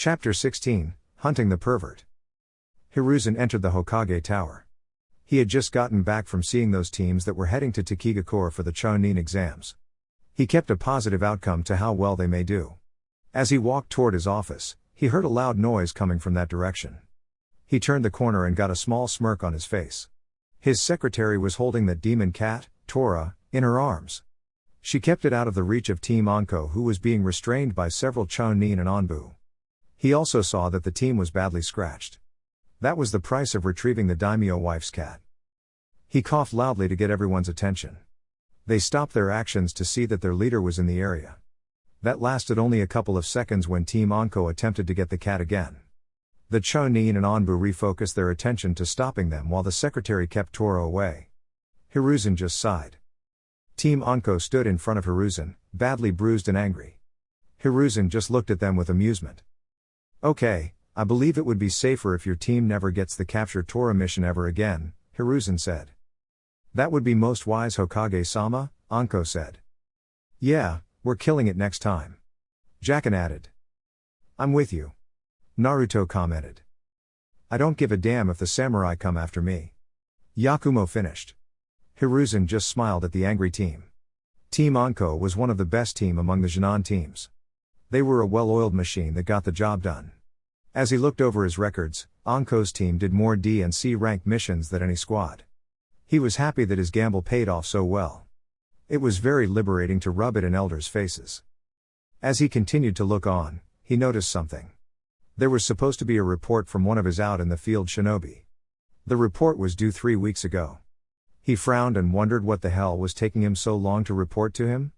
Chapter 16, Hunting the Pervert. Hiruzen entered the Hokage Tower. He had just gotten back from seeing those teams that were heading to Takigakura for the Chunin exams. He kept a positive outcome to how well they may do. As he walked toward his office, he heard a loud noise coming from that direction. He turned the corner and got a small smirk on his face. His secretary was holding that demon cat, Tora, in her arms. She kept it out of the reach of Team Anko, who was being restrained by several Chunin and Anbu. He also saw that the team was badly scratched. That was the price of retrieving the daimyo wife's cat. He coughed loudly to get everyone's attention. They stopped their actions to see that their leader was in the area. That lasted only a couple of seconds when Team Anko attempted to get the cat again. The Chunin and Anbu refocused their attention to stopping them while the secretary kept Tora away. Hiruzen just sighed. Team Anko stood in front of Hiruzen, badly bruised and angry. Hiruzen just looked at them with amusement. "Okay, I believe it would be safer if your team never gets the capture Tora mission ever again," Hiruzen said. "That would be most wise, Hokage-sama," Anko said. "Yeah, we're killing it next time," Jacken added. "I'm with you," Naruto commented. "I don't give a damn if the samurai come after me," Yakumo finished. Hiruzen just smiled at the angry team. Team Anko was one of the best team among the Jinan teams. They were a well-oiled machine that got the job done. As he looked over his records, Anko's team did more D and C rank missions than any squad. He was happy that his gamble paid off so well. It was very liberating to rub it in elders' faces. As he continued to look on, he noticed something. There was supposed to be a report from one of his out-in-the-field shinobi. The report was due 3 weeks ago. He frowned and wondered what the hell was taking him so long to report to him.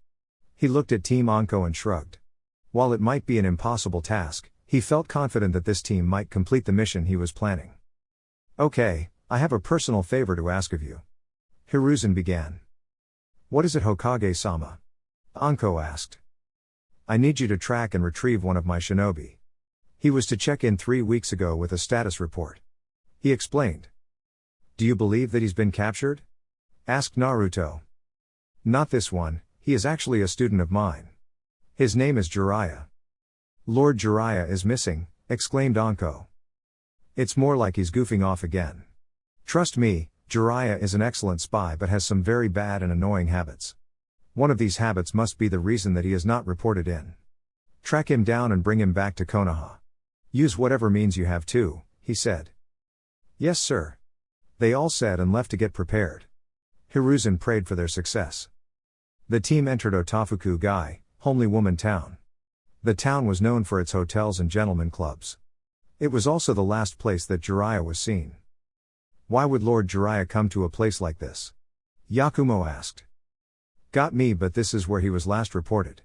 He looked at Team Anko and shrugged. While it might be an impossible task, he felt confident that this team might complete the mission he was planning. "Okay, I have a personal favor to ask of you," Hiruzen began. "What is it, Hokage-sama?" Anko asked. "I need you to track and retrieve one of my shinobi. He was to check in 3 weeks ago with a status report," he explained. "Do you believe that he's been captured?" asked Naruto. "Not this one, he is actually a student of mine. His name is Jiraiya." "Lord Jiraiya is missing," exclaimed Anko. "It's more like he's goofing off again. Trust me, Jiraiya is an excellent spy but has some very bad and annoying habits. One of these habits must be the reason that he is not reported in. Track him down and bring him back to Konoha. Use whatever means you have to," he said. "Yes, sir," they all said and left to get prepared. Hiruzen prayed for their success. The team entered Otafuku-gai, homely woman town. The town was known for its hotels and gentlemen clubs. It was also the last place that Jiraiya was seen. "Why would Lord Jiraiya come to a place like this?" Yakumo asked. "Got me, but this is where he was last reported."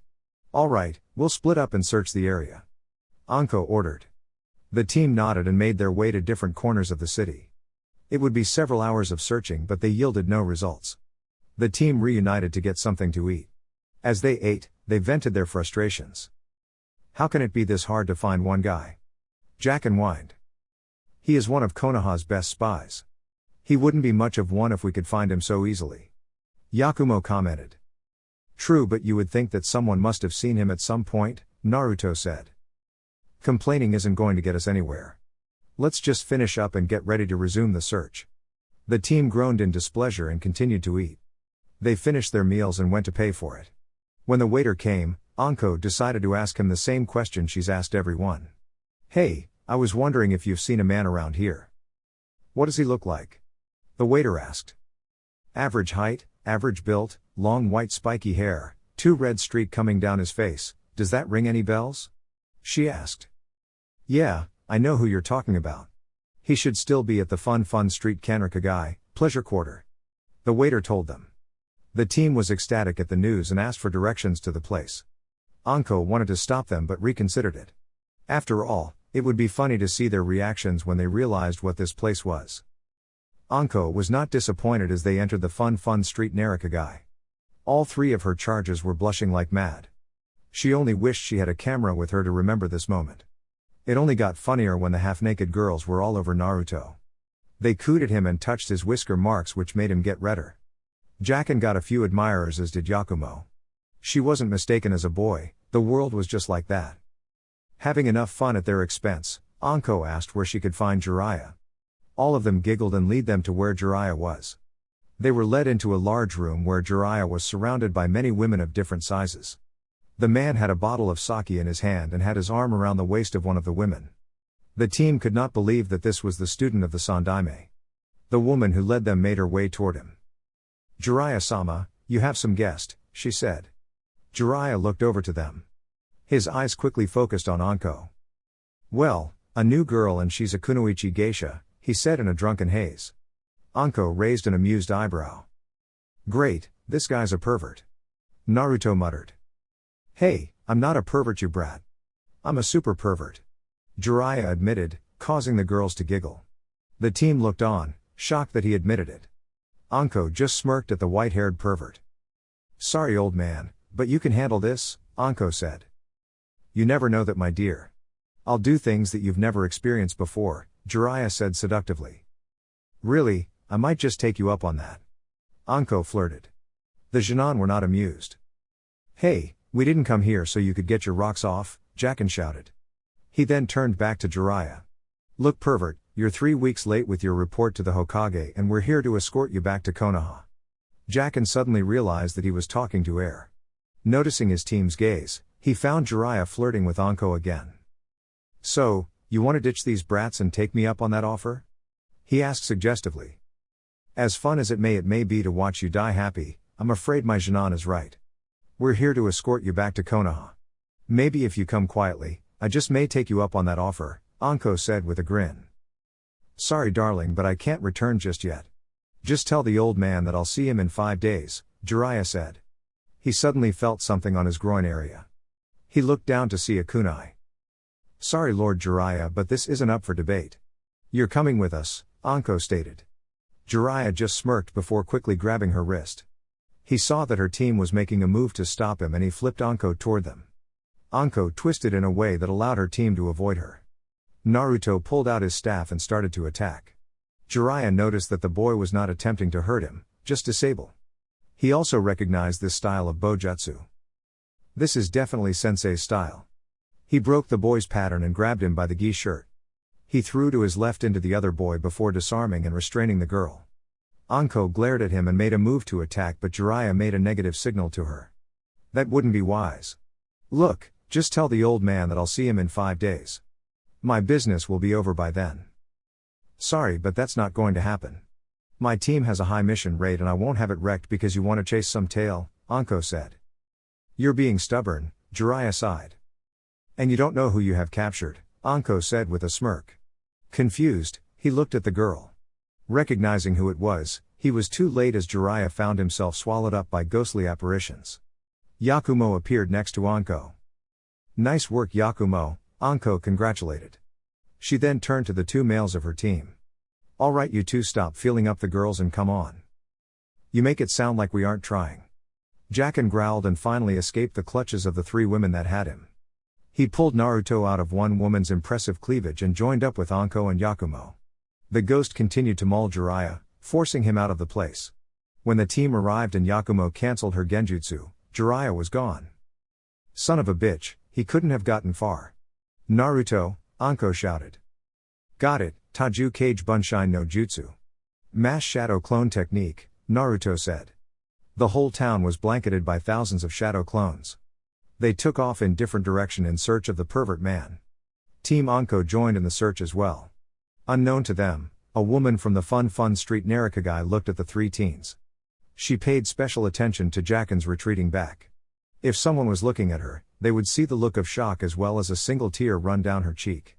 "Alright, we'll split up and search the area," Anko ordered. The team nodded and made their way to different corners of the city. It would be several hours of searching, but they yielded no results. The team reunited to get something to eat. As they ate, they vented their frustrations. "How can it be this hard to find one guy?" Jacken whined. "He is one of Konoha's best spies. He wouldn't be much of one if we could find him so easily," Yakumo commented. "True, but you would think that someone must have seen him at some point," Naruto said. "Complaining isn't going to get us anywhere. Let's just finish up and get ready to resume the search." The team groaned in displeasure and continued to eat. They finished their meals and went to pay for it. When the waiter came, Anko decided to ask him the same question she's asked everyone. "Hey, I was wondering if you've seen a man around here." "What does he look like?" the waiter asked. "Average height, average built, long white spiky hair, 2 red streak coming down his face, does that ring any bells?" she asked. "Yeah, I know who you're talking about. He should still be at the Fun Street Kanrika-gai, Pleasure Quarter," the waiter told them. The team was ecstatic at the news and asked for directions to the place. Anko wanted to stop them but reconsidered it. After all, it would be funny to see their reactions when they realized what this place was. Anko was not disappointed as they entered the Fun Street Narika-gai. All 3 of her charges were blushing like mad. She only wished she had a camera with her to remember this moment. It only got funnier when the half-naked girls were all over Naruto. They cooed at him and touched his whisker marks, which made him get redder. Jacken got a few admirers, as did Yakumo. She wasn't mistaken as a boy, the world was just like that. Having enough fun at their expense, Anko asked where she could find Jiraiya. All of them giggled and led them to where Jiraiya was. They were led into a large room where Jiraiya was surrounded by many women of different sizes. The man had a bottle of sake in his hand and had his arm around the waist of one of the women. The team could not believe that this was the student of the Sandaime. The woman who led them made her way toward him. "Jiraiya-sama, you have some guest," she said. Jiraiya looked over to them. His eyes quickly focused on Anko. "Well, a new girl and she's a kunoichi geisha," he said in a drunken haze. Anko raised an amused eyebrow. "Great, this guy's a pervert." Naruto muttered. "Hey, I'm not a pervert, you brat. I'm a super pervert," Jiraiya admitted, causing the girls to giggle. The team looked on, shocked that he admitted it. Anko just smirked at the white-haired pervert. "Sorry, old man, but you can handle this," Anko said. "You never know that, my dear. I'll do things that you've never experienced before," Jiraiya said seductively. "Really, I might just take you up on that," Anko flirted. The Genin were not amused. "Hey, we didn't come here so you could get your rocks off," Jacken shouted. He then turned back to Jiraiya. "Look, pervert, you're 3 weeks late with your report to the Hokage and we're here to escort you back to Konoha." Jacken suddenly realized that he was talking to air. Noticing his team's gaze, he found Jiraiya flirting with Anko again. "So, you want to ditch these brats and take me up on that offer?" he asked suggestively. "As fun as it may be to watch you die happy, I'm afraid my Genin is right. We're here to escort you back to Konoha. Maybe if you come quietly, I just may take you up on that offer," Anko said with a grin. "Sorry darling, but I can't return just yet. Just tell the old man that I'll see him in 5 days," Jiraiya said. He suddenly felt something on his groin area. He looked down to see a kunai. "Sorry Lord Jiraiya, but this isn't up for debate. You're coming with us," Anko stated. Jiraiya just smirked before quickly grabbing her wrist. He saw that her team was making a move to stop him and he flipped Anko toward them. Anko twisted in a way that allowed her team to avoid her. Naruto pulled out his staff and started to attack. Jiraiya noticed that the boy was not attempting to hurt him, just disable. He also recognized this style of bojutsu. This is definitely sensei's style. He broke the boy's pattern and grabbed him by the gi shirt. He threw to his left into the other boy before disarming and restraining the girl. Anko glared at him and made a move to attack, but Jiraiya made a negative signal to her. "That wouldn't be wise. Look, just tell the old man that I'll see him in 5 days. My business will be over by then." "Sorry, but that's not going to happen. My team has a high mission rate and I won't have it wrecked because you want to chase some tail," Anko said. "You're being stubborn," Jiraiya sighed. "And you don't know who you have captured," Anko said with a smirk. Confused, he looked at the girl. Recognizing who it was, he was too late as Jiraiya found himself swallowed up by ghostly apparitions. Yakumo appeared next to Anko. "Nice work, Yakumo," Anko congratulated. She then turned to the 2 males of her team. "All right, you two, stop feeling up the girls and come on. You make it sound like we aren't trying." Jacken growled and finally escaped the clutches of the 3 women that had him. He pulled Naruto out of one woman's impressive cleavage and joined up with Anko and Yakumo. The ghost continued to maul Jiraiya, forcing him out of the place. When the team arrived and Yakumo cancelled her genjutsu, Jiraiya was gone. "Son of a bitch, he couldn't have gotten far." "Naruto," Anko shouted. "Got it, Taju Kage Bunshin no Jutsu. Mass shadow clone technique," Naruto said. The whole town was blanketed by thousands of shadow clones. They took off in different direction in search of the pervert man. Team Anko joined in the search as well. Unknown to them, a woman from the Fun Street Narikagai looked at the 3 teens. She paid special attention to Jacken's retreating back. If someone was looking at her, they would see the look of shock as well as a single tear run down her cheek.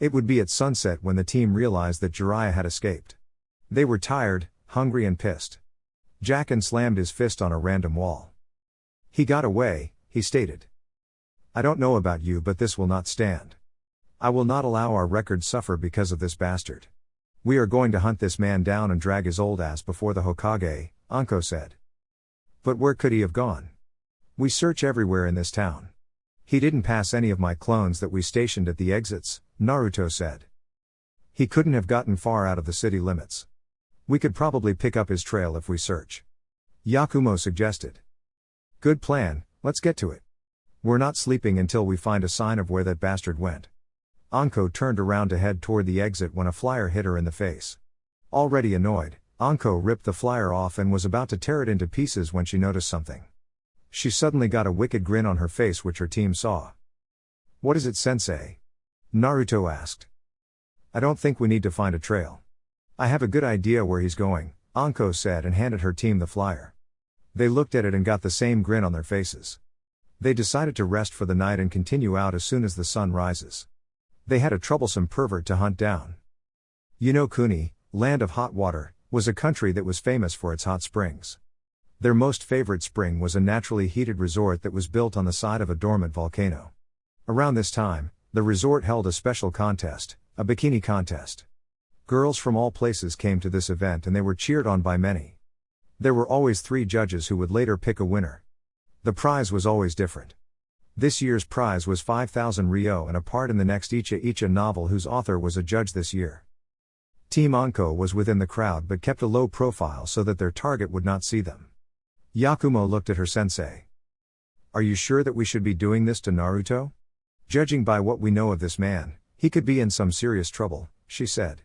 It would be at sunset when the team realized that Jiraiya had escaped. They were tired, hungry and pissed. Jacken slammed his fist on a random wall. "He got away," he stated. "I don't know about you, but this will not stand. I will not allow our record suffer because of this bastard. We are going to hunt this man down and drag his old ass before the Hokage," Anko said. "But where could he have gone? We search everywhere in this town. He didn't pass any of my clones that we stationed at the exits," Naruto said. "He couldn't have gotten far out of the city limits. We could probably pick up his trail if we search," Yakumo suggested. "Good plan, let's get to it." We're not sleeping until we find a sign of where that bastard went. Anko turned around to head toward the exit when a flyer hit her in the face. Already annoyed, Anko ripped the flyer off and was about to tear it into pieces when she noticed something. She suddenly got a wicked grin on her face which her team saw. "What is it, sensei?" Naruto asked. "I don't think we need to find a trail. I have a good idea where he's going," Anko said and handed her team the flyer. They looked at it and got the same grin on their faces. They decided to rest for the night and continue out as soon as the sun rises. They had a troublesome pervert to hunt down. Kuni, land of hot water, was a country that was famous for its hot springs. Their most favorite spring was a naturally heated resort that was built on the side of a dormant volcano. Around this time, the resort held a special contest, a bikini contest. Girls from all places came to this event and they were cheered on by many. There were always 3 judges who would later pick a winner. The prize was always different. This year's prize was 5,000 Ryo and a part in the next Icha Icha novel whose author was a judge this year. Team Anko was within the crowd but kept a low profile so that their target would not see them. Yakumo looked at her sensei. "Are you sure that we should be doing this to Naruto? Judging by what we know of this man, he could be in some serious trouble," she said.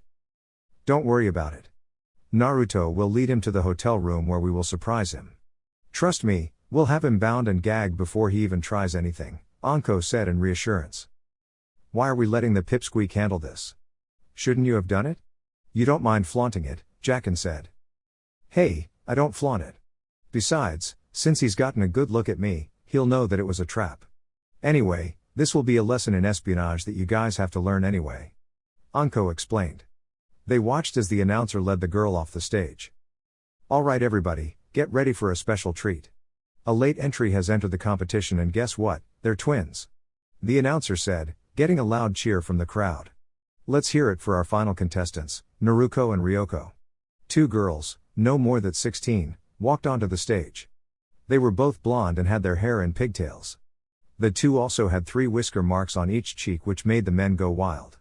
"Don't worry about it. Naruto will lead him to the hotel room where we will surprise him. Trust me, we'll have him bound and gagged before he even tries anything," Anko said in reassurance. "Why are we letting the pipsqueak handle this? Shouldn't you have done it? You don't mind flaunting it," Jacken said. "Hey, I don't flaunt it. Besides, since he's gotten a good look at me, he'll know that it was a trap. Anyway, this will be a lesson in espionage that you guys have to learn anyway," Anko explained. They watched as the announcer led the girl off the stage. "All right everybody, get ready for a special treat. A late entry has entered the competition and guess what, they're twins," the announcer said, getting a loud cheer from the crowd. "Let's hear it for our final contestants, Naruko and Ryoko." 2 girls, no more than 16, walked onto the stage. They were both blonde and had their hair in pigtails. The 2 also had 3 whisker marks on each cheek which made the men go wild.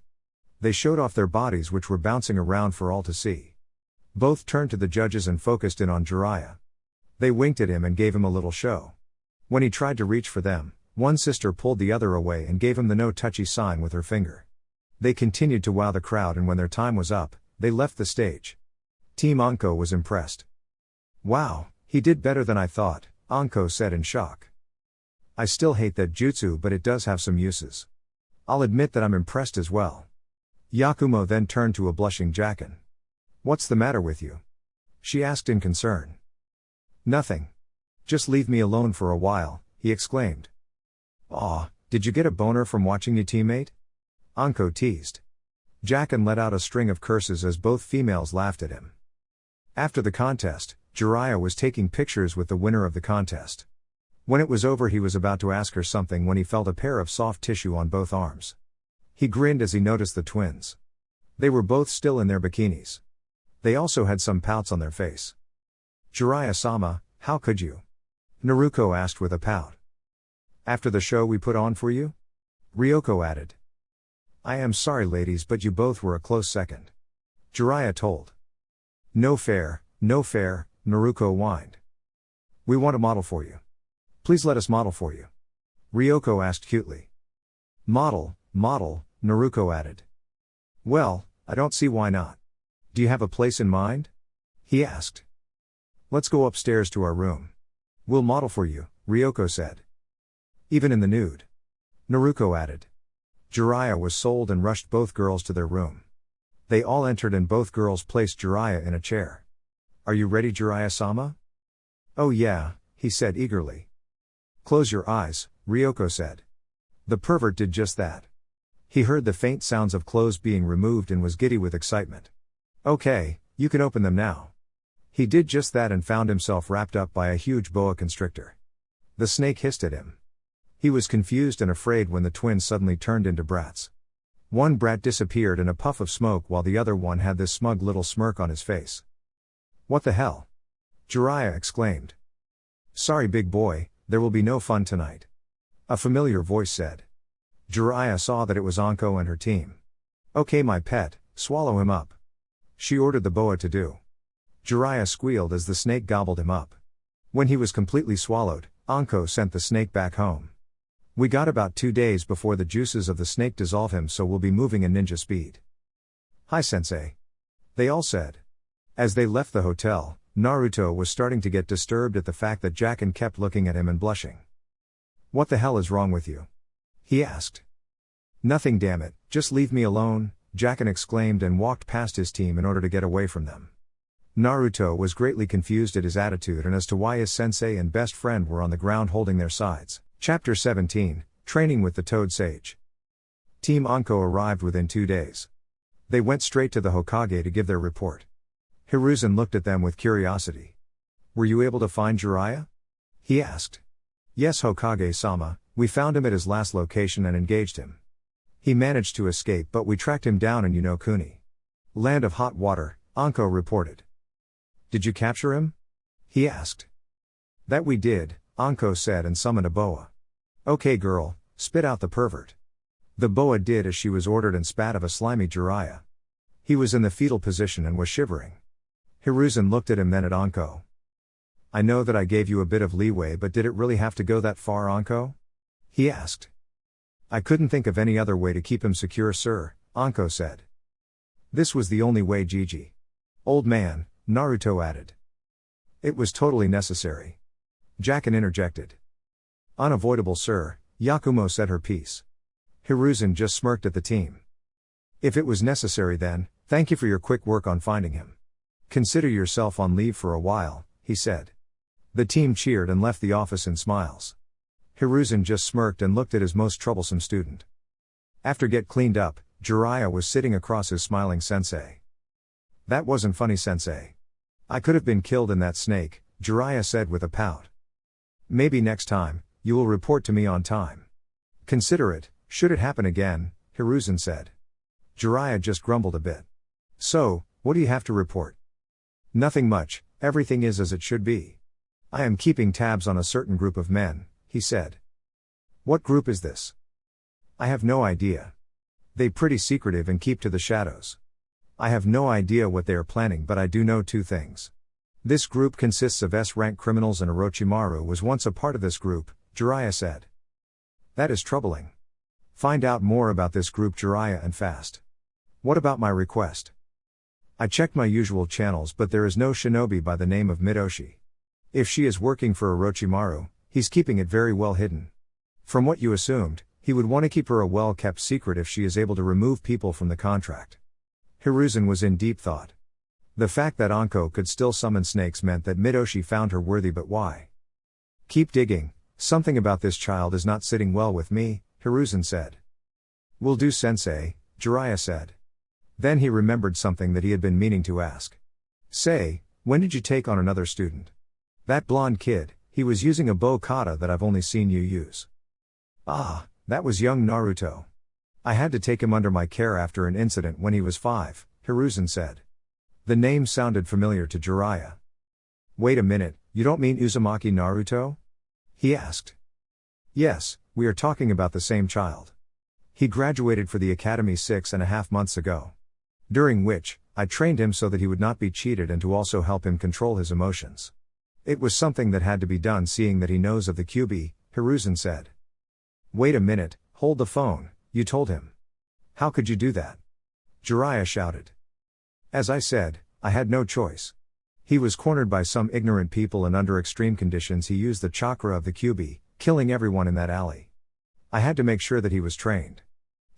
They showed off their bodies which were bouncing around for all to see. Both turned to the judges and focused in on Jiraiya. They winked at him and gave him a little show. When he tried to reach for them, one sister pulled the other away and gave him the no touchy sign with her finger. They continued to wow the crowd and when their time was up, they left the stage. Team Anko was impressed. "Wow, he did better than I thought," Anko said in shock. "I still hate that jutsu but it does have some uses. I'll admit that I'm impressed as well." Yakumo then turned to a blushing Jacken. "What's the matter with you?" she asked in concern. "Nothing. Just leave me alone for a while," he exclaimed. "Aw, did you get a boner from watching your teammate?" Anko teased. Jacken let out a string of curses as both females laughed at him. After the contest, Jiraiya was taking pictures with the winner of the contest. When it was over he was about to ask her something when he felt a pair of soft tissue on both arms. He grinned as he noticed the twins. They were both still in their bikinis. They also had some pouts on their face. "Jiraiya-sama, how could you?" Naruto asked with a pout. "After the show we put on for you?" Ryoko added. "I am sorry ladies but you both were a close second," Jiraiya told. No fair," Naruto whined. "We want a model for you. Please let us model for you," Ryoko asked cutely. Model, Naruto added. "Well, I don't see why not. Do you have a place in mind?" he asked. "Let's go upstairs to our room. We'll model for you," Ryoko said. "Even in the nude?" Naruto added. Jiraiya was sold and rushed both girls to their room. They all entered and both girls placed Jiraiya in a chair. "Are you ready, Jiraiya-sama?" "Oh yeah," he said eagerly. "Close your eyes," Ryoko said. The pervert did just that. He heard the faint sounds of clothes being removed and was giddy with excitement. "Okay, you can open them now." He did just that and found himself wrapped up by a huge boa constrictor. The snake hissed at him. He was confused and afraid when the twins suddenly turned into brats. One brat disappeared in a puff of smoke while the other one had this smug little smirk on his face. "What the hell?" Jiraiya exclaimed. "Sorry big boy, there will be no fun tonight," a familiar voice said. Jiraiya saw that it was Anko and her team. "Okay my pet, swallow him up," she ordered the boa to do. Jiraiya squealed as the snake gobbled him up. When he was completely swallowed, Anko sent the snake back home. We got about 2 days before the juices of the snake dissolve him, so we'll be moving in ninja speed. Hi sensei. They all said. As they left the hotel, Naruto was starting to get disturbed at the fact that Jacken kept looking at him and blushing. What the hell is wrong with you? He asked. Nothing, damn it, just leave me alone, Jacken exclaimed and walked past his team in order to get away from them. Naruto was greatly confused at his attitude and as to why his sensei and best friend were on the ground holding their sides. Chapter 17, Training with the Toad Sage. Team Anko arrived within 2 days. They went straight to the Hokage to give their report. Hiruzen looked at them with curiosity. Were you able to find Jiraiya? He asked. Yes, Hokage-sama, we found him at his last location and engaged him. He managed to escape, but we tracked him down in Yonokuni. Land of Hot Water, Anko reported. Did you capture him? He asked. That we did, Anko said and summoned a boa. Okay girl, spit out the pervert. The boa did as she was ordered and spat of a slimy Jiraiya. He was in the fetal position and was shivering. Hiruzen looked at him, then at Anko. I know that I gave you a bit of leeway, but did it really have to go that far, Anko? He asked. I couldn't think of any other way to keep him secure, sir, Anko said. This was the only way, Gigi. Old man, Naruto added. It was totally necessary. Jacken interjected. Unavoidable, sir, Yakumo said her piece. Hiruzen just smirked at the team. If it was necessary then, thank you for your quick work on finding him. Consider yourself on leave for a while, he said. The team cheered and left the office in smiles. Hiruzen just smirked and looked at his most troublesome student. After get cleaned up, Jiraiya was sitting across his smiling sensei. That wasn't funny, sensei. I could have been killed in that snake, Jiraiya said with a pout. Maybe next time, you will report to me on time. Consider it, should it happen again, Hiruzen said. Jiraiya just grumbled a bit. So, what do you have to report? Nothing much, everything is as it should be. I am keeping tabs on a certain group of men, he said. What group is this? I have no idea. They pretty secretive and keep to the shadows. I have no idea what they are planning, but I do know 2 things. This group consists of S-rank criminals and Orochimaru was once a part of this group, Jiraiya said. That is troubling. Find out more about this group, Jiraiya, and fast. What about my request? I checked my usual channels, but there is no shinobi by the name of Midoshi. If she is working for Orochimaru, he's keeping it very well hidden. From what you assumed, he would want to keep her a well-kept secret if she is able to remove people from the contract. Hiruzen was in deep thought. The fact that Anko could still summon snakes meant that Midoshi found her worthy, but why? Keep digging, something about this child is not sitting well with me, Hiruzen said. Will do, sensei, Jiraiya said. Then he remembered something that he had been meaning to ask. Say, when did you take on another student? That blonde kid, he was using a bow kata that I've only seen you use. Ah, that was young Naruto. I had to take him under my care after an incident when he was 5, Hiruzen said. The name sounded familiar to Jiraiya. Wait a minute, you don't mean Uzumaki Naruto? He asked. Yes, we are talking about the same child. He graduated for the academy 6.5 months ago. During which, I trained him so that he would not be cheated and to also help him control his emotions. It was something that had to be done seeing that he knows of the Kyuubi, Hiruzen said. Wait a minute, hold the phone, you told him. How could you do that? Jiraiya shouted. As I said, I had no choice. He was cornered by some ignorant people and under extreme conditions he used the chakra of the Kyuubi, killing everyone in that alley. I had to make sure that he was trained.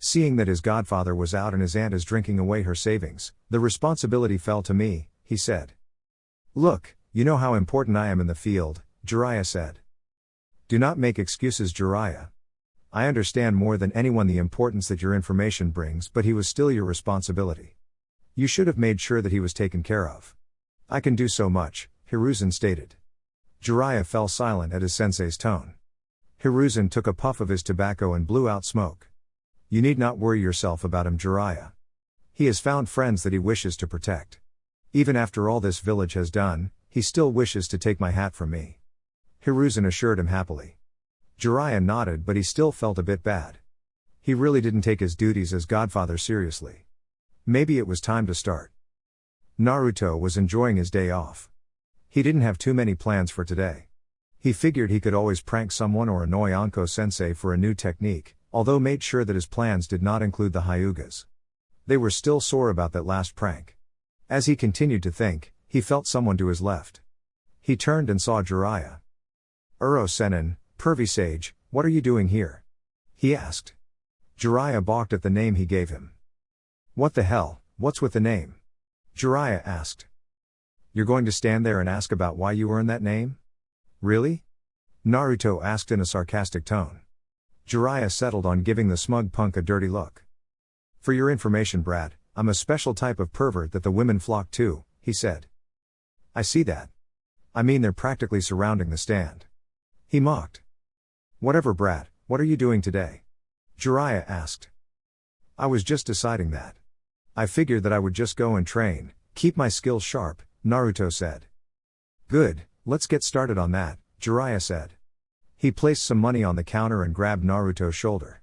Seeing that his godfather was out and his aunt is drinking away her savings, the responsibility fell to me, he said. Look, you know how important I am in the field, Jiraiya said. Do not make excuses, Jiraiya. I understand more than anyone the importance that your information brings, but he was still your responsibility. You should have made sure that he was taken care of. I can do so much, Hiruzen stated. Jiraiya fell silent at his sensei's tone. Hiruzen took a puff of his tobacco and blew out smoke. You need not worry yourself about him, Jiraiya. He has found friends that he wishes to protect. Even after all this village has done, he still wishes to take my hat from me. Hiruzen assured him happily. Jiraiya nodded, but he still felt a bit bad. He really didn't take his duties as godfather seriously. Maybe it was time to start. Naruto was enjoying his day off. He didn't have too many plans for today. He figured he could always prank someone or annoy Anko-sensei for a new technique, although made sure that his plans did not include the Hyugas. They were still sore about that last prank. As he continued to think, he felt someone to his left. He turned and saw Jiraiya. "Uro-sennin, pervy sage, what are you doing here?" he asked. Jiraiya balked at the name he gave him. "What the hell, what's with the name?" Jiraiya asked. "You're going to stand there and ask about why you earned that name? Really?" Naruto asked in a sarcastic tone. Jiraiya settled on giving the smug punk a dirty look. "For your information, Brad, I'm a special type of pervert that the women flock to," he said. "I see that. I mean, they're practically surrounding the stand." He mocked. "Whatever, Brad, what are you doing today?" Jiraiya asked. "I was just deciding that. I figured that I would just go and train, keep my skills sharp," Naruto said. "Good, let's get started on that," Jiraiya said. He placed some money on the counter and grabbed Naruto's shoulder.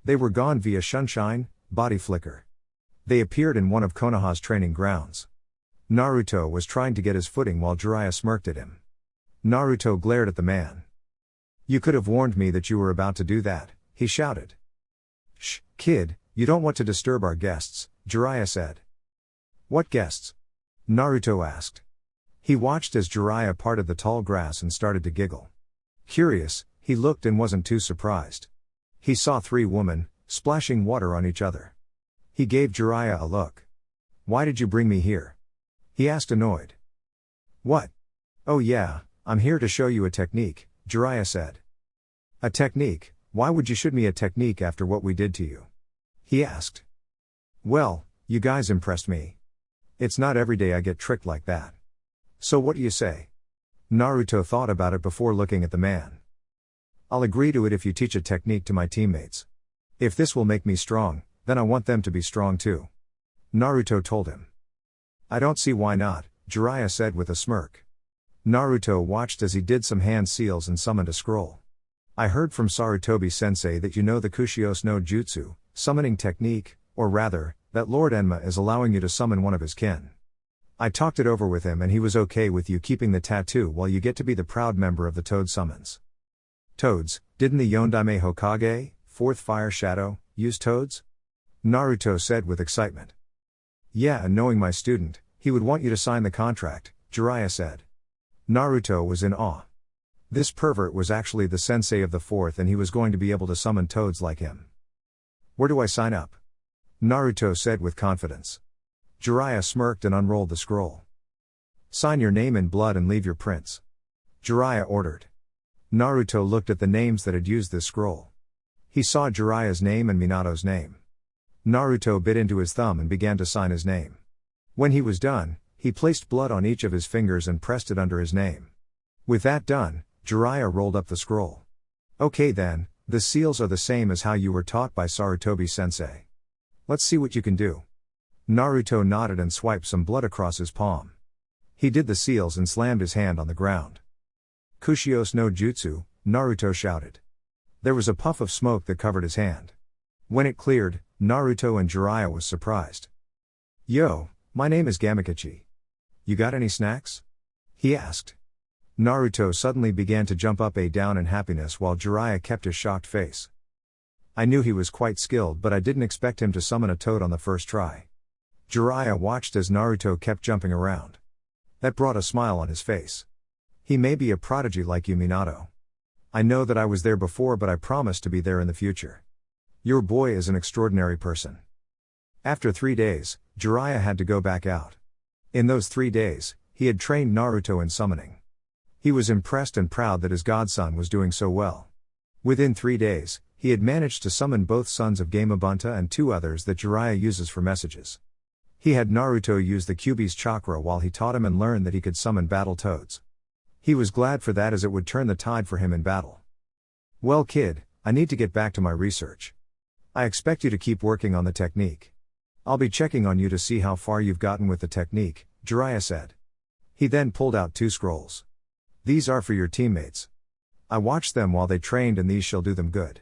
They were gone via Shunshine, body flicker. They appeared in one of Konoha's training grounds. Naruto was trying to get his footing while Jiraiya smirked at him. Naruto glared at the man. "You could have warned me that you were about to do that," he shouted. "Shh, kid, you don't want to disturb our guests," Jiraiya said. "What guests?" Naruto asked. He watched as Jiraiya parted the tall grass and started to giggle. Curious, he looked and wasn't too surprised. He saw 3 women, splashing water on each other. He gave Jiraiya a look. "Why did you bring me here?" he asked, annoyed. "What? Oh yeah, I'm here to show you a technique," Jiraiya said. "A technique? Why would you show me a technique after what we did to you?" he asked. "Well, you guys impressed me. It's not every day I get tricked like that. So what do you say?" Naruto thought about it before looking at the man. "I'll agree to it if you teach a technique to my teammates. If this will make me strong, then I want them to be strong too," Naruto told him. "I don't see why not," Jiraiya said with a smirk. Naruto watched as he did some hand seals and summoned a scroll. "I heard from Sarutobi sensei that you know the Kushios no Jutsu, summoning technique, or rather, that Lord Enma is allowing you to summon one of his kin. I talked it over with him and he was okay with you keeping the tattoo while you get to be the proud member of the Toad Summons." "Toads, didn't the Yondaime Hokage, 4th Fire Shadow, use toads?" Naruto said with excitement. "Yeah, and knowing my student, he would want you to sign the contract," Jiraiya said. Naruto was in awe. This pervert was actually the sensei of the 4th and he was going to be able to summon toads like him. "Where do I sign up?" Naruto said with confidence. Jiraiya smirked and unrolled the scroll. "Sign your name in blood and leave your prints," Jiraiya ordered. Naruto looked at the names that had used this scroll. He saw Jiraiya's name and Minato's name. Naruto bit into his thumb and began to sign his name. When he was done, he placed blood on each of his fingers and pressed it under his name. With that done, Jiraiya rolled up the scroll. "Okay then, the seals are the same as how you were taught by Sarutobi sensei. Let's see what you can do." Naruto nodded and swiped some blood across his palm. He did the seals and slammed his hand on the ground. "Kushios no Jutsu," Naruto shouted. There was a puff of smoke that covered his hand. When it cleared, Naruto and Jiraiya was surprised. "Yo, my name is Gamikachi. You got any snacks?" he asked. Naruto suddenly began to jump up and down in happiness while Jiraiya kept his shocked face. "I knew he was quite skilled but I didn't expect him to summon a toad on the first try." Jiraiya watched as Naruto kept jumping around. That brought a smile on his face. "He may be a prodigy like you, Minato. I know that I was there before but I promise to be there in the future. Your boy is an extraordinary person." After 3 days, Jiraiya had to go back out. In those 3 days, he had trained Naruto in summoning. He was impressed and proud that his godson was doing so well. Within 3 days, he had managed to summon both sons of Gamabunta and 2 others that Jiraiya uses for messages. He had Naruto use the Kyuubi's chakra while he taught him and learned that he could summon battle toads. He was glad for that as it would turn the tide for him in battle. "Well kid, I need to get back to my research. I expect you to keep working on the technique. I'll be checking on you to see how far you've gotten with the technique," Jiraiya said. He then pulled out 2 scrolls. "These are for your teammates. I watched them while they trained and these shall do them good."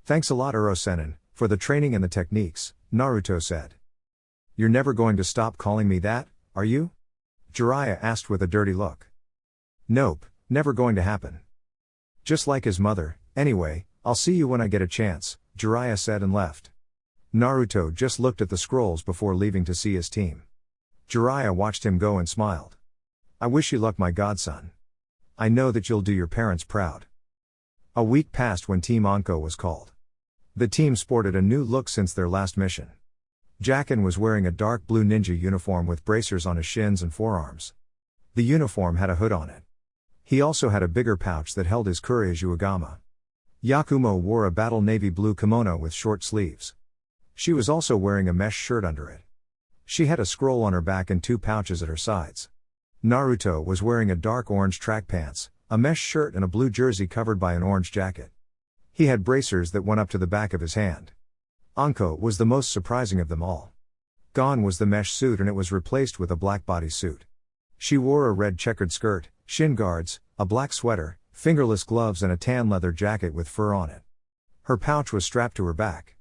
"Thanks a lot Uro-sennin, for the training and the techniques," Naruto said. "You're never going to stop calling me that, are you?" Jiraiya asked with a dirty look. "Nope, Never going to happen. Just like his mother. Anyway, I'll see you when I get a chance, Jiraiya said and left. Naruto just looked at the scrolls before leaving to see his team. Jiraiya watched him go and smiled. I wish you luck, my godson. I know that you'll do your parents proud. A week passed when Team Anko was called. The team sported a new look since their last mission. Jacken was wearing a dark blue ninja uniform with bracers on his shins and forearms. The uniform had a hood on it. He also had a bigger pouch that held his Kure's Uegama. Yakumo wore a battle navy blue kimono with short sleeves. She was also wearing a mesh shirt under it. She had a scroll on her back and 2 pouches at her sides. Naruto was wearing a dark orange track pants, a mesh shirt and a blue jersey covered by an orange jacket. He had bracers that went up to the back of his hand. Anko was the most surprising of them all. Gone was the mesh suit and it was replaced with a black bodysuit. She wore a red checkered skirt, shin guards, a black sweater, fingerless gloves and a tan leather jacket with fur on it. Her pouch was strapped to her back.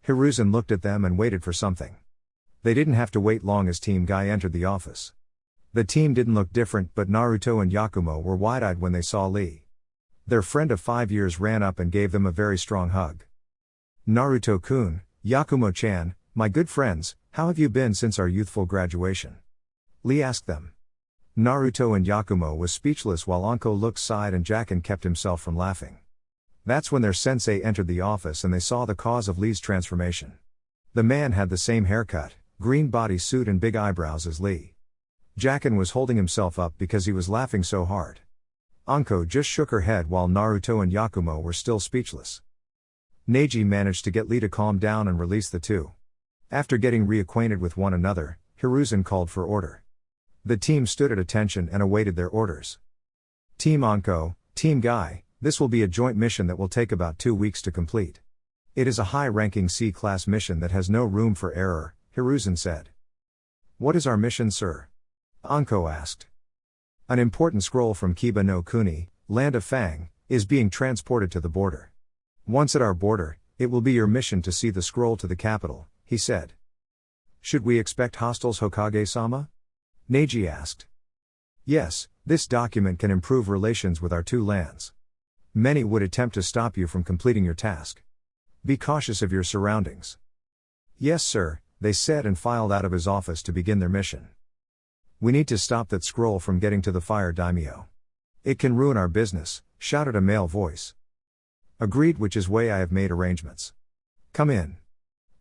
Hiruzen looked at them and waited for something. They didn't have to wait long as Team Guy entered the office. The team didn't look different, but Naruto and Yakumo were wide-eyed when they saw Lee. Their friend of 5 years ran up and gave them a very strong hug. Naruto-kun, Yakumo-chan, my good friends, how have you been since our youthful graduation? Lee asked them. Naruto and Yakumo was speechless while Anko looked sighed and Jacken kept himself from laughing. That's when their sensei entered the office and they saw the cause of Lee's transformation. The man had the same haircut, green body suit and big eyebrows as Lee. Jacken was holding himself up because he was laughing so hard. Anko just shook her head while Naruto and Yakumo were still speechless. Neji managed to get Lee to calm down and release the two. After getting reacquainted with one another, Hiruzen called for order. The team stood at attention and awaited their orders. Team Anko, Team Guy, this will be a joint mission that will take about 2 weeks to complete. It is a high-ranking C-class mission that has no room for error, Hiruzen said. What is our mission, sir? Anko asked. An important scroll from Kiba no Kuni, Land of Fang, is being transported to the border. Once at our border, it will be your mission to see the scroll to the capital, he said. Should we expect hostiles, Hokage-sama? Neji asked. Yes, this document can improve relations with our 2 lands. Many would attempt to stop you from completing your task. Be cautious of your surroundings. Yes, sir, they said and filed out of his office to begin their mission. We need to stop that scroll from getting to the fire daimyo. It can ruin our business, shouted a male voice. Agreed, which is why I have made arrangements. Come in.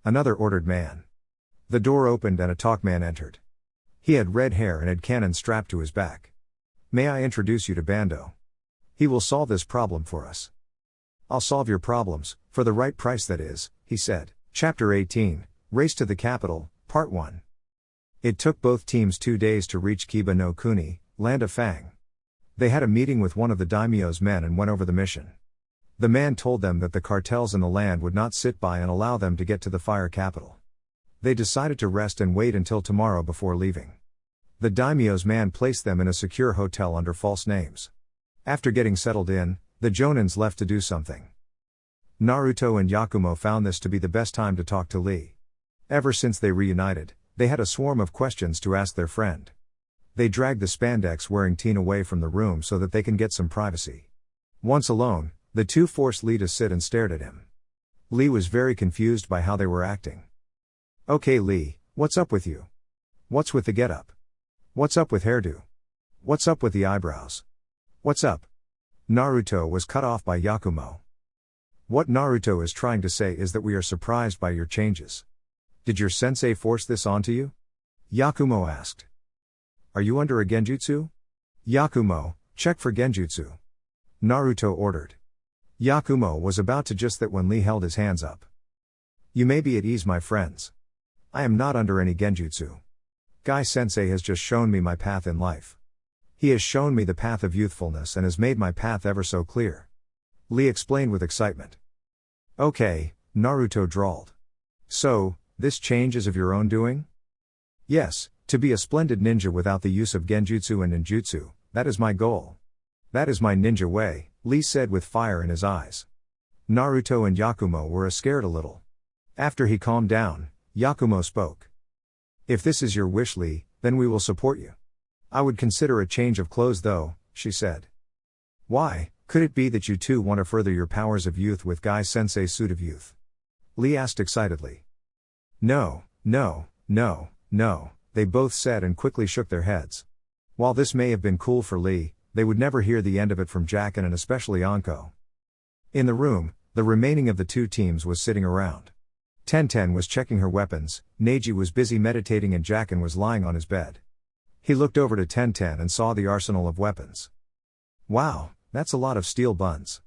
Another ordered man. The door opened and a talkman entered. He had red hair and had cannon strapped to his back. May I introduce you to Bando? He will solve this problem for us. I'll solve your problems, for the right price that is, he said. Chapter 18, Race to the Capital, Part 1. It took both teams 2 days to reach Kiba no Kuni, Land of Fang. They had a meeting with one of the daimyo's men and went over the mission. The man told them that the cartels in the land would not sit by and allow them to get to the fire capital. They decided to rest and wait until tomorrow before leaving. The daimyo's man placed them in a secure hotel under false names. After getting settled in, the Jonins left to do something. Naruto and Yakumo found this to be the best time to talk to Lee. Ever since they reunited, they had a swarm of questions to ask their friend. They dragged the spandex-wearing teen away from the room so that they can get some privacy. Once alone, the two forced Lee to sit and stared at him. Lee was very confused by how they were acting. Okay Lee, what's up with you? What's with the getup? What's up with hairdo? What's up with the eyebrows? What's up? Naruto was cut off by Yakumo. What Naruto is trying to say is that we are surprised by your changes. Did your sensei force this onto you? Yakumo asked. Are you under a genjutsu? Yakumo, check for genjutsu. Naruto ordered. Yakumo was about to just that when Lee held his hands up. You may be at ease, my friends. I am not under any genjutsu. Guy sensei has just shown me my path in life. He has shown me the path of youthfulness and has made my path ever so clear. Lee explained with excitement. Okay, Naruto drawled. So, this change is of your own doing? Yes, to be a splendid ninja without the use of genjutsu and ninjutsu, that is my goal. That is my ninja way, Lee said with fire in his eyes. Naruto and Yakumo were scared a little. After he calmed down, Yakumo spoke. If this is your wish, Lee, then we will support you. I would consider a change of clothes though, she said. Why, could it be that you two want to further your powers of youth with Guy-sensei's suit of youth? Lee asked excitedly. No, no, no, no, they both said and quickly shook their heads. While this may have been cool for Lee, they would never hear the end of it from Jacken and especially Anko. In the room, the remaining of the two teams was sitting around. Tenten was checking her weapons, Neji was busy meditating and Jacken was lying on his bed. He looked over to Tenten and saw the arsenal of weapons. Wow, that's a lot of steel buns.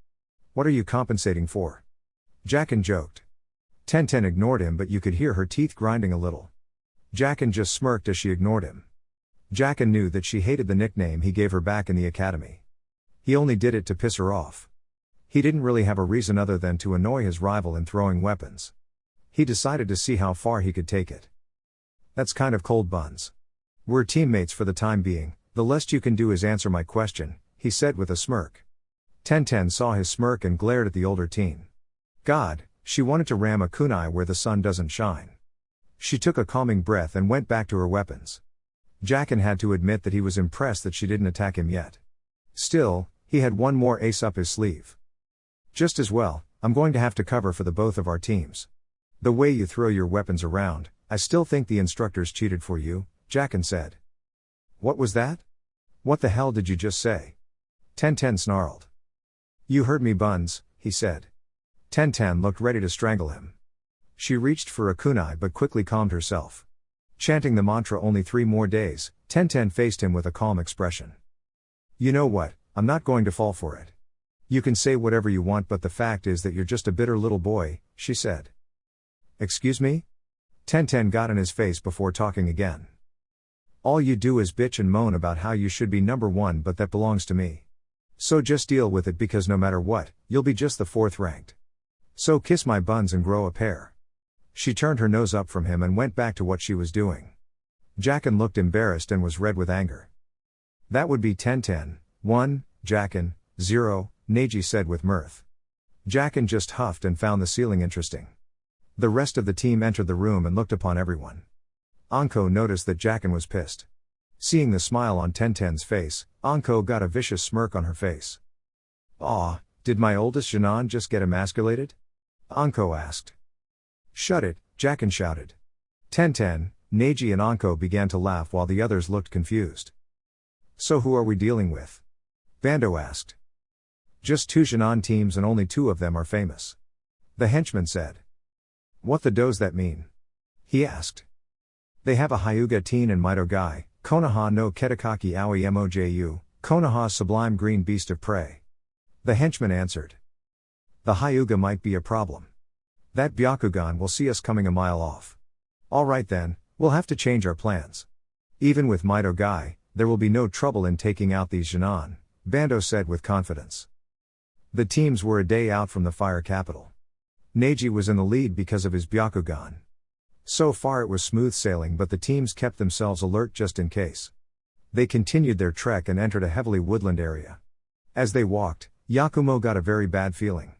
What are you compensating for? Jacken joked. Tenten ignored him, but you could hear her teeth grinding a little. Jacken just smirked as she ignored him. Jacken knew that she hated the nickname he gave her back in the academy. He only did it to piss her off. He didn't really have a reason other than to annoy his rival in throwing weapons. He decided to see how far he could take it. That's kind of cold, buns. We're teammates for the time being, the least you can do is answer my question, he said with a smirk. Tenten saw his smirk and glared at the older teen. God, she wanted to ram a kunai where the sun doesn't shine. She took a calming breath and went back to her weapons. Jacken had to admit that he was impressed that she didn't attack him yet. Still, he had one more ace up his sleeve. Just as well, I'm going to have to cover for the both of our teams. The way you throw your weapons around, I still think the instructors cheated for you, Jacken said. What was that? What the hell did you just say? Tenten snarled. You heard me, buns, he said. Tenten looked ready to strangle him. She reached for a kunai but quickly calmed herself. Chanting the mantra only 3 more days, Tenten faced him with a calm expression. You know what, I'm not going to fall for it. You can say whatever you want, but the fact is that you're just a bitter little boy, she said. Excuse me? Tenten got in his face before talking again. All you do is bitch and moan about how you should be number 1, but that belongs to me. So just deal with it, because no matter what, you'll be just the 4th ranked. So kiss my buns and grow a pair. She turned her nose up from him and went back to what she was doing. Jacken looked embarrassed and was red with anger. That would be Tenten, 1, Jacken, 0, Neji said with mirth. Jacken just huffed and found the ceiling interesting. The rest of the team entered the room and looked upon everyone. Anko noticed that Jacken was pissed. Seeing the smile on Tenten's face, Anko got a vicious smirk on her face. Aw, did my oldest Jinan just get emasculated? Anko asked. Shut it, Jacken shouted. Tenten, Neji and Anko began to laugh while the others looked confused. So who are we dealing with? Bando asked. Just 2 Jinan teams and only 2 of them are famous. The henchman said. What the does that mean? He asked. They have a Hyuga teen and Mito Guy, Konoha no Ketakaki Aoi Moju, Konoha's sublime green beast of prey. The henchman answered. The Hyuga might be a problem. That Byakugan will see us coming a mile off. Alright then, we'll have to change our plans. Even with Mito Guy, there will be no trouble in taking out these Jinan, Bando said with confidence. The teams were a day out from the fire capital. Neji was in the lead because of his Byakugan. So far it was smooth sailing, but the teams kept themselves alert just in case. They continued their trek and entered a heavily woodland area. As they walked, Yakumo got a very bad feeling.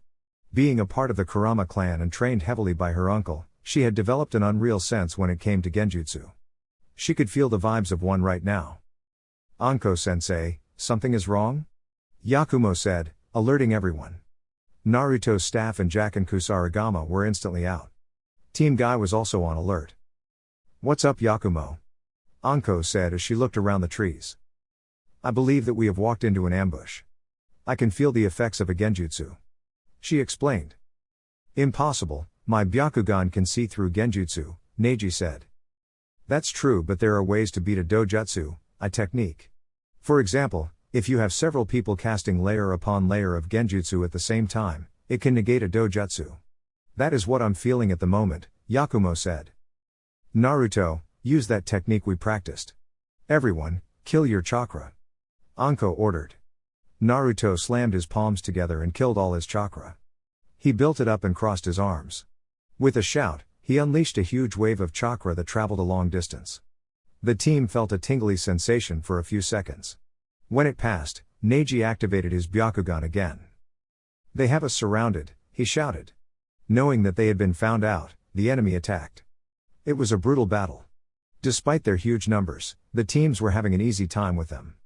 Being a part of the Kurama clan and trained heavily by her uncle, she had developed an unreal sense when it came to genjutsu. She could feel the vibes of one right now. Anko-sensei, something is wrong? Yakumo said, alerting everyone. Naruto's staff and Jacken Kusarigama were instantly out. Team Guy was also on alert. What's up, Yakumo? Anko said as she looked around the trees. I believe that we have walked into an ambush. I can feel the effects of a genjutsu. She explained. Impossible, my Byakugan can see through genjutsu, Neji said. That's true, but there are ways to beat a dojutsu, a technique. For example, if you have several people casting layer upon layer of genjutsu at the same time, it can negate a dojutsu. That is what I'm feeling at the moment, Yakumo said. Naruto, use that technique we practiced. Everyone, kill your chakra. Anko ordered. Naruto slammed his palms together and killed all his chakra. He built it up and crossed his arms. With a shout, he unleashed a huge wave of chakra that traveled a long distance. The team felt a tingly sensation for a few seconds. When it passed, Neji activated his Byakugan again. They have us surrounded, he shouted. Knowing that they had been found out, the enemy attacked. It was a brutal battle. Despite their huge numbers, the teams were having an easy time with them.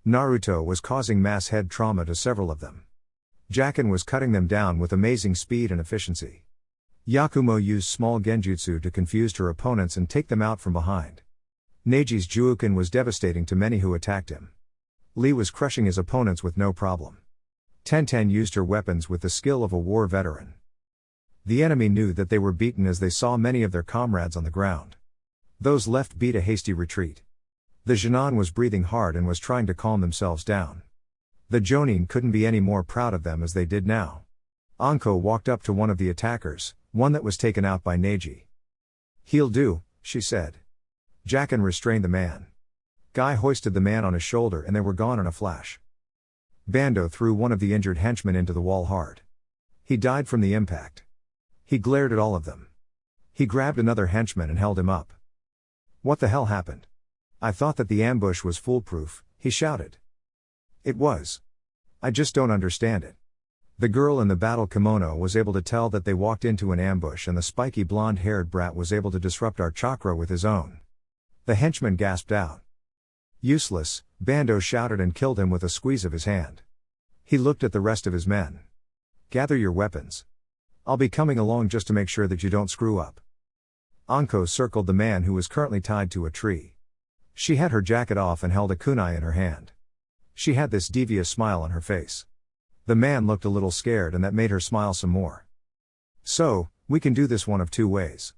Naruto was causing mass head trauma to several of them. Jacken was cutting them down with amazing speed and efficiency. Yakumo used small genjutsu to confuse her opponents and take them out from behind. Neiji's Juuken was devastating to many who attacked him. Lee was crushing his opponents with no problem. Tenten used her weapons with the skill of a war veteran. The enemy knew that they were beaten as they saw many of their comrades on the ground. Those left beat a hasty retreat. The Jinan was breathing hard and was trying to calm themselves down. The Jonin couldn't be any more proud of them as they did now. Anko walked up to one of the attackers, one that was taken out by Neji. "He'll do," she said. Jacken restrained the man. Guy hoisted the man on his shoulder and they were gone in a flash. Bando threw one of the injured henchmen into the wall hard. He died from the impact. He glared at all of them. He grabbed another henchman and held him up. "What the hell happened? I thought that the ambush was foolproof," he shouted. "It was. I just don't understand it." The girl in the battle kimono was able to tell that they walked into an ambush and the spiky blonde-haired brat was able to disrupt our chakra with his own. The henchman gasped out. "Useless," Bando shouted and killed him with a squeeze of his hand. He looked at the rest of his men. "Gather your weapons. I'll be coming along just to make sure that you don't screw up." Anko circled the man who was currently tied to a tree. She had her jacket off and held a kunai in her hand. She had this devious smile on her face. The man looked a little scared and that made her smile some more. "So, we can do this one of two ways.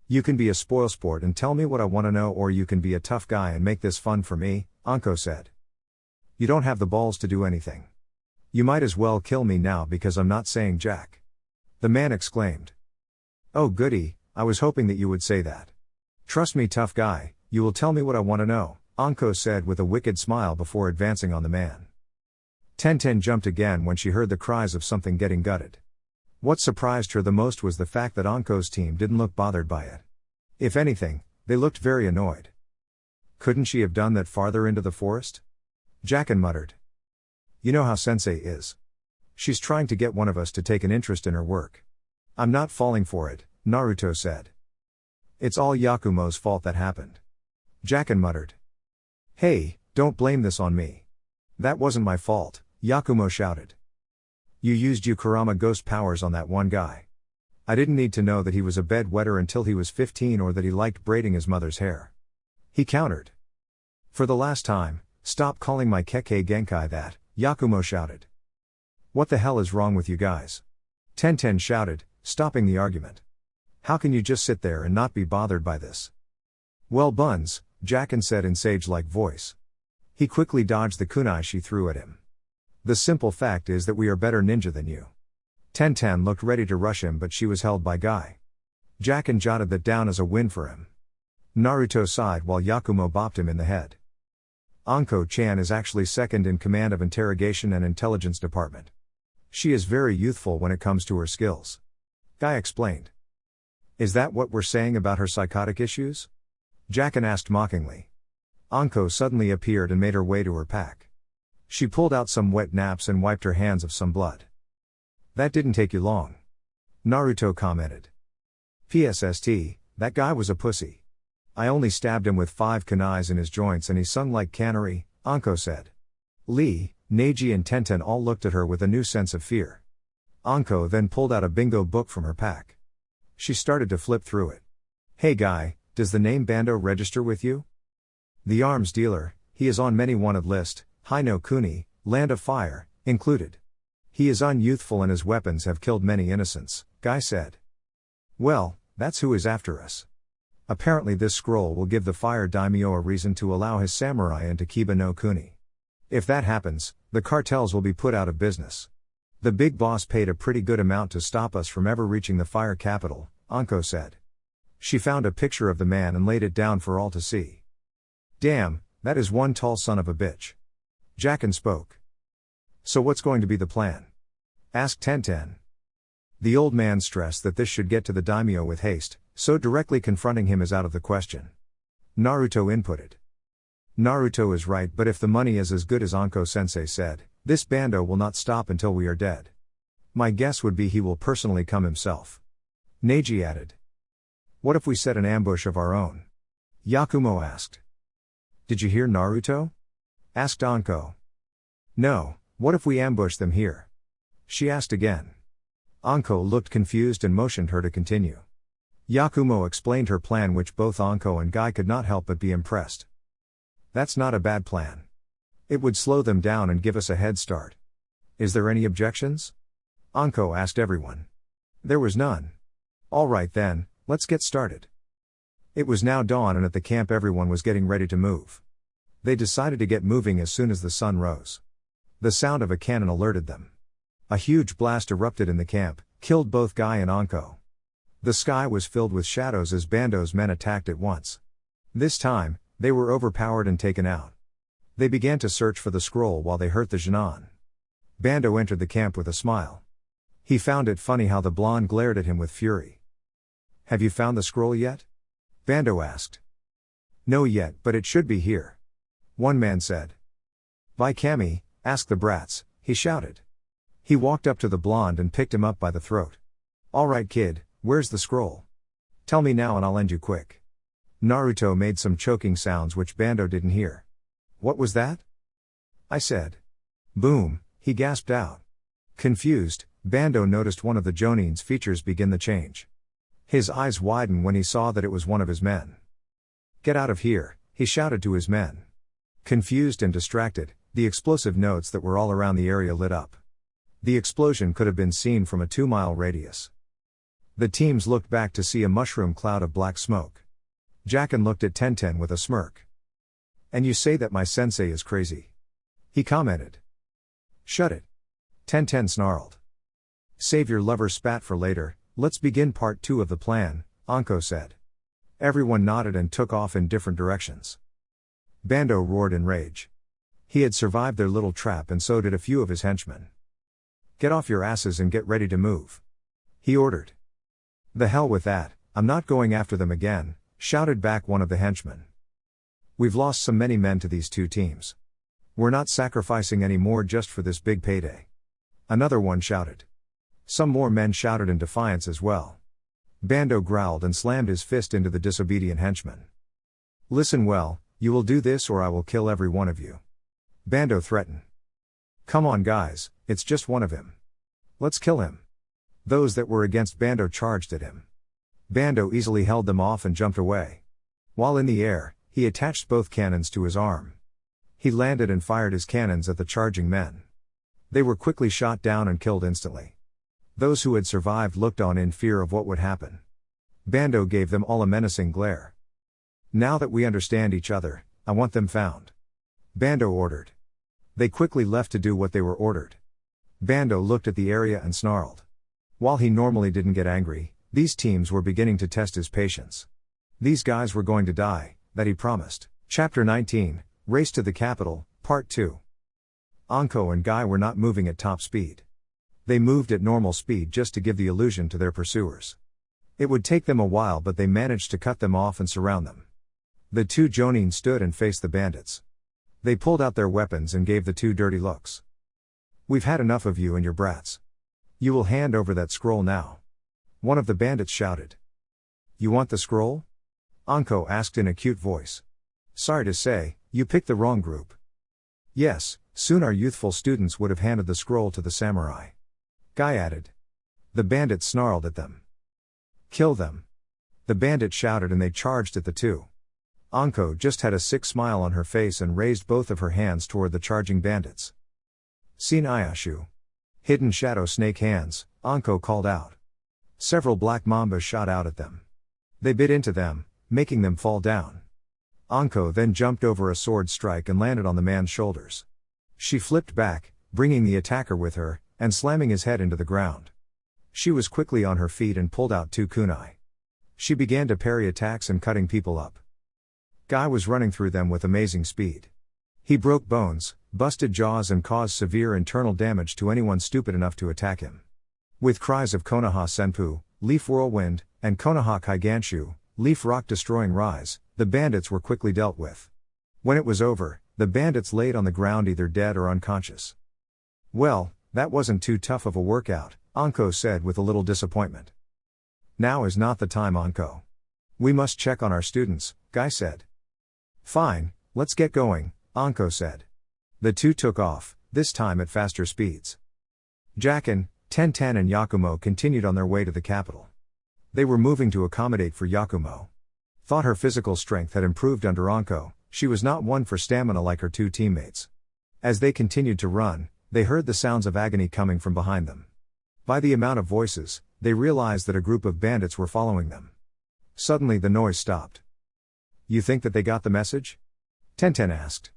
You can be a spoilsport and tell me what I want to know, or you can be a tough guy and make this fun for me," Anko said. "You don't have the balls to do anything. You might as well kill me now because I'm not saying jack," the man exclaimed. "Oh goody, I was hoping that you would say that. Trust me, tough guy, you will tell me what I want to know," Anko said with a wicked smile before advancing on the man. Tenten jumped again when she heard the cries of something getting gutted. What surprised her the most was the fact that Anko's team didn't look bothered by it. If anything, they looked very annoyed. Couldn't she have done that farther into the forest? Jacken muttered. "You know how Sensei is. She's trying to get one of us to take an interest in her work." "I'm not falling for it," Naruto said. "It's all Yakumo's fault that happened." Jacken muttered. "Hey, don't blame this on me. That wasn't my fault," Yakumo shouted. "You used Kurama ghost powers on that one guy. I didn't need to know that he was a bedwetter until he was 15 or that he liked braiding his mother's hair," he countered. "For the last time, stop calling my Kekkei Genkai that," Yakumo shouted. "What the hell is wrong with you guys?" Tenten shouted, stopping the argument. "How can you just sit there and not be bothered by this?" "Well, Buns," Jacken said in sage-like voice. He quickly dodged the kunai she threw at him. "The simple fact is that we are better ninja than you." Tenten looked ready to rush him, but she was held by Guy. Jacken jotted that down as a win for him. Naruto sighed while Yakumo bopped him in the head. Anko-chan is actually second in command of Interrogation and Intelligence Department. She is very youthful when it comes to her skills. Guy explained. "Is that what we're saying about her psychotic issues?" Jacken asked mockingly. Anko suddenly appeared and made her way to her pack. She pulled out some wet naps and wiped her hands of some blood. "That didn't take you long," Naruto commented. "PSST, that guy was a pussy. I only stabbed him with 5 kunais in his joints and he sung like canary," Anko said. Lee, Neji and Tenten all looked at her with a new sense of fear. Anko then pulled out a bingo book from her pack. She started to flip through it. "Hey Guy, does the name Bando register with you?" "The arms dealer, he is on many wanted list, Hai no Kuni, Land of Fire, included. He is unyouthful and his weapons have killed many innocents," Guy said. "Well, that's who is after us. Apparently this scroll will give the Fire Daimyo a reason to allow his samurai into Kiba no Kuni. If that happens, the cartels will be put out of business. The big boss paid a pretty good amount to stop us from ever reaching the fire capital," Anko said. She found a picture of the man and laid it down for all to see. "Damn, that is one tall son of a bitch." Jacken spoke. "So what's going to be the plan?" asked Tenten. The old man stressed that this should get to the daimyo with haste, so directly confronting him is out of the question. Naruto inputted. "Naruto is right, but if the money is as good as Anko-sensei said, this Bando will not stop until we are dead. My guess would be he will personally come himself." Neji added. "What if we set an ambush of our own?" Yakumo asked. "Did you hear Naruto?" asked Anko. No, what if we ambush them here? She asked again. Anko looked confused and motioned her to continue. Yakumo explained her plan, which both Anko and Guy could not help but be impressed. That's not a bad plan. It would slow them down and give us a head start. Is there any objections? Anko asked everyone. There was none. All right then, let's get started. It was now dawn, and at the camp everyone was getting ready to move. They decided to get moving as soon as the sun rose. The sound of a cannon alerted them. A huge blast erupted in the camp, killed both Guy and Anko. The sky was filled with shadows as Bando's men attacked at once. This time, they were overpowered and taken out. They began to search for the scroll while they hurt the Jinan. Bando entered the camp with a smile. He found it funny how the blonde glared at him with fury. Have you found the scroll yet? Bando asked. No yet, but it should be here. One man said. Vai Kami, ask the brats, he shouted. He walked up to the blonde and picked him up by the throat. All right kid, where's the scroll? Tell me now and I'll end you quick. Naruto made some choking sounds which Bando didn't hear. What was that? I said. Boom, he gasped out. Confused, Bando noticed one of the Jonin's features begin to change. His eyes widened when he saw that it was one of his men. Get out of here, he shouted to his men. Confused and distracted, the explosive notes that were all around the area lit up. The explosion could have been seen from a 2-mile radius. The teams looked back to see a mushroom cloud of black smoke. Jacken looked at Tenten with a smirk. And you say that my sensei is crazy? He commented. Shut it. Tenten snarled. Save your lover spat for later, let's begin part 2 of the plan, Anko said. Everyone nodded and took off in different directions. Bando roared in rage. He had survived their little trap and so did a few of his henchmen. Get off your asses and get ready to move. He ordered. The hell with that, I'm not going after them again, shouted back one of the henchmen. We've lost so many men to these two teams. We're not sacrificing any more just for this big payday. Another one shouted. Some more men shouted in defiance as well. Bando growled and slammed his fist into the disobedient henchman. Listen well, you will do this or I will kill every one of you. Bando threatened. Come on guys, it's just one of him. Let's kill him. Those that were against Bando charged at him. Bando easily held them off and jumped away. While in the air, he attached both cannons to his arm. He landed and fired his cannons at the charging men. They were quickly shot down and killed instantly. Those who had survived looked on in fear of what would happen. Bando gave them all a menacing glare. Now that we understand each other, I want them found. Bando ordered. They quickly left to do what they were ordered. Bando looked at the area and snarled. While he normally didn't get angry, these teams were beginning to test his patience. These guys were going to die, that he promised. Chapter 19, Race to the Capital, Part 2. Anko and Guy were not moving at top speed. They moved at normal speed just to give the illusion to their pursuers. It would take them a while but they managed to cut them off and surround them. The two Jonin stood and faced the bandits. They pulled out their weapons and gave the two dirty looks. We've had enough of you and your brats. You will hand over that scroll now. One of the bandits shouted. You want the scroll? Anko asked in a cute voice. Sorry to say, you picked the wrong group. Yes, soon our youthful students would have handed the scroll to the samurai. Guy added. The bandits snarled at them. Kill them. The bandits shouted and they charged at the two. Anko just had a sick smile on her face and raised both of her hands toward the charging bandits. Sin Ayashu. Hidden shadow snake hands, Anko called out. Several black mambas shot out at them. They bit into them, making them fall down. Anko then jumped over a sword strike and landed on the man's shoulders. She flipped back, bringing the attacker with her, and slamming his head into the ground. She was quickly on her feet and pulled out two kunai. She began to parry attacks and cutting people up. Guy was running through them with amazing speed. He broke bones, busted jaws and caused severe internal damage to anyone stupid enough to attack him. With cries of Konoha Senpu, Leaf Whirlwind, and Konoha Kaiganshu, Leaf Rock Destroying Rise, the bandits were quickly dealt with. When it was over, the bandits laid on the ground either dead or unconscious. Well, that wasn't too tough of a workout, Anko said with a little disappointment. Now is not the time, Anko. We must check on our students, Guy said. Fine, let's get going, Anko said. The two took off, this time at faster speeds. Jacken, Tenten and Yakumo continued on their way to the capital. They were moving to accommodate for Yakumo. Thought her physical strength had improved under Anko, she was not one for stamina like her two teammates. As they continued to run, they heard the sounds of agony coming from behind them. By the amount of voices, they realized that a group of bandits were following them. Suddenly the noise stopped. You think that they got the message? Tenten asked.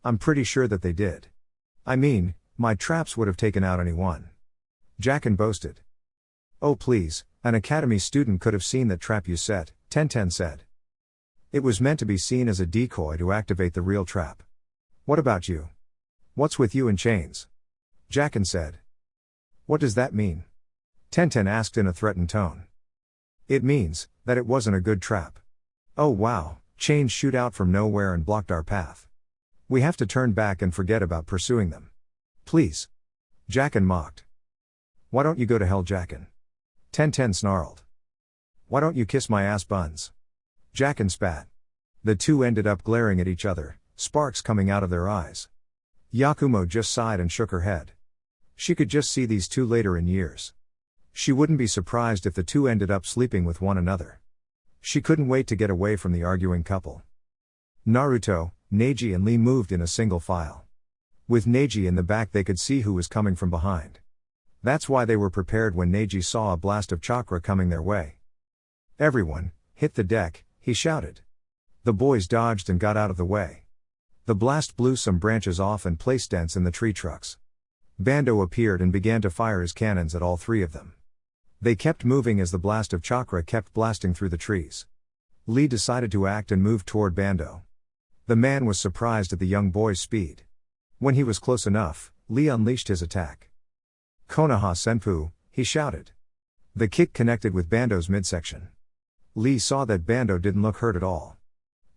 I'm pretty sure that they did. I mean, my traps would have taken out anyone. Jacken boasted. Oh please, an academy student could have seen that trap you set, Tenten said. It was meant to be seen as a decoy to activate the real trap. What about you? What's with you in chains? Jacken said. What does that mean? Tenten asked in a threatened tone. It means that it wasn't a good trap. Oh wow, chains shoot out from nowhere and blocked our path. We have to turn back and forget about pursuing them. Please. Jacken mocked. Why don't you go to hell, Jacken? Tenten snarled. Why don't you kiss my ass buns? Jacken spat. The two ended up glaring at each other, sparks coming out of their eyes. Yakumo just sighed and shook her head. She could just see these two later in years. She wouldn't be surprised if the two ended up sleeping with one another. She couldn't wait to get away from the arguing couple. Naruto, Neji and Lee moved in a single file. With Neji in the back they could see who was coming from behind. That's why they were prepared when Neji saw a blast of chakra coming their way. Everyone, hit the deck, he shouted. The boys dodged and got out of the way. The blast blew some branches off and placed dents in the tree trucks. Bando appeared and began to fire his cannons at all three of them. They kept moving as the blast of chakra kept blasting through the trees. Lee decided to act and moved toward Bando. The man was surprised at the young boy's speed. When he was close enough, Lee unleashed his attack. Konoha Senpu, he shouted. The kick connected with Bando's midsection. Lee saw that Bando didn't look hurt at all.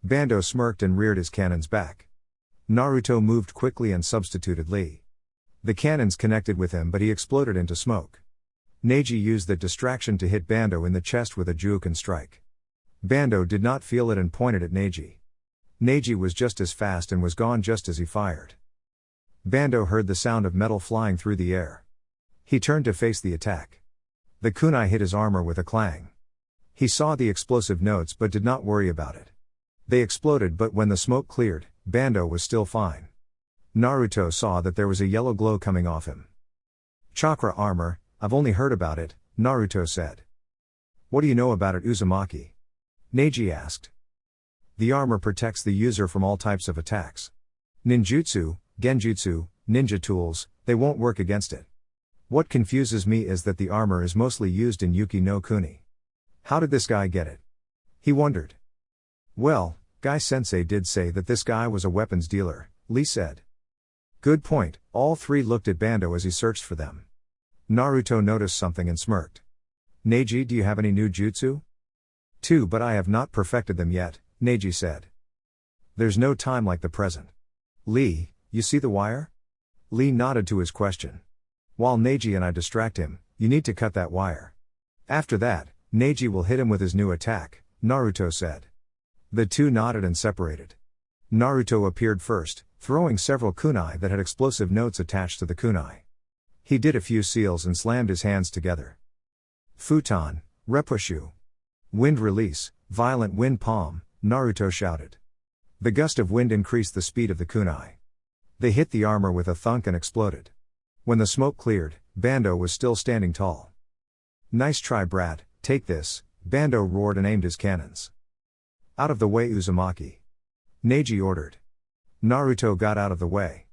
Bando smirked and reared his cannons back. Naruto moved quickly and substituted Lee. The cannons connected with him but he exploded into smoke. Neji used the distraction to hit Bando in the chest with a Juuken strike. Bando did not feel it and pointed at Neji. Neji was just as fast and was gone just as he fired. Bando heard the sound of metal flying through the air. He turned to face the attack. The kunai hit his armor with a clang. He saw the explosive notes but did not worry about it. They exploded but when the smoke cleared, Bando was still fine. Naruto saw that there was a yellow glow coming off him. Chakra armor, I've only heard about it, Naruto said. What do you know about it, Uzumaki? Neji asked. The armor protects the user from all types of attacks. Ninjutsu, genjutsu, ninja tools, they won't work against it. What confuses me is that the armor is mostly used in Yuki no Kuni. How did this guy get it? He wondered. Well, Guy-sensei did say that this guy was a weapons dealer, Lee said. Good point, all three looked at Bando as he searched for them. Naruto noticed something and smirked. Neji, do you have any new jutsu? Two, but I have not perfected them yet, Neji said. There's no time like the present. Lee, you see the wire? Lee nodded to his question. While Neji and I distract him, you need to cut that wire. After that, Neji will hit him with his new attack, Naruto said. The two nodded and separated. Naruto appeared first, throwing several kunai that had explosive notes attached to the kunai. He did a few seals and slammed his hands together. Futon, Repushu. Wind release, violent wind palm, Naruto shouted. The gust of wind increased the speed of the kunai. They hit the armor with a thunk and exploded. When the smoke cleared, Bando was still standing tall. Nice try, brat, take this, Bando roared and aimed his cannons. Out of the way, Uzumaki. Neji ordered. Naruto got out of the way.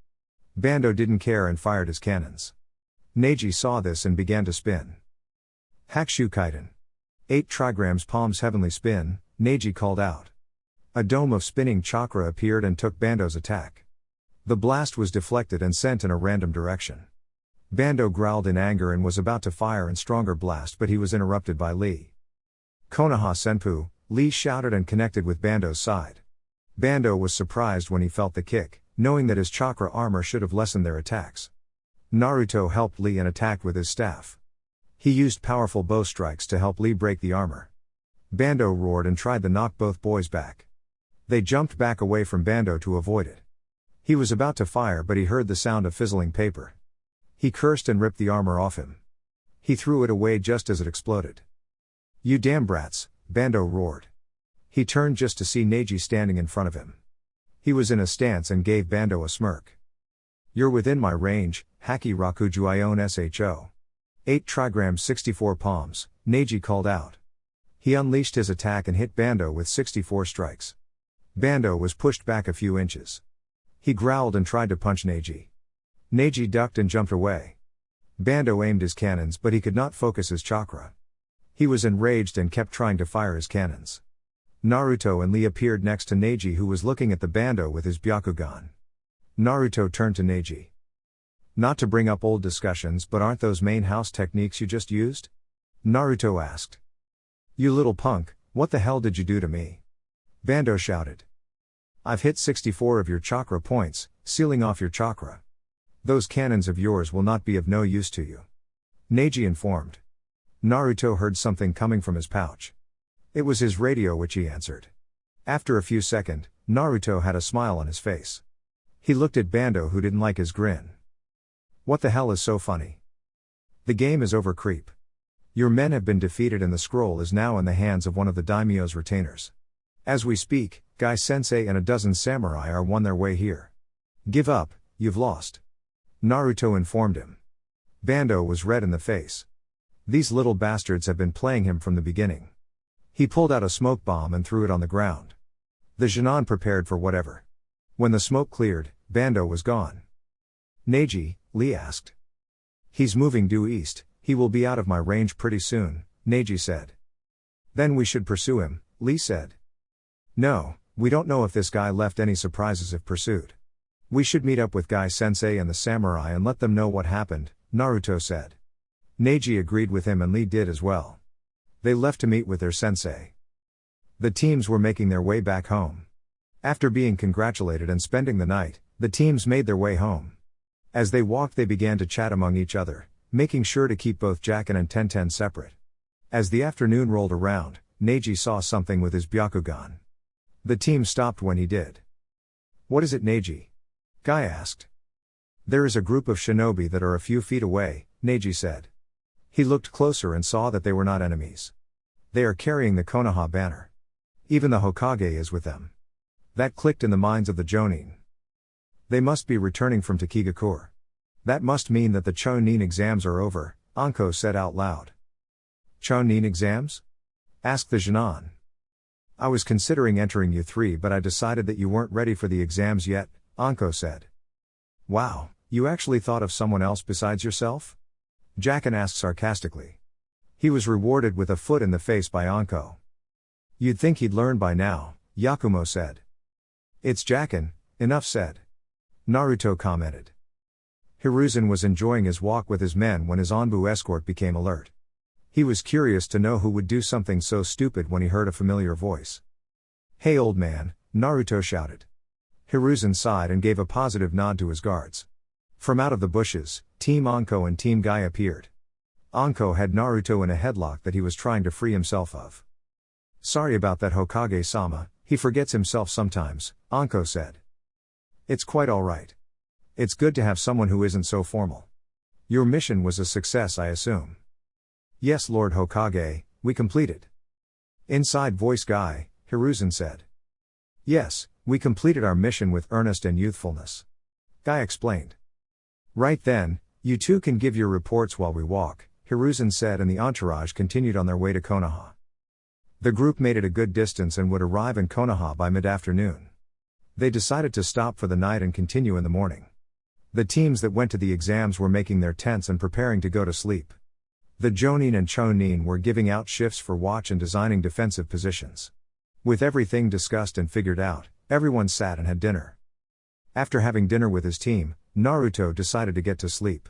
Bando didn't care and fired his cannons. Neji saw this and began to spin. Hakushu Kaiden. 8 trigrams palms heavenly spin, Neji called out. A dome of spinning chakra appeared and took Bando's attack. The blast was deflected and sent in a random direction. Bando growled in anger and was about to fire a stronger blast but he was interrupted by Lee. Konoha Senpu, Lee shouted and connected with Bando's side. Bando was surprised when he felt the kick, knowing that his chakra armor should have lessened their attacks. Naruto helped Lee and attacked with his staff. He used powerful bow strikes to help Lee break the armor. Bando roared and tried to knock both boys back. They jumped back away from Bando to avoid it. He was about to fire, but he heard the sound of fizzling paper. He cursed and ripped the armor off him. He threw it away just as it exploded. "You damn brats," Bando roared. He turned just to see Neji standing in front of him. He was in a stance and gave Bando a smirk. "You're within my range, Haki Rakuju Ion Sho. 8 trigrams 64 palms," Neji called out. He unleashed his attack and hit Bando with 64 strikes. Bando was pushed back a few inches. He growled and tried to punch Neji. Neji ducked and jumped away. Bando aimed his cannons, but he could not focus his chakra. He was enraged and kept trying to fire his cannons. Naruto and Lee appeared next to Neji, who was looking at the Bando with his Byakugan. Naruto turned to Neji. "Not to bring up old discussions, but aren't those main house techniques you just used?" Naruto asked. "You little punk, what the hell did you do to me?" Bando shouted. "I've hit 64 of your chakra points, sealing off your chakra. Those cannons of yours will not be of no use to you," Neji informed. Naruto heard something coming from his pouch. It was his radio, which he answered. After a few seconds, Naruto had a smile on his face. He looked at Bando, who didn't like his grin. "What the hell is so funny?" "The game is over, creep. Your men have been defeated and the scroll is now in the hands of one of the daimyo's retainers. As we speak, Guy Sensei and a dozen samurai are on their way here. Give up, you've lost," Naruto informed him. Bando was red in the face. These little bastards have been playing him from the beginning. He pulled out a smoke bomb and threw it on the ground. The Genin prepared for whatever. When the smoke cleared, Bando was gone. "Neji," Lee asked. "He's moving due east, he will be out of my range pretty soon," Neji said. "Then we should pursue him," Lee said. "No, we don't know if this guy left any surprises if pursued. We should meet up with Guy Sensei and the samurai and let them know what happened," Naruto said. Neji agreed with him and Lee did as well. They left to meet with their sensei. The teams were making their way back home. After being congratulated and spending the night, the teams made their way home. As they walked, they began to chat among each other, making sure to keep both Jacken and Tenten separate. As the afternoon rolled around, Neji saw something with his Byakugan. The team stopped when he did. "What is it, Neji?" Guy asked. "There is a group of shinobi that are a few feet away," Neji said. He looked closer and saw that they were not enemies. "They are carrying the Konoha banner. Even the Hokage is with them." That clicked in the minds of the Jonin. "They must be returning from Takigakure. That must mean that the Chunin exams are over," Anko said out loud. "Chunin exams?" asked the Genin. "I was considering entering U3, but I decided that you weren't ready for the exams yet," Anko said. "Wow, you actually thought of someone else besides yourself?" Jacken asked sarcastically. He was rewarded with a foot in the face by Anko. "You'd think he'd learn by now," Yakumo said. "It's Jacken, enough said," Naruto commented. Hiruzen was enjoying his walk with his men when his Anbu escort became alert. He was curious to know who would do something so stupid when he heard a familiar voice. "Hey old man," Naruto shouted. Hiruzen sighed and gave a positive nod to his guards. From out of the bushes, Team Anko and Team Guy appeared. Anko had Naruto in a headlock that he was trying to free himself of. "Sorry about that, Hokage-sama, he forgets himself sometimes," Anko said. "It's quite alright. It's good to have someone who isn't so formal. Your mission was a success, I assume." "Yes, Lord Hokage, we completed." Inside voice Guy, Hiruzen said. "Yes, we completed our mission with earnest and youthfulness," Guy explained. "Right then, you two can give your reports while we walk," Hiruzen said, and the entourage continued on their way to Konoha. The group made it a good distance and would arrive in Konoha by mid-afternoon. They decided to stop for the night and continue in the morning. The teams that went to the exams were making their tents and preparing to go to sleep. The Jonin and Chonin were giving out shifts for watch and designing defensive positions. With everything discussed and figured out, everyone sat and had dinner. After having dinner with his team, Naruto decided to get to sleep.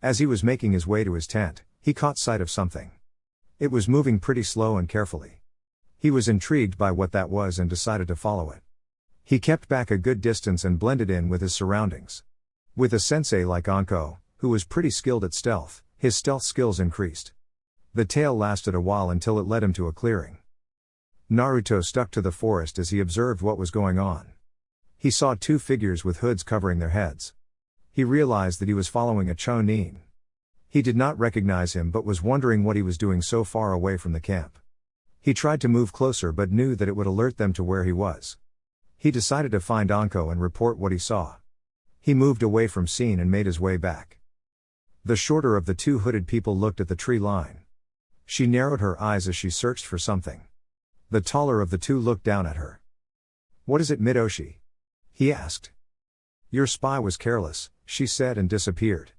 As he was making his way to his tent, he caught sight of something. It was moving pretty slow and carefully. He was intrigued by what that was and decided to follow it. He kept back a good distance and blended in with his surroundings. With a sensei like Anko, who was pretty skilled at stealth, his stealth skills increased. The tale lasted a while until it led him to a clearing. Naruto stuck to the forest as he observed what was going on. He saw two figures with hoods covering their heads. He realized that he was following a Chonin. He did not recognize him but was wondering what he was doing so far away from the camp. He tried to move closer but knew that it would alert them to where he was. He decided to find Anko and report what he saw. He moved away from scene and made his way back. The shorter of the two hooded people looked at the tree line. She narrowed her eyes as she searched for something. The taller of the two looked down at her. "What is it, Midoshi?" he asked. "Your spy was careless," she said and disappeared.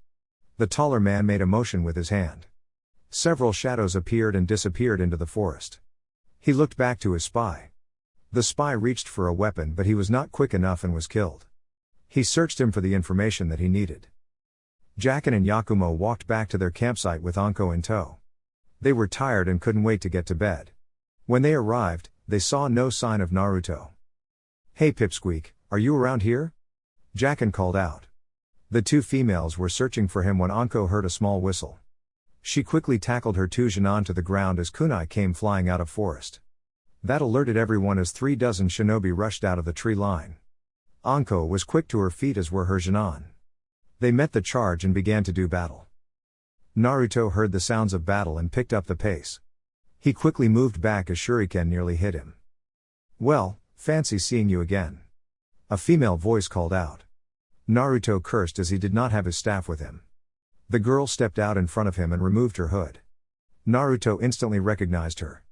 The taller man made a motion with his hand. Several shadows appeared and disappeared into the forest. He looked back to his spy. The spy reached for a weapon but he was not quick enough and was killed. He searched him for the information that he needed. Jacken and Yakumo walked back to their campsite with Anko in tow. They were tired and couldn't wait to get to bed. When they arrived, they saw no sign of Naruto. "Hey Pipsqueak, are you around here?" Jacken called out. The two females were searching for him when Anko heard a small whistle. She quickly tackled her two genin to the ground as kunai came flying out of forest. That alerted everyone as 36 shinobi rushed out of the tree line. Anko was quick to her feet as were her genin. They met the charge and began to do battle. Naruto heard the sounds of battle and picked up the pace. He quickly moved back as shuriken nearly hit him. "Well, fancy seeing you again," a female voice called out. Naruto cursed as he did not have his staff with him. The girl stepped out in front of him and removed her hood. Naruto instantly recognized her.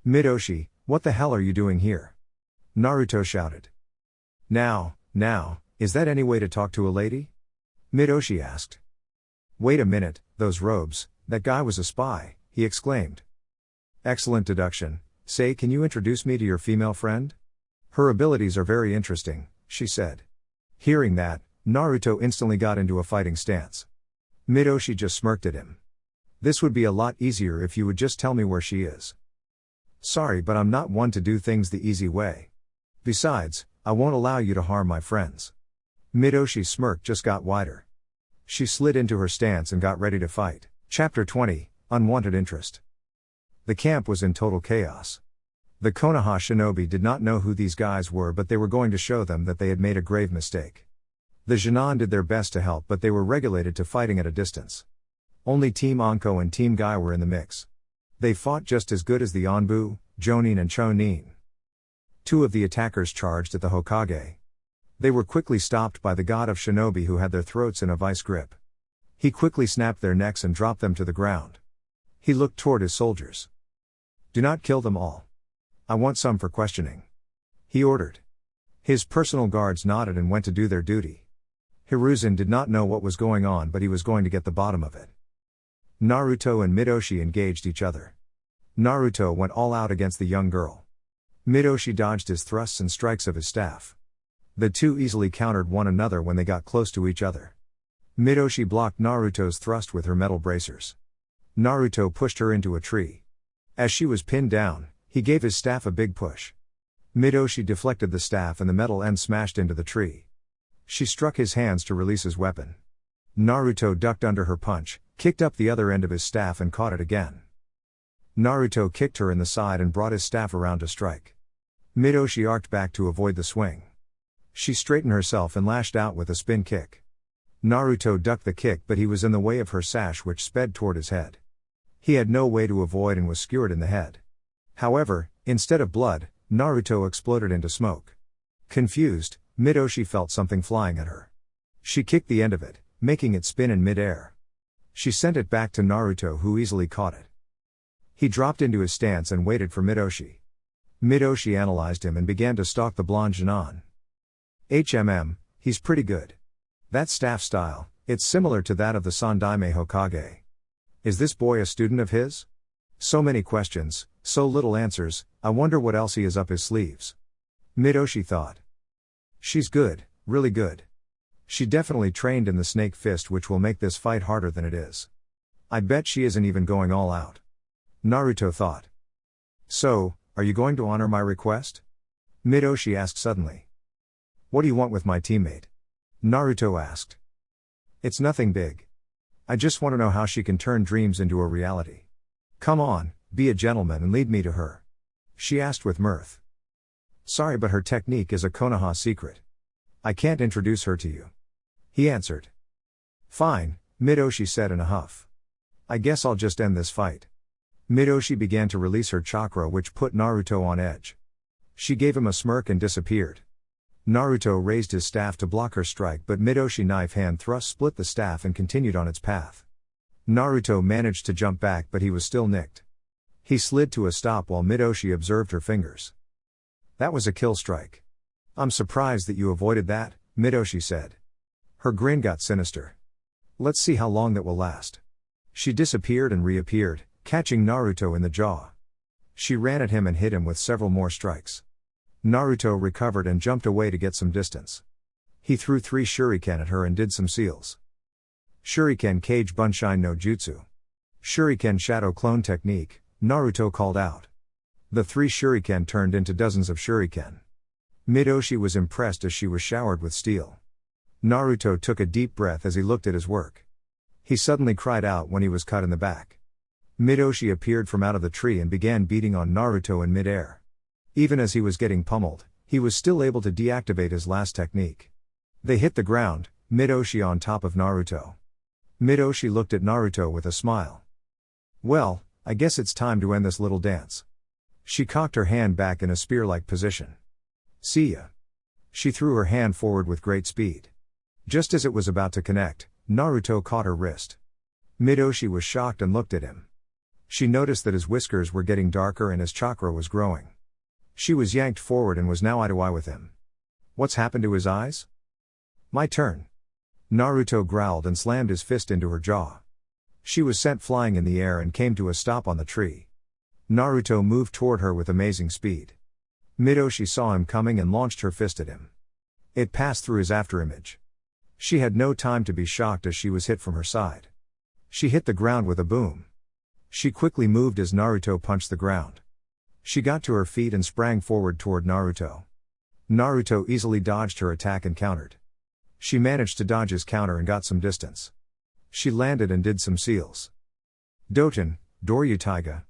"Midoshi, what the hell are you doing here?" Naruto shouted. Now, is that any way to talk to a lady?" Midoshi asked. "Wait a minute, those robes, that guy was a spy," he exclaimed. "Excellent deduction. Say, can you introduce me to your female friend? Her abilities are very interesting," she said. Hearing that, Naruto instantly got into a fighting stance. Midoshi just smirked at him. "This would be a lot easier if you would just tell me where she is." "Sorry, but I'm not one to do things the easy way. Besides, I won't allow you to harm my friends." Midoshi's smirk just got wider. She slid into her stance and got ready to fight. Chapter 20, Unwanted Interest. The camp was in total chaos. The Konoha shinobi did not know who these guys were, but they were going to show them that they had made a grave mistake. The genin did their best to help, but they were regulated to fighting at a distance. Only Team Anko and Team Guy were in the mix. They fought just as good as the Onbu, Jonin and Chonin. Two of the attackers charged at the Hokage. They were quickly stopped by the God of Shinobi, who had their throats in a vice grip. He quickly snapped their necks and dropped them to the ground. He looked toward his soldiers. "Do not kill them all. I want some for questioning," he ordered. His personal guards nodded and went to do their duty. Hiruzen did not know what was going on, but he was going to get the bottom of it. Naruto and Midoshi engaged each other. Naruto went all out against the young girl. Midoshi dodged his thrusts and strikes of his staff. The two easily countered one another when they got close to each other. Midoshi blocked Naruto's thrust with her metal bracers. Naruto pushed her into a tree. As she was pinned down, he gave his staff a big push. Midoshi deflected the staff and the metal end smashed into the tree. She struck his hands to release his weapon. Naruto ducked under her punch, kicked up the other end of his staff and caught it again. Naruto kicked her in the side and brought his staff around to strike. Midoshi arced back to avoid the swing. She straightened herself and lashed out with a spin kick. Naruto ducked the kick, but he was in the way of her sash, which sped toward his head. He had no way to avoid and was skewered in the head. However, instead of blood, Naruto exploded into smoke. Confused, Midoshi felt something flying at her. She kicked the end of it, making it spin in mid-air. She sent it back to Naruto, who easily caught it. He dropped into his stance and waited for Midoshi. Midoshi analyzed him and began to stalk the blonde genin. He's pretty good. That staff style, it's similar to that of the Sandaime Hokage. Is this boy a student of his? So many questions, so little answers, I wonder what else he has up his sleeves. Midoshi thought. She's good, really good. She definitely trained in the snake fist, which will make this fight harder than it is. I bet she isn't even going all out. Naruto thought. So, are you going to honor my request? Midoshi asked suddenly. What do you want with my teammate? Naruto asked. It's nothing big. I just want to know how she can turn dreams into a reality. Come on, be a gentleman and lead me to her. She asked with mirth. Sorry, but her technique is a Konoha secret. I can't introduce her to you. He answered. Fine, Midoshi said in a huff. I guess I'll just end this fight. Midoshi began to release her chakra, which put Naruto on edge. She gave him a smirk and disappeared. Naruto raised his staff to block her strike, but Midoshi knife hand thrust split the staff and continued on its path. Naruto managed to jump back, but he was still nicked. He slid to a stop while Midoshi observed her fingers. That was a kill strike. I'm surprised that you avoided that, Midoshi said. Her grin got sinister. Let's see how long that will last. She disappeared and reappeared, catching Naruto in the jaw. She ran at him and hit him with several more strikes. Naruto recovered and jumped away to get some distance. He threw 3 shuriken at her and did some seals. Shuriken Kage Bunshin no Jutsu. Shuriken Shadow Clone Technique, Naruto called out. The 3 shuriken turned into dozens of shuriken. Midoshi was impressed as she was showered with steel. Naruto took a deep breath as he looked at his work. He suddenly cried out when he was cut in the back. Midoshi appeared from out of the tree and began beating on Naruto in midair. Even as he was getting pummeled, he was still able to deactivate his last technique. They hit the ground, Midoshi on top of Naruto. Midoshi looked at Naruto with a smile. Well, I guess it's time to end this little dance. She cocked her hand back in a spear-like position. See ya. She threw her hand forward with great speed. Just as it was about to connect, Naruto caught her wrist. Midoshi was shocked and looked at him. She noticed that his whiskers were getting darker and his chakra was growing. She was yanked forward and was now eye to eye with him. What's happened to his eyes? My turn. Naruto growled and slammed his fist into her jaw. She was sent flying in the air and came to a stop on the tree. Naruto moved toward her with amazing speed. Midoshi saw him coming and launched her fist at him. It passed through his afterimage. She had no time to be shocked as she was hit from her side. She hit the ground with a boom. She quickly moved as Naruto punched the ground. She got to her feet and sprang forward toward Naruto. Naruto easily dodged her attack and countered. She managed to dodge his counter and got some distance. She landed and did some seals. Doten, Doryu Taiga.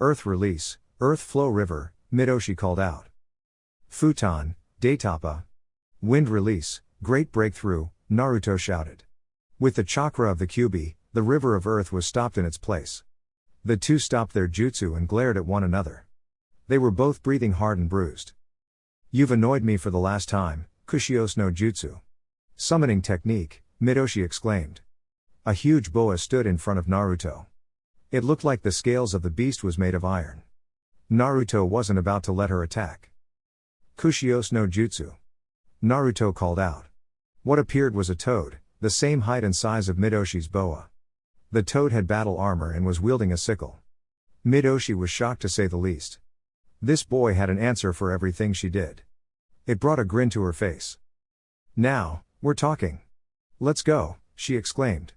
Earth release, Earth flow river, Midoshi called out. Futon, Daitapa. Wind release, great breakthrough, Naruto shouted. With the chakra of the Kyuubi, the river of earth was stopped in its place. The two stopped their jutsu and glared at one another. They were both breathing hard and bruised. You've annoyed me for the last time, Kushios no Jutsu. Summoning technique, Midoshi exclaimed. A huge boa stood in front of Naruto. It looked like the scales of the beast was made of iron. Naruto wasn't about to let her attack. Kushios no Jutsu. Naruto called out. What appeared was a toad, the same height and size of Midoshi's boa. The toad had battle armor and was wielding a sickle. Midoshi was shocked to say the least. This boy had an answer for everything she did. It brought a grin to her face. Now, we're talking. Let's go, she exclaimed.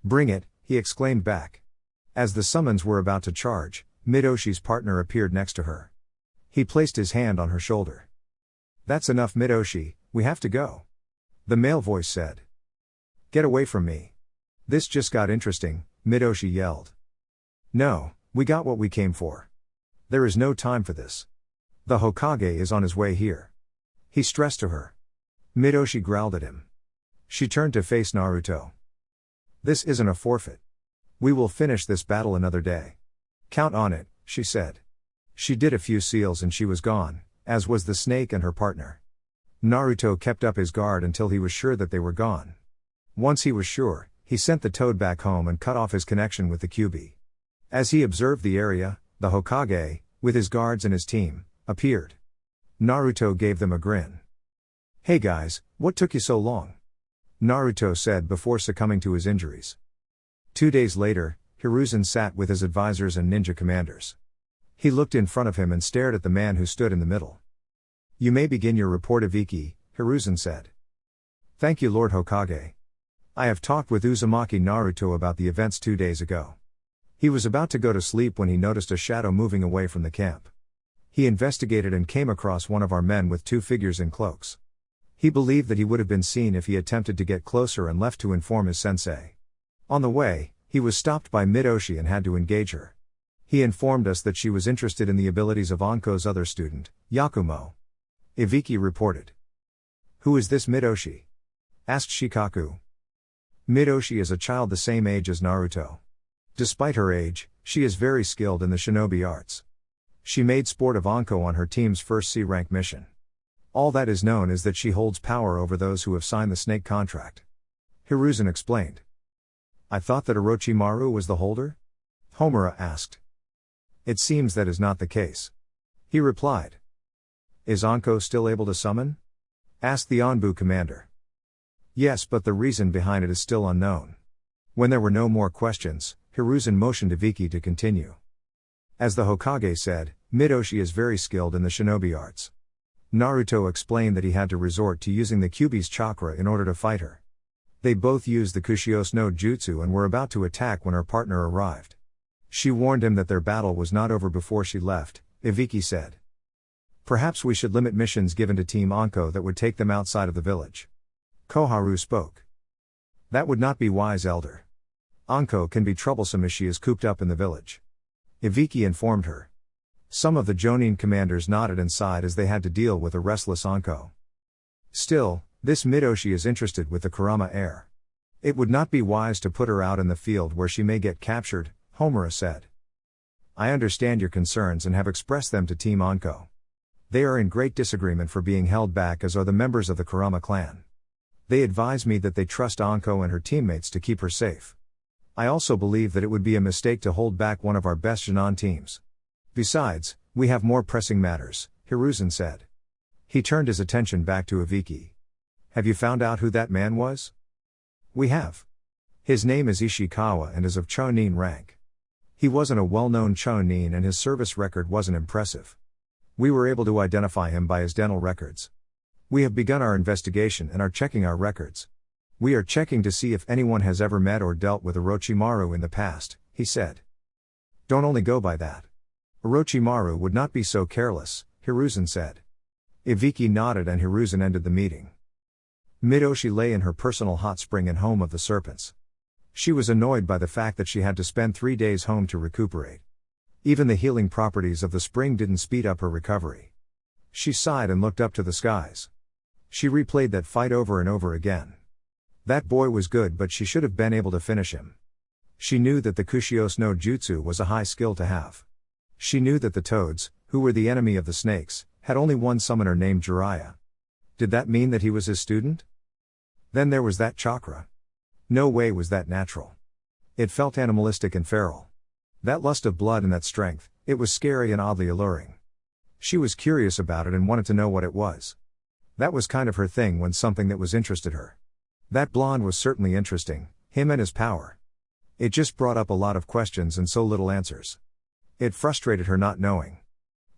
Bring it, he exclaimed back. As the summons were about to charge, Midoshi's partner appeared next to her. He placed his hand on her shoulder. That's enough, Midoshi, we have to go. The male voice said. Get away from me. This just got interesting, Midoshi yelled. No, we got what we came for. There is no time for this. The Hokage is on his way here. He stressed to her. Midoshi growled at him. She turned to face Naruto. This isn't a forfeit. We will finish this battle another day. Count on it, she said. She did a few seals and she was gone, as was the snake and her partner. Naruto kept up his guard until he was sure that they were gone. Once he was sure, he sent the toad back home and cut off his connection with the Kyuubi. As he observed the area, the Hokage, with his guards and his team, appeared. Naruto gave them a grin. Hey guys, what took you so long? Naruto said before succumbing to his injuries. 2 days later, Hiruzen sat with his advisors and ninja commanders. He looked in front of him and stared at the man who stood in the middle. You may begin your report, Ibiki, Hiruzen said. Thank you, Lord Hokage. I have talked with Uzumaki Naruto about the events 2 days ago. He was about to go to sleep when he noticed a shadow moving away from the camp. He investigated and came across one of our men with 2 figures in cloaks. He believed that he would have been seen if he attempted to get closer and left to inform his sensei. On the way, he was stopped by Midoshi and had to engage her. He informed us that she was interested in the abilities of Anko's other student, Yakumo. Ibiki reported. Who is this Midoshi? Asked Shikaku. Midoshi is a child the same age as Naruto. Despite her age, she is very skilled in the shinobi arts. She made sport of Anko on her team's first C-rank mission. All that is known is that she holds power over those who have signed the snake contract. Hiruzen explained. I thought that Orochimaru was the holder? Homura asked. It seems that is not the case. He replied. Is Anko still able to summon? Asked the Anbu commander. Yes, but the reason behind it is still unknown. When there were no more questions, Hiruzen motioned Ibiki to continue. As the Hokage said, Midoshi is very skilled in the shinobi arts. Naruto explained that he had to resort to using the Kyuubi's chakra in order to fight her. They both used the Kushios no Jutsu and were about to attack when her partner arrived. She warned him that their battle was not over before she left, Ibiki said. Perhaps we should limit missions given to Team Anko that would take them outside of the village. Koharu spoke. That would not be wise, elder. Anko can be troublesome as she is cooped up in the village. Ibiki informed her. Some of the Jonin commanders nodded and sighed as they had to deal with a restless Anko. Still, this Midoshi is interested with the Kurama heir. It would not be wise to put her out in the field where she may get captured, Homura said. I understand your concerns and have expressed them to Team Anko. They are in great disagreement for being held back, as are the members of the Kurama clan. They advise me that they trust Anko and her teammates to keep her safe. I also believe that it would be a mistake to hold back one of our best Junon teams. Besides, we have more pressing matters, Hiruzen said. He turned his attention back to Ibiki. Have you found out who that man was? We have. His name is Ishikawa and is of Chunin rank. He wasn't a well-known Chunin and his service record wasn't impressive. We were able to identify him by his dental records. We have begun our investigation and are checking our records. We are checking to see if anyone has ever met or dealt with Orochimaru in the past, he said. Don't only go by that. Orochimaru would not be so careless, Hiruzen said. Ibiki nodded and Hiruzen ended the meeting. Midoshi lay in her personal hot spring and home of the serpents. She was annoyed by the fact that she had to spend 3 days home to recuperate. Even the healing properties of the spring didn't speed up her recovery. She sighed and looked up to the skies. She replayed that fight over and over again. That boy was good, but she should have been able to finish him. She knew that the Kushios no Jutsu was a high skill to have. She knew that the toads, who were the enemy of the snakes, had only one summoner named Jiraiya. Did that mean that he was his student? Then there was that chakra. No way was that natural. It felt animalistic and feral. That lust of blood and that strength, it was scary and oddly alluring. She was curious about it and wanted to know what it was. That was kind of her thing when something that was interested her. That blonde was certainly interesting, him and his power. It just brought up a lot of questions and so little answers. It frustrated her not knowing.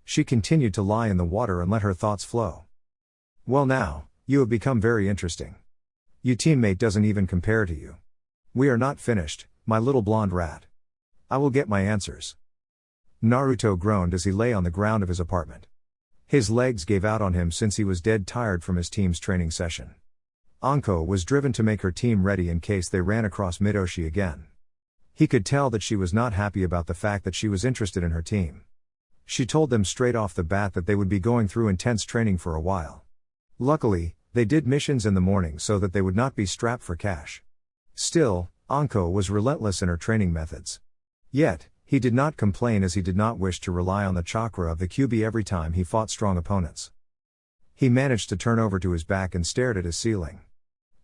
She continued to lie in the water and let her thoughts flow. Well now, you have become very interesting. Your teammate doesn't even compare to you. We are not finished, my little blonde rat. I will get my answers. Naruto groaned as he lay on the ground of his apartment. His legs gave out on him since he was dead tired from his team's training session. Anko was driven to make her team ready in case they ran across Midoshi again. He could tell that she was not happy about the fact that she was interested in her team. She told them straight off the bat that they would be going through intense training for a while. Luckily, they did missions in the morning so that they would not be strapped for cash. Still, Anko was relentless in her training methods. Yet, he did not complain as he did not wish to rely on the chakra of the Kyuubi every time he fought strong opponents. He managed to turn over to his back and stared at his ceiling.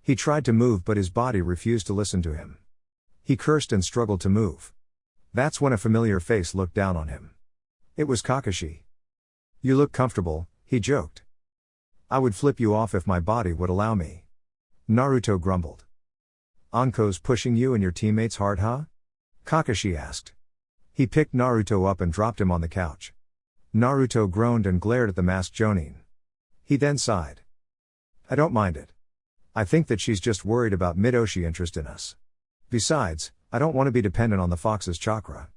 He tried to move but his body refused to listen to him. He cursed and struggled to move. That's when a familiar face looked down on him. It was Kakashi. You look comfortable, he joked. I would flip you off if my body would allow me. Naruto grumbled. Anko's pushing you and your teammates hard, huh? Kakashi asked. He picked Naruto up and dropped him on the couch. Naruto groaned and glared at the masked Jonin. He then sighed. I don't mind it. I think that she's just worried about Midoshi interest in us. Besides, I don't want to be dependent on the fox's chakra.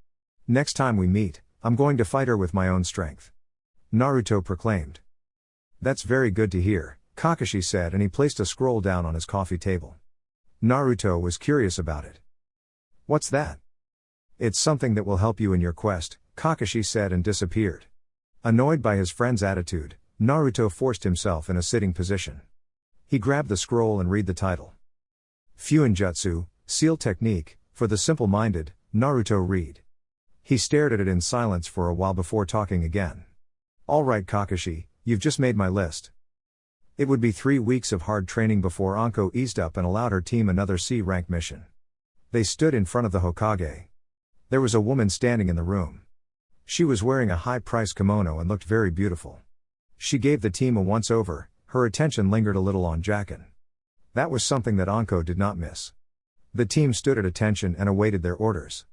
Next time we meet, I'm going to fight her with my own strength. Naruto proclaimed. That's very good to hear, Kakashi said, and he placed a scroll down on his coffee table. Naruto was curious about it. What's that? It's something that will help you in your quest, Kakashi said and disappeared. Annoyed by his friend's attitude, Naruto forced himself in a sitting position. He grabbed the scroll and read the title. Fuinjutsu, Seal Technique, for the Simple-Minded, Naruto read. He stared at it in silence for a while before talking again. Alright Kakashi, you've just made my list. It would be 3 weeks of hard training before Anko eased up and allowed her team another C-rank mission. They stood in front of the Hokage. There was a woman standing in the room. She was wearing a high-priced kimono and looked very beautiful. She gave the team a once-over. Her attention lingered a little on Jacken. That was something that Anko did not miss. The team stood at attention and awaited their orders.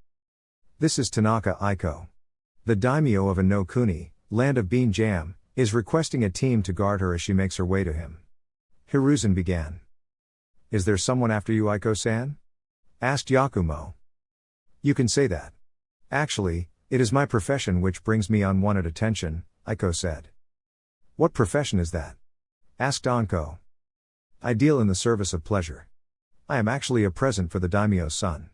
This is Tanaka Aiko. The daimyo of Inokuni, land of Bean Jam, is requesting a team to guard her as she makes her way to him. Hiruzen began. Is there someone after you, Aiko-san? Asked Yakumo. You can say that. Actually, it is my profession which brings me unwanted attention, Aiko said. What profession is that? Asked Anko. I deal in the service of pleasure. I am actually a present for the daimyo's son.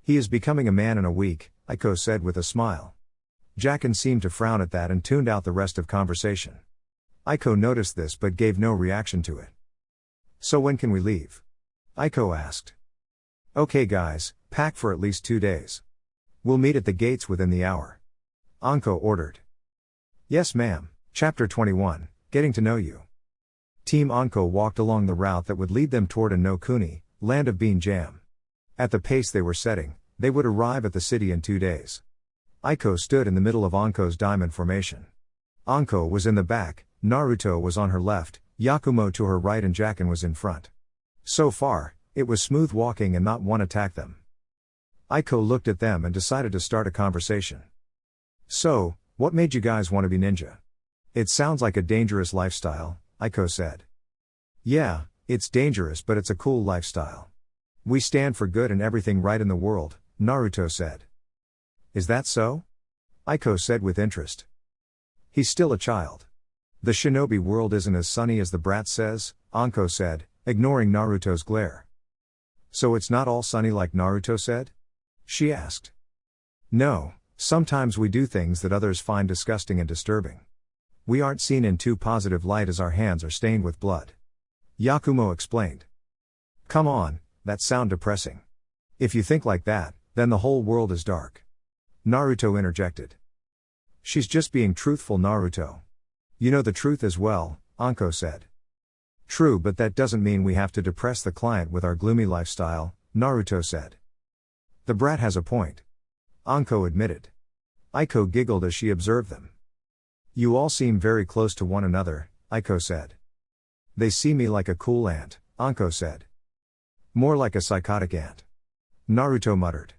He is becoming a man in a week, Aiko said with a smile. Jacken seemed to frown at that and tuned out the rest of conversation. Aiko noticed this but gave no reaction to it. So when can we leave? Aiko asked. Okay guys, pack for at least 2 days. We'll meet at the gates within the hour. Anko ordered. Yes ma'am. Chapter 21, Getting to Know You. Team Anko walked along the route that would lead them toward Inokuni, land of Bean Jam. At the pace they were setting, they would arrive at the city in 2 days. Aiko stood in the middle of Anko's diamond formation. Anko was in the back, Naruto was on her left, Yakumo to her right and Jacken was in front. So far, it was smooth walking and not one attacked them. Aiko looked at them and decided to start a conversation. So, what made you guys want to be ninja? It sounds like a dangerous lifestyle, Aiko said. Yeah, it's dangerous but it's a cool lifestyle. We stand for good and everything right in the world, Naruto said. Is that so? Aiko said with interest. He's still a child. The shinobi world isn't as sunny as the brat says, Anko said, ignoring Naruto's glare. So it's not all sunny like Naruto said? She asked. No, sometimes we do things that others find disgusting and disturbing. We aren't seen in too positive light as our hands are stained with blood. Yakumo explained. Come on, that sounds depressing. If you think like that, then the whole world is dark. Naruto interjected. She's just being truthful, Naruto. You know the truth as well, Anko said. True, but that doesn't mean we have to depress the client with our gloomy lifestyle, Naruto said. The brat has a point. Anko admitted. Aiko giggled as she observed them. You all seem very close to one another, Aiko said. They see me like a cool ant, Anko said. More like a psychotic ant. Naruto muttered.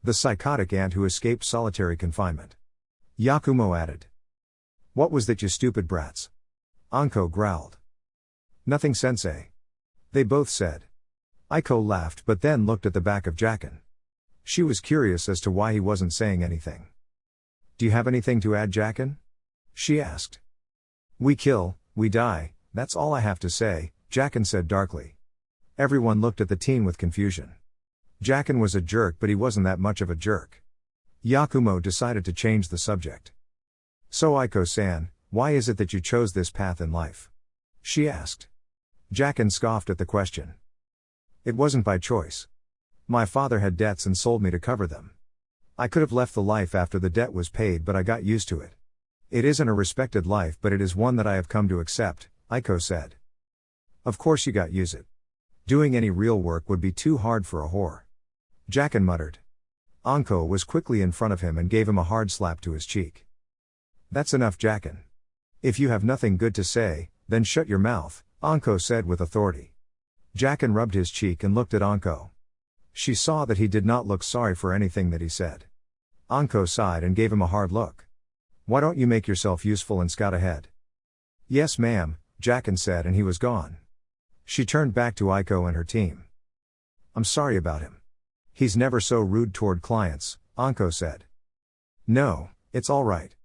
The psychotic ant who escaped solitary confinement. Yakumo added. What was that, you stupid brats? Anko growled. Nothing, sensei. They both said. Aiko laughed but then looked at the back of Jacken. She was curious as to why he wasn't saying anything. Do you have anything to add, Jacken? She asked. We kill, we die, that's all I have to say, Jacken said darkly. Everyone looked at the teen with confusion. Jacken was a jerk but he wasn't that much of a jerk. Yakumo decided to change the subject. So Aiko-san, why is it that you chose this path in life? She asked. Jacken scoffed at the question. It wasn't by choice. My father had debts and sold me to cover them. I could have left the life after the debt was paid but I got used to it. It isn't a respected life but it is one that I have come to accept, Aiko said. Of course you got use it. Doing any real work would be too hard for a whore. Jacken muttered. Anko was quickly in front of him and gave him a hard slap to his cheek. That's enough, Jacken. If you have nothing good to say, then shut your mouth, Anko said with authority. Jacken rubbed his cheek and looked at Anko. She saw that he did not look sorry for anything that he said. Anko sighed and gave him a hard look. Why don't you make yourself useful and scout ahead? Yes ma'am, Jacken said and he was gone. She turned back to Aiko and her team. I'm sorry about him. He's never so rude toward clients, Anko said. No, it's all right.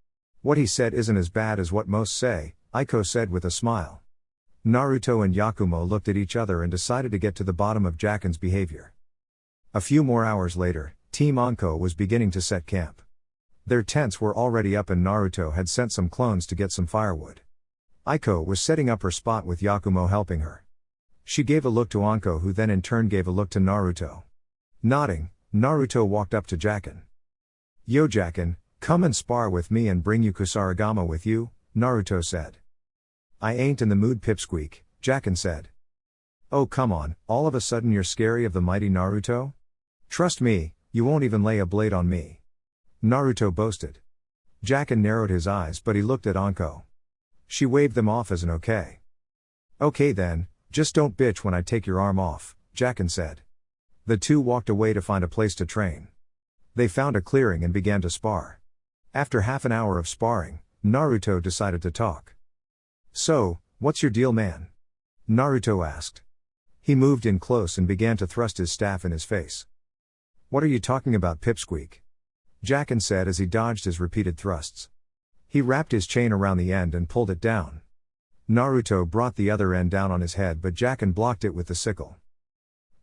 What he said isn't as bad as what most say, Aiko said with a smile. Naruto and Yakumo looked at each other and decided to get to the bottom of Jacken's behavior. A few more hours later, Team Anko was beginning to set camp. Their tents were already up and Naruto had sent some clones to get some firewood. Aiko was setting up her spot with Yakumo helping her. She gave a look to Anko, who then in turn gave a look to Naruto. Nodding, Naruto walked up to Jacken. "Yo Jacken, come and spar with me and bring you Kusarigama with you," Naruto said. "I ain't in the mood pipsqueak," Jacken said. "Oh come on, all of a sudden you're scary of the mighty Naruto? Trust me, you won't even lay a blade on me," Naruto boasted. Jacken narrowed his eyes, but he looked at Anko. She waved them off as an okay. "Okay then, just don't bitch when I take your arm off," Jacken said. The two walked away to find a place to train. They found a clearing and began to spar. After half an hour of sparring, Naruto decided to talk. "So, what's your deal, man?" Naruto asked. He moved in close and began to thrust his staff in his face. "What are you talking about, pipsqueak?" Jacken said as he dodged his repeated thrusts. He wrapped his chain around the end and pulled it down. Naruto brought the other end down on his head, but Jacken blocked it with the sickle.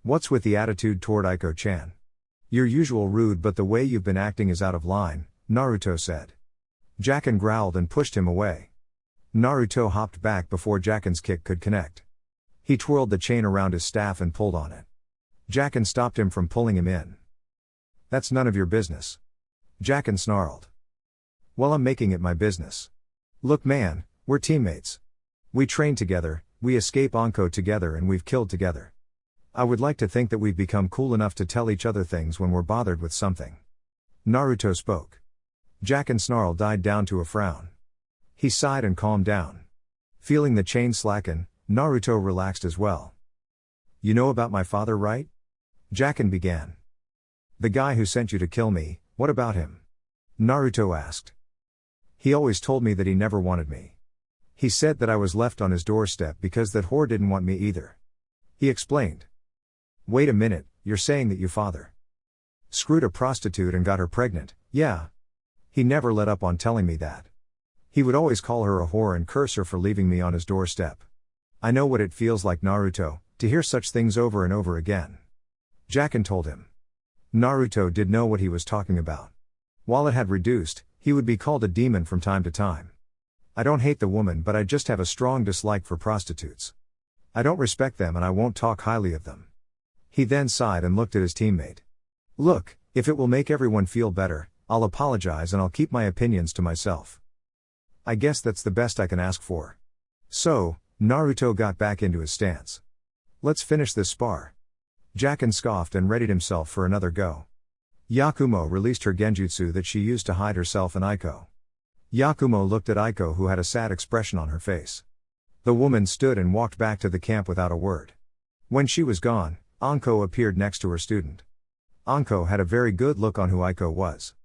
"What's with the attitude toward Aiko-chan? Your usual rude, but the way you've been acting is out of line," Naruto said. Jacken growled and pushed him away. Naruto hopped back before Jacken's kick could connect. He twirled the chain around his staff and pulled on it. Jacken stopped him from pulling him in. "That's none of your business," Jacken snarled. "Well, I'm making it my business. Look man, we're teammates. We train together, we escape Anko together, and we've killed together. I would like to think that we've become cool enough to tell each other things when we're bothered with something." Naruto spoke. Jacken's snarl died down to a frown. He sighed and calmed down. Feeling the chain slacken, Naruto relaxed as well. "You know about my father, right?" Jacken began. "The guy who sent you to kill me, what about him?" Naruto asked. "He always told me that he never wanted me. He said that I was left on his doorstep because that whore didn't want me either," he explained. "Wait a minute, you're saying that your father screwed a prostitute and got her pregnant?" "Yeah. He never let up on telling me that. He would always call her a whore and curse her for leaving me on his doorstep. I know what it feels like, Naruto, to hear such things over and over again," Jacken told him. Naruto did know what he was talking about. While it had reduced, he would be called a demon from time to time. "I don't hate the woman, but I just have a strong dislike for prostitutes. I don't respect them and I won't talk highly of them." He then sighed and looked at his teammate. "Look, if it will make everyone feel better, I'll apologize and I'll keep my opinions to myself. I guess that's the best I can ask for." So, Naruto got back into his stance. "Let's finish this spar." Jacken scoffed and readied himself for another go. Yakumo released her genjutsu that she used to hide herself and Aiko. Yakumo looked at Aiko, who had a sad expression on her face. The woman stood and walked back to the camp without a word. When she was gone, Anko appeared next to her student. Anko had a very good look on who Aiko was.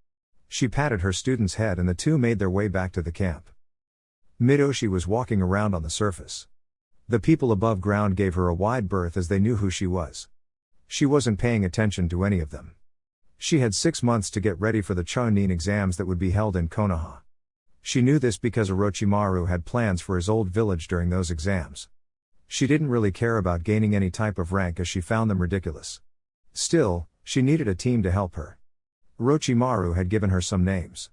She patted her student's head and the two made their way back to the camp. Midoshi was walking around on the surface. The people above ground gave her a wide berth as they knew who she was. She wasn't paying attention to any of them. She had 6 months to get ready for the Chunin exams that would be held in Konoha. She knew this because Orochimaru had plans for his old village during those exams. She didn't really care about gaining any type of rank as she found them ridiculous. Still, she needed a team to help her. Orochimaru had given her some names.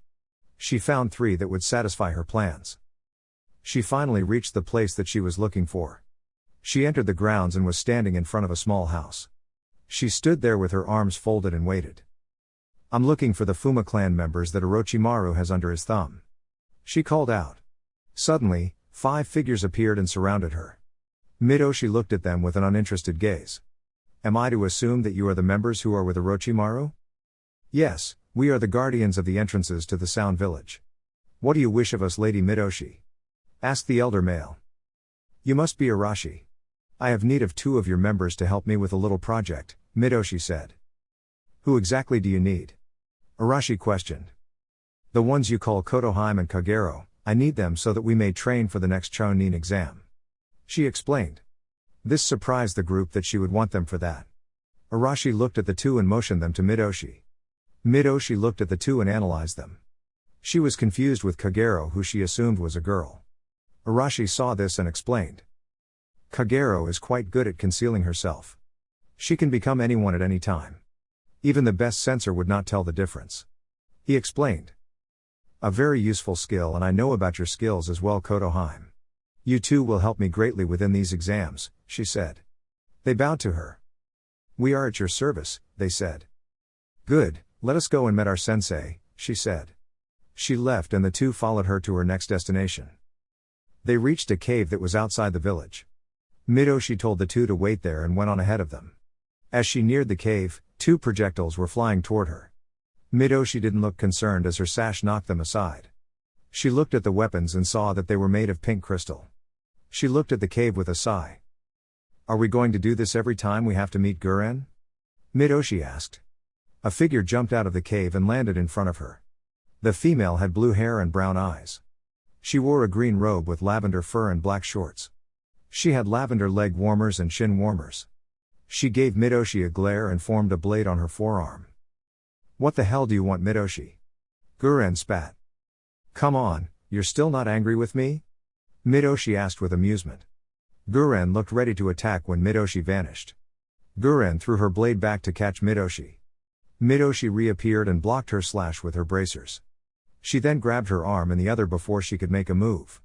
She found 3 that would satisfy her plans. She finally reached the place that she was looking for. She entered the grounds and was standing in front of a small house. She stood there with her arms folded and waited. "I'm looking for the Fuma clan members that Orochimaru has under his thumb," she called out. Suddenly, 5 figures appeared and surrounded her. Midoshi looked at them with an uninterested gaze. "Am I to assume that you are the members who are with Orochimaru?" "Yes, we are the guardians of the entrances to the Sound Village." "What do you wish of us, Lady Midoshi?" asked the elder male. "You must be Arashi. I have need of 2 of your members to help me with a little project," Midoshi said. "Who exactly do you need?" Arashi questioned. "The ones you call Kotoheim and Kagero. I need them so that we may train for the next Chunin exam," she explained. This surprised the group that she would want them for that. Arashi looked at the 2 and motioned them to Midoshi. Midoshi looked at the 2 and analyzed them. She was confused with Kagero, who she assumed was a girl. Arashi saw this and explained. "Kagero is quite good at concealing herself. She can become anyone at any time. Even the best censor would not tell the difference," he explained. "A very useful skill, and I know about your skills as well, Kotoheim. You 2 will help me greatly within these exams," she said. They bowed to her. "We are at your service," they said. "Good, let us go and meet our sensei," she said. She left and the two followed her to her next destination. They reached a cave that was outside the village. Midoshi told the two to wait there and went on ahead of them. As she neared the cave, two projectiles were flying toward her. Midoshi didn't look concerned as her sash knocked them aside. She looked at the weapons and saw that they were made of pink crystal. She looked at the cave with a sigh. "Are we going to do this every time we have to meet Guren?" Midoshi asked. A figure jumped out of the cave and landed in front of her. The female had blue hair and brown eyes. She wore a green robe with lavender fur and black shorts. She had lavender leg warmers and shin warmers. She gave Midoshi a glare and formed a blade on her forearm. "What the hell do you want, Midoshi?" Guren spat. "Come on, you're still not angry with me?" Midoshi asked with amusement. Guren looked ready to attack when Midoshi vanished. Guren threw her blade back to catch Midoshi. Midoshi reappeared and blocked her slash with her bracers. She then grabbed her arm and the other before she could make a move.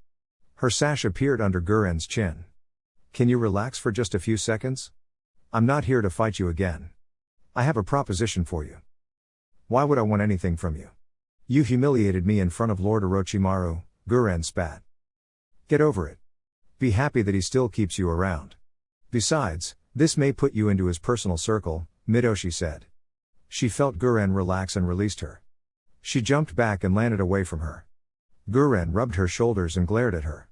Her sash appeared under Guren's chin. "Can you relax for just a few seconds? I'm not here to fight you again. I have a proposition for you." "Why would I want anything from you? You humiliated me in front of Lord Orochimaru," Guren spat. "Get over it. Be happy that he still keeps you around. Besides, this may put you into his personal circle," Midoshi said. She felt Guren relax and released her. She jumped back and landed away from her. Guren rubbed her shoulders and glared at her.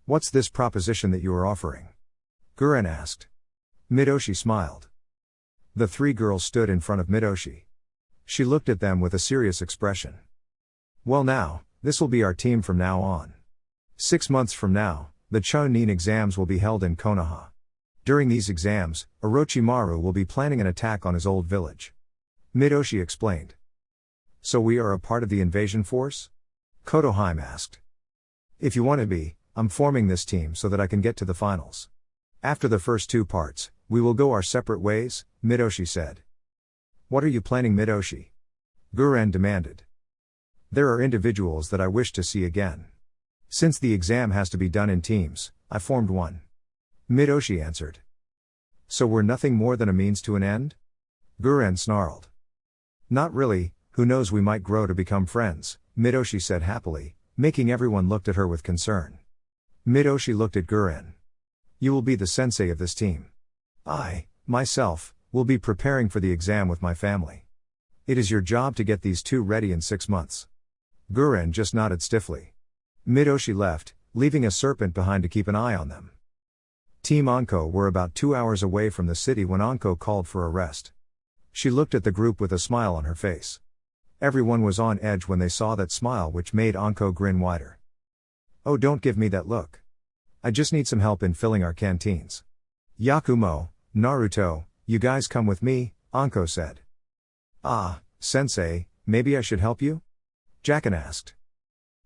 "What's this proposition that you are offering?" Guren asked. Midoshi smiled. The three girls stood in front of Midoshi. She looked at them with a serious expression. "Well now, this will be our team from now on. 6 months from now, the Chunin exams will be held in Konoha. During these exams, Orochimaru will be planning an attack on his old village." Midoshi explained. "So we are a part of the invasion force?" Kotoheim asked. "If you want to be, I'm forming this team so that I can get to the finals. After the first 2 parts, we will go our separate ways," Midoshi said. "What are you planning, Midoshi?" Guren demanded. "There are individuals that I wish to see again. Since the exam has to be done in teams, I formed one." Midoshi answered. "So we're nothing more than a means to an end?" Guren snarled. "Not really, who knows, we might grow to become friends," Midoshi said happily, making everyone look at her with concern. Midoshi looked at Guren. "You will be the sensei of this team. I, myself, will be preparing for the exam with my family. It is your job to get these two ready in 6 months." Guren just nodded stiffly. Midoshi left, leaving a serpent behind to keep an eye on them. Team Anko were about 2 hours away from the city when Anko called for a rest. She looked at the group with a smile on her face. Everyone was on edge when they saw that smile, which made Anko grin wider. "Oh, don't give me that look. I just need some help in filling our canteens. Yakumo, Naruto, you guys come with me," Anko said. "Ah, sensei, maybe I should help you?" Jacken asked.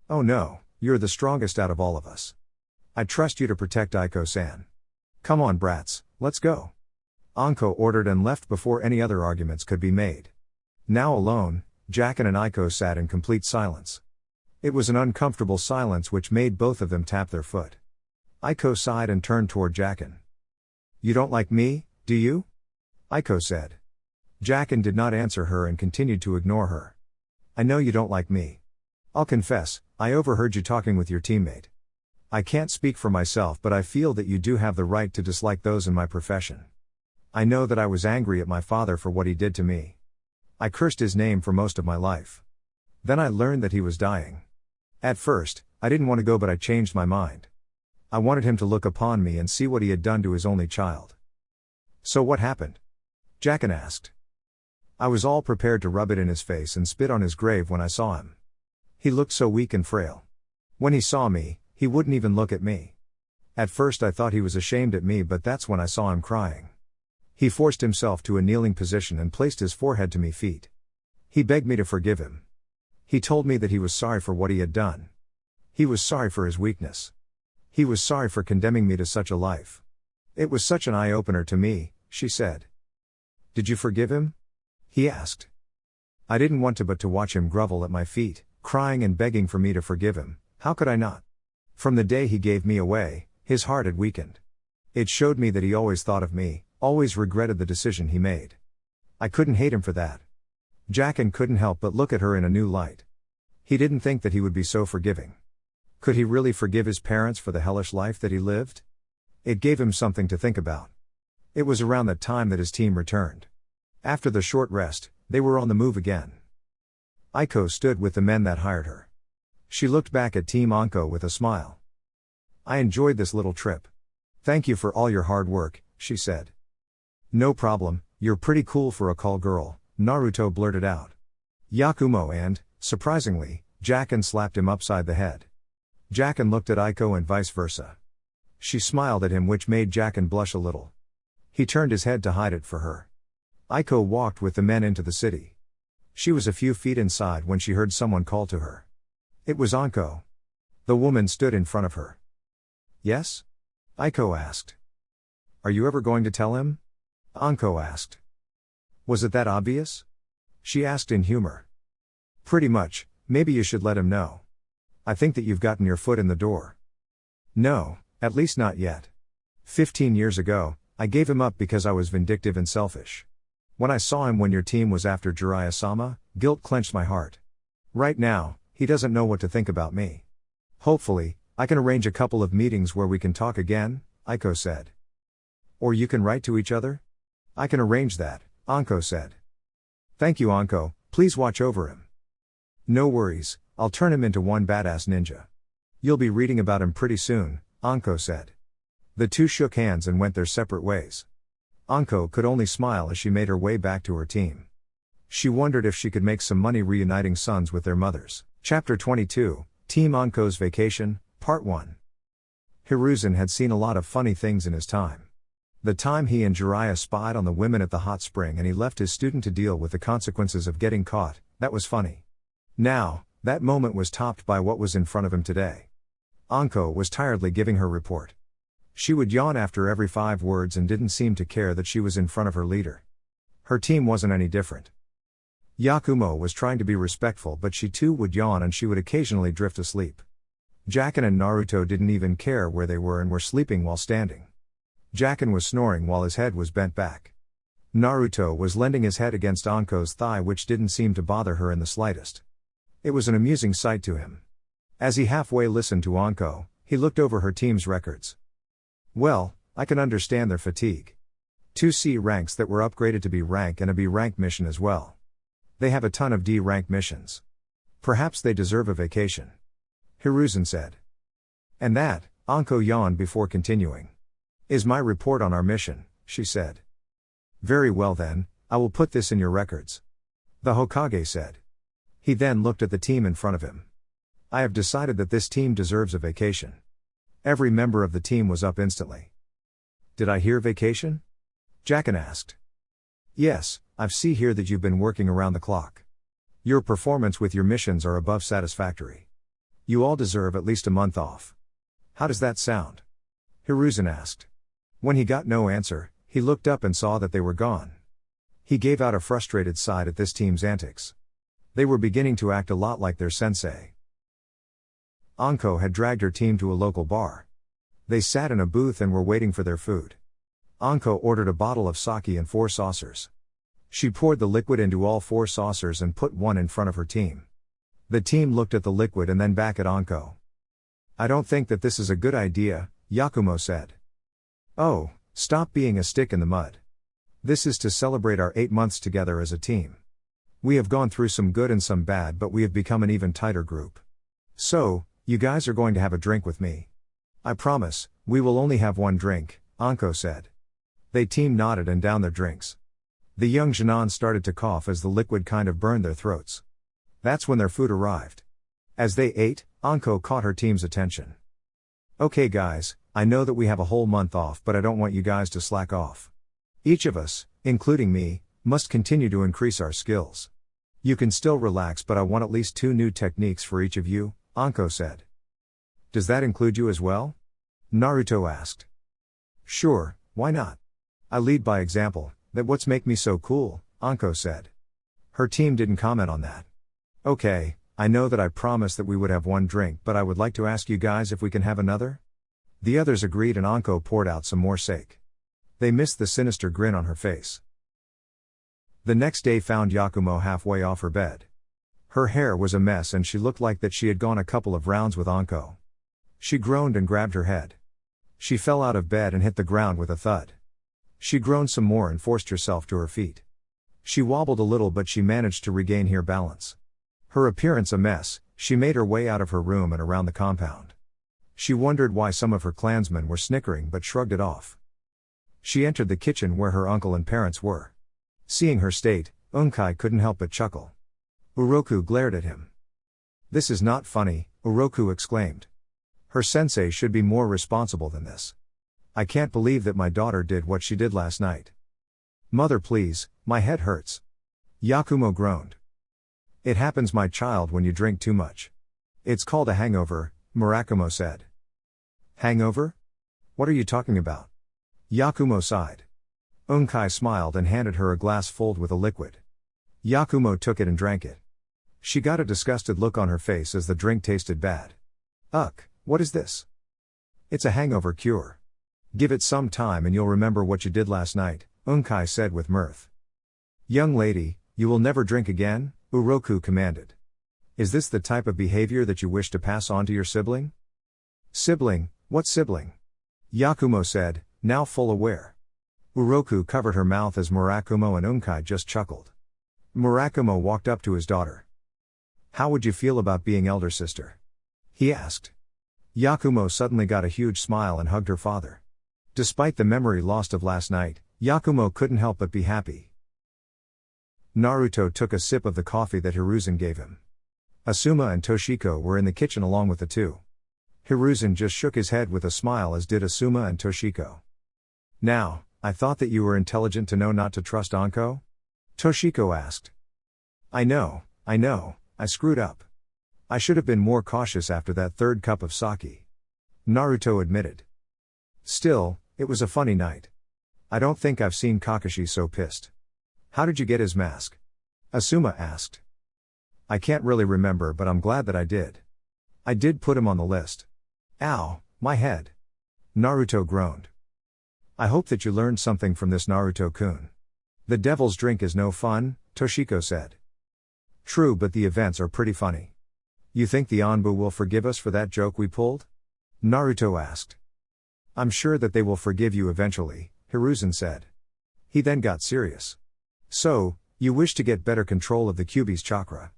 "Oh no, you're the strongest out of all of us. I trust you to protect Aiko-san. Come on brats, let's go." Anko ordered and left before any other arguments could be made. Now alone, Jacken and Aiko sat in complete silence. It was an uncomfortable silence which made both of them tap their foot. Aiko sighed and turned toward Jacken. "You don't like me, do you?" Aiko said. Jacken did not answer her and continued to ignore her. "I know you don't like me. I'll confess, I overheard you talking with your teammate. I can't speak for myself, but I feel that you do have the right to dislike those in my profession. I know that I was angry at my father for what he did to me. I cursed his name for most of my life. Then I learned that he was dying. At first, I didn't want to go, but I changed my mind. I wanted him to look upon me and see what he had done to his only child." "So what happened?" Jacken asked. "I was all prepared to rub it in his face and spit on his grave when I saw him. He looked so weak and frail. When he saw me, he wouldn't even look at me. At first I thought he was ashamed at me, but that's when I saw him crying. He forced himself to a kneeling position and placed his forehead to me feet. He begged me to forgive him. He told me that he was sorry for what he had done. He was sorry for his weakness. He was sorry for condemning me to such a life. It was such an eye-opener to me," she said. "Did you forgive him?" he asked. "I didn't want to, but to watch him grovel at my feet, crying and begging for me to forgive him, how could I not? From the day he gave me away, his heart had weakened. It showed me that he always thought of me, always regretted the decision he made. I couldn't hate him for that. Jackin couldn't help but look at her in a new light. He didn't think that he would be so forgiving. Could he really forgive his parents for the hellish life that he lived? It gave him something to think about. It was around that time that his team returned. After the short rest, they were on the move again. Aiko stood with the men that hired her. She looked back at Team Anko with a smile. I enjoyed this little trip. Thank you for all your hard work, she said. No problem, you're pretty cool for a call girl, Naruto blurted out. Yakumo and, surprisingly, Jackin slapped him upside the head. Jackin looked at Aiko and vice versa. She smiled at him, which made Jackin blush a little. He turned his head to hide it for her. Aiko walked with the men into the city. She was a few feet inside when she heard someone call to her. It was Anko. The woman stood in front of her. Yes? Aiko asked. Are you ever going to tell him? Anko asked. Was it that obvious? She asked in humor. Pretty much, maybe you should let him know. I think that you've gotten your foot in the door. No, at least not yet. 15 years ago, I gave him up because I was vindictive and selfish. When I saw him when your team was after Jiraiya-sama, guilt clenched my heart. Right now, he doesn't know what to think about me. Hopefully, I can arrange a couple of meetings where we can talk again, Aiko said. Or you can write to each other? I can arrange that, Anko said. Thank you, Anko, please watch over him. No worries, I'll turn him into one badass ninja. You'll be reading about him pretty soon, Anko said. The two shook hands and went their separate ways. Anko could only smile as she made her way back to her team. She wondered if she could make some money reuniting sons with their mothers. Chapter 22, Team Anko's Vacation, Part 1. Hiruzen had seen a lot of funny things in his time. The time he and Jiraiya spied on the women at the hot spring and he left his student to deal with the consequences of getting caught, that was funny. Now, that moment was topped by what was in front of him today. Anko was tiredly giving her report. She would yawn after every 5 words and didn't seem to care that she was in front of her leader. Her team wasn't any different. Yakumo was trying to be respectful, but she too would yawn and she would occasionally drift asleep. Jackin and Naruto didn't even care where they were and were sleeping while standing. Jackin was snoring while his head was bent back. Naruto was leaning his head against Anko's thigh, which didn't seem to bother her in the slightest. It was an amusing sight to him. As he halfway listened to Anko, he looked over her team's records. Well, I can understand their fatigue. 2 C ranks that were upgraded to B rank and a B rank mission as well. They have a ton of D rank missions. Perhaps they deserve a vacation. Hiruzen said. And that, Anko yawned before continuing. Is my report on our mission, she said. Very well then, I will put this in your records. The Hokage said. He then looked at the team in front of him. I have decided that this team deserves a vacation. Every member of the team was up instantly. Did I hear vacation? Jackin asked. Yes, I see here that you've been working around the clock. Your performance with your missions are above satisfactory. You all deserve at least a month off. How does that sound? Hiruzen asked. When he got no answer, he looked up and saw that they were gone. He gave out a frustrated sigh at this team's antics. They were beginning to act a lot like their sensei. Anko had dragged her team to a local bar. They sat in a booth and were waiting for their food. Anko ordered a bottle of sake and 4 saucers. She poured the liquid into all 4 saucers and put one in front of her team. The team looked at the liquid and then back at Anko. I don't think that this is a good idea, Yakumo said. Oh, stop being a stick in the mud. This is to celebrate our 8 months together as a team. We have gone through some good and some bad, but we have become an even tighter group. So, you guys are going to have a drink with me. I promise, we will only have 1 drink, Anko said. They team nodded and downed their drinks. The young Jinan started to cough as the liquid kind of burned their throats. That's when their food arrived. As they ate, Anko caught her team's attention. Okay guys, I know that we have a whole month off, but I don't want you guys to slack off. Each of us, including me, must continue to increase our skills. You can still relax, but I want at least 2 new techniques for each of you, Anko said. Does that include you as well? Naruto asked. Sure, why not? I lead by example, that's what's make me so cool, Anko said. Her team didn't comment on that. Okay, I know that I promised that we would have 1 drink, but I would like to ask you guys if we can have another? The others agreed and Anko poured out some more sake. They missed the sinister grin on her face. The next day found Yakumo halfway off her bed. Her hair was a mess and she looked like that she had gone a couple of rounds with Anko. She groaned and grabbed her head. She fell out of bed and hit the ground with a thud. She groaned some more and forced herself to her feet. She wobbled a little but she managed to regain her balance. Her appearance a mess, she made her way out of her room and around the compound. She wondered why some of her clansmen were snickering but shrugged it off. She entered the kitchen where her uncle and parents were. Seeing her state, Unkai couldn't help but chuckle. Uroku glared at him. "This is not funny," Uroku exclaimed. "Her sensei should be more responsible than this. I can't believe that my daughter did what she did last night." "Mother, please, my head hurts." Yakumo groaned. "It happens, my child, when you drink too much. It's called a hangover," Murakumo said. "Hangover? What are you talking about?" Yakumo sighed. Unkai smiled and handed her a glass filled with a liquid. Yakumo took it and drank it. She got a disgusted look on her face as the drink tasted bad. "Ugh, what is this?" "It's a hangover cure. Give it some time and you'll remember what you did last night," Unkai said with mirth. "Young lady, you will never drink again," Uroku commanded. "Is this the type of behavior that you wish to pass on to your sibling?" "Sibling? What sibling?" Yakumo said, now full aware. Uroku covered her mouth as Murakumo and Unkai just chuckled. Murakumo walked up to his daughter. "How would you feel about being elder sister?" he asked. Yakumo suddenly got a huge smile and hugged her father. Despite the memory lost of last night, Yakumo couldn't help but be happy. Naruto took a sip of the coffee that Hiruzen gave him. Asuma and Toshiko were in the kitchen along with the two. Hiruzen just shook his head with a smile, as did Asuma and Toshiko. "Now, I thought that you were intelligent to know not to trust Anko?" Toshiko asked. I know, I screwed up. I should have been more cautious after that third cup of sake," Naruto admitted. "Still, it was a funny night. I don't think I've seen Kakashi so pissed." "How did you get his mask?" Asuma asked. "I can't really remember, but I'm glad that I did. I did put him on the list." "Ow, my head." Naruto groaned. "I hope that you learned something from this, Naruto-kun. The devil's drink is no fun," Toshiko said. "True, but the events are pretty funny. You think the Anbu will forgive us for that joke we pulled?" Naruto asked. "I'm sure that they will forgive you eventually," Hiruzen said. He then got serious. "So, you wish to get better control of the Kyuubi's chakra.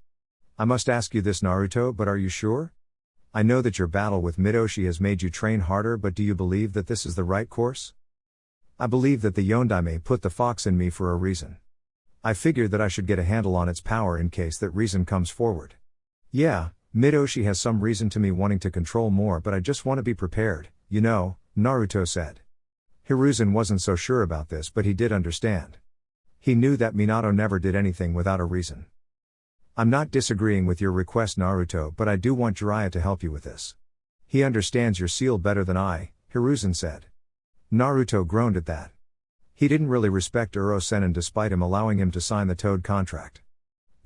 I must ask you this, Naruto, but are you sure? I know that your battle with Midoshi has made you train harder, but do you believe that this is the right course?" "I believe that the Yondaime put the fox in me for a reason. I figured that I should get a handle on its power in case that reason comes forward. Yeah, Midoshi has some reason to me wanting to control more, but I just want to be prepared, you know," Naruto said. Hiruzen wasn't so sure about this, but he did understand. He knew that Minato never did anything without a reason. "I'm not disagreeing with your request, Naruto, but I do want Jiraiya to help you with this. He understands your seal better than I," Hiruzen said. Naruto groaned at that. He didn't really respect Uro-Sennin despite him allowing him to sign the Toad contract.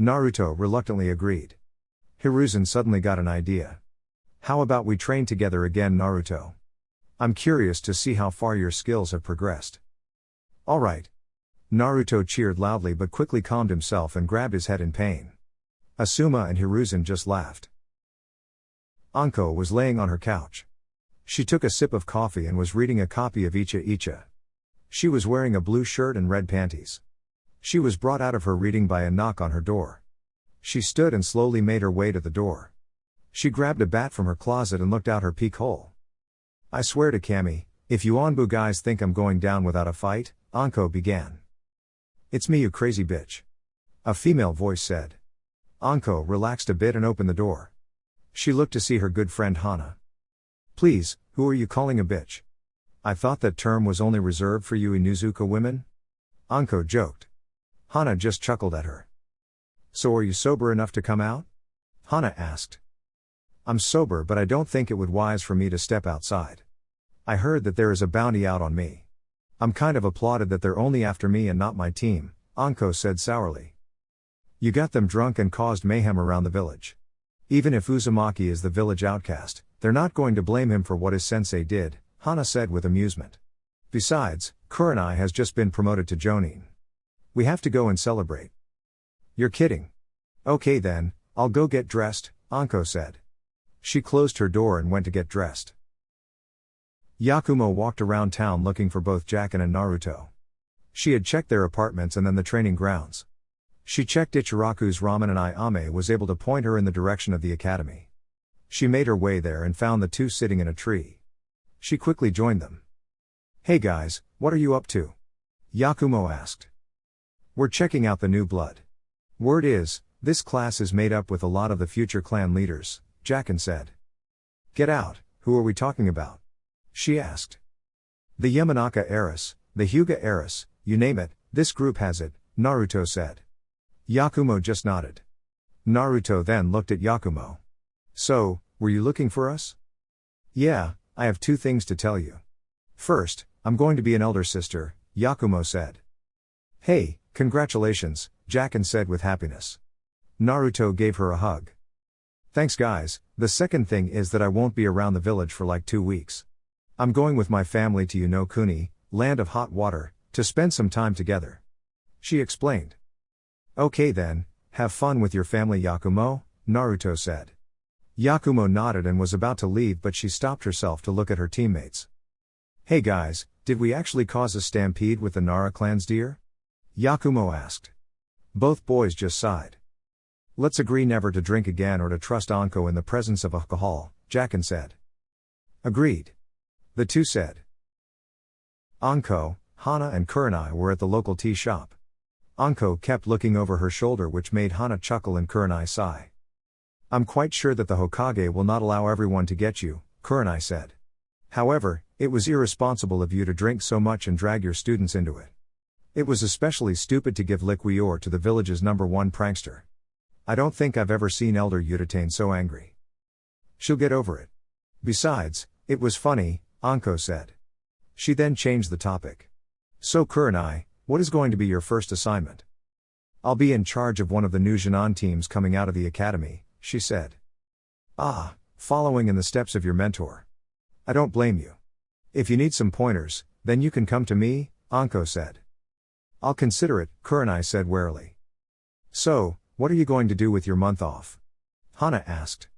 Naruto reluctantly agreed. Hiruzen suddenly got an idea. "How about we train together again, Naruto? I'm curious to see how far your skills have progressed." "All right." Naruto cheered loudly but quickly calmed himself and grabbed his head in pain. Asuma and Hiruzen just laughed. Anko was laying on her couch. She took a sip of coffee and was reading a copy of Icha Icha. She was wearing a blue shirt and red panties. She was brought out of her reading by a knock on her door. She stood and slowly made her way to the door. She grabbed a bat from her closet and looked out her peek hole. "I swear to Kami, if you Anbu guys think I'm going down without a fight," Anko began. "It's me, you crazy bitch," a female voice said. Anko relaxed a bit and opened the door. She looked to see her good friend Hana. "Please, who are you calling a bitch? I thought that term was only reserved for you Inuzuka women?" Anko joked. Hana just chuckled at her. "So are you sober enough to come out?" Hana asked. "I'm sober, but I don't think it would wise for me to step outside. I heard that there is a bounty out on me. I'm kind of applauded that they're only after me and not my team," Anko said sourly. "You got them drunk and caused mayhem around the village. Even if Uzumaki is the village outcast, they're not going to blame him for what his sensei did," Hana said with amusement. Besides, Kurenai has just been promoted to Jonin. We have to go and celebrate. You're kidding. Okay then, I'll go get dressed, Anko said. She closed her door and went to get dressed. Yakumo walked around town looking for both Jacken and Naruto. She had checked their apartments and then the training grounds. She checked Ichiraku's ramen and Ayame was able to point her in the direction of the academy. She made her way there and found the two sitting in a tree. She quickly joined them. Hey guys, what are you up to? Yakumo asked. We're checking out the new blood. Word is, this class is made up with a lot of the future clan leaders, Jacken said. Get out, who are we talking about? She asked. The Yamanaka heiress, the Hyuga heiress, you name it, this group has it, Naruto said. Yakumo just nodded. Naruto then looked at Yakumo. So, were you looking for us? Yeah, I have two things to tell you. First, I'm going to be an elder sister, Yakumo said. Hey, congratulations, Jacken said with happiness. Naruto gave her a hug. Thanks guys, the second thing is that I won't be around the village for like 2 weeks. I'm going with my family to Yonokuni, land of hot water, to spend some time together. She explained. Okay then, have fun with your family Yakumo, Naruto said. Yakumo nodded and was about to leave but she stopped herself to look at her teammates. Hey guys, did we actually cause a stampede with the Nara clan's deer? Yakumo asked. Both boys just sighed. Let's agree never to drink again or to trust Anko in the presence of alcohol, Jacken said. Agreed. The two said. Anko, Hana and Kurenai were at the local tea shop. Anko kept looking over her shoulder which made Hana chuckle and Kurenai sigh. I'm quite sure that the Hokage will not allow everyone to get you, Kurenai said. However, it was irresponsible of you to drink so much and drag your students into it. It was especially stupid to give liqueur to the village's #1 prankster. I don't think I've ever seen Elder Yutane so angry. She'll get over it. Besides, it was funny, Anko said. She then changed the topic. So Kurenai, what is going to be your first assignment? I'll be in charge of one of the new Jinan teams coming out of the academy, she said. Ah, following in the steps of your mentor. I don't blame you. If you need some pointers, then you can come to me, Anko said. I'll consider it, Kurenai said warily. So, what are you going to do with your month off? Hana asked.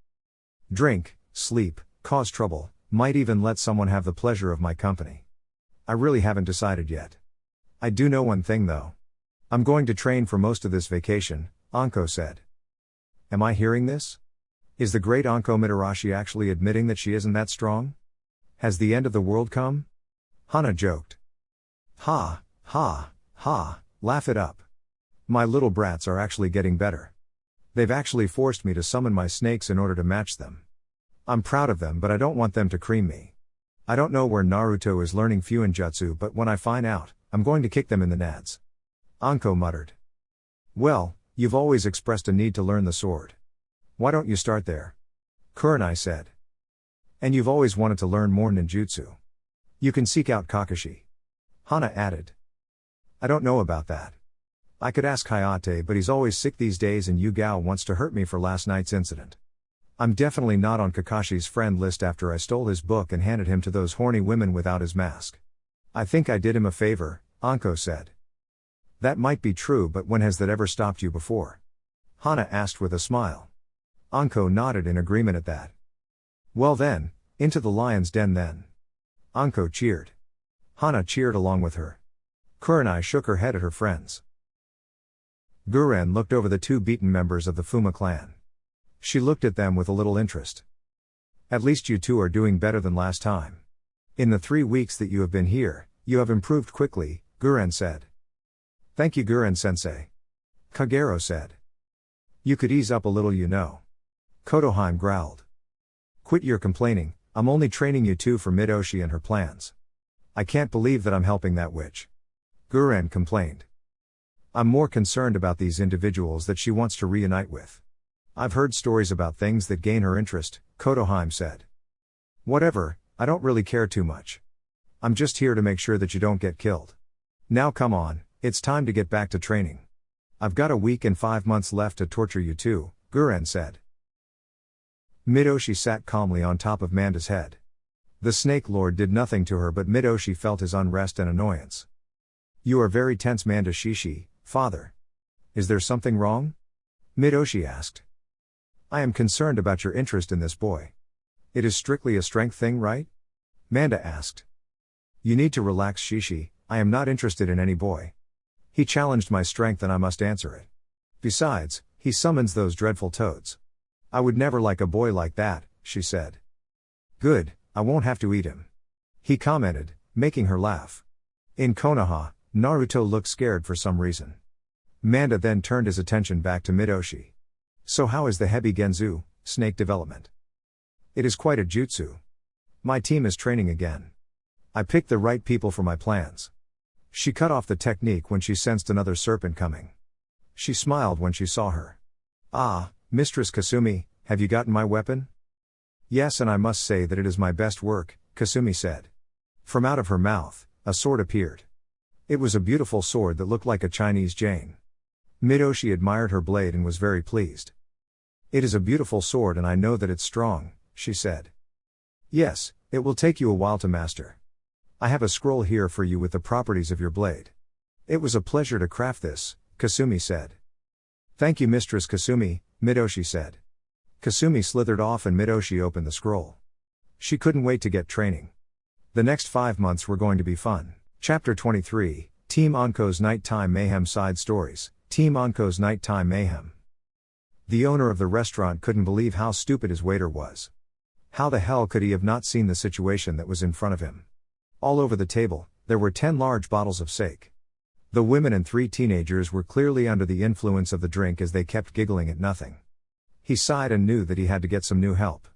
Drink, sleep, cause trouble, might even let someone have the pleasure of my company. I really haven't decided yet. I do know one thing though. I'm going to train for most of this vacation, Anko said. Am I hearing this? Is the great Anko Mitarashi actually admitting that she isn't that strong? Has the end of the world come? Hana joked. Ha, ha, ha, laugh it up. My little brats are actually getting better. They've actually forced me to summon my snakes in order to match them. I'm proud of them but I don't want them to cream me. I don't know where Naruto is learning Fuinjutsu but when I find out, I'm going to kick them in the nads. Anko muttered. Well, you've always expressed a need to learn the sword. Why don't you start there? Kurenai said. And you've always wanted to learn more ninjutsu. You can seek out Kakashi. Hana added. I don't know about that. I could ask Hayate but he's always sick these days and Yugao wants to hurt me for last night's incident. I'm definitely not on Kakashi's friend list after I stole his book and handed him to those horny women without his mask. I think I did him a favor, Anko said. That might be true but when has that ever stopped you before? Hana asked with a smile. Anko nodded in agreement at that. Well then, into the lion's den then. Anko cheered. Hana cheered along with her. Kurenai shook her head at her friends. Guren looked over the two beaten members of the Fuma clan. She looked at them with a little interest. At least you two are doing better than last time. In the 3 weeks that you have been here, you have improved quickly, Guren said. Thank you Guren-sensei. Kagero said. You could ease up a little you know. Kotoheim growled. Quit your complaining, I'm only training you two for Midoshi and her plans. I can't believe that I'm helping that witch. Guren complained. I'm more concerned about these individuals that she wants to reunite with. I've heard stories about things that gain her interest, Kotoheim said. Whatever, I don't really care too much. I'm just here to make sure that you don't get killed. Now come on, it's time to get back to training. I've got a week and 5 months left to torture you two, Guren said. Midoshi sat calmly on top of Manda's head. The Snake Lord did nothing to her, but Midoshi felt his unrest and annoyance. You are very tense, Manda Shishi, father. Is there something wrong? Midoshi asked. I am concerned about your interest in this boy. It is strictly a strength thing, right? Manda asked. You need to relax, Shishi, I am not interested in any boy. He challenged my strength and I must answer it. Besides, he summons those dreadful toads. I would never like a boy like that, she said. Good, I won't have to eat him. He commented, making her laugh. In Konoha, Naruto looked scared for some reason. Manda then turned his attention back to Midoshi. So how is the Hebi Genzu, snake development? It is quite a jutsu. My team is training again. I picked the right people for my plans. She cut off the technique when she sensed another serpent coming. She smiled when she saw her. Ah, Mistress Kasumi, have you gotten my weapon? Yes, and I must say that it is my best work, Kasumi said. From out of her mouth, a sword appeared. It was a beautiful sword that looked like a Chinese Jane. Midoshi admired her blade and was very pleased. It is a beautiful sword and I know that it's strong, she said. Yes, it will take you a while to master. I have a scroll here for you with the properties of your blade. It was a pleasure to craft this, Kasumi said. Thank you, Mistress Kasumi, Midoshi said. Kasumi slithered off and Midoshi opened the scroll. She couldn't wait to get training. The next 5 months were going to be fun. Chapter 23, Team Anko's Nighttime Mayhem Side Stories, Team Anko's Nighttime Mayhem. The owner of the restaurant couldn't believe how stupid his waiter was. How the hell could he have not seen the situation that was in front of him? All over the table, there were 10 large bottles of sake. The women and 3 teenagers were clearly under the influence of the drink as they kept giggling at nothing. He sighed and knew that he had to get some new help.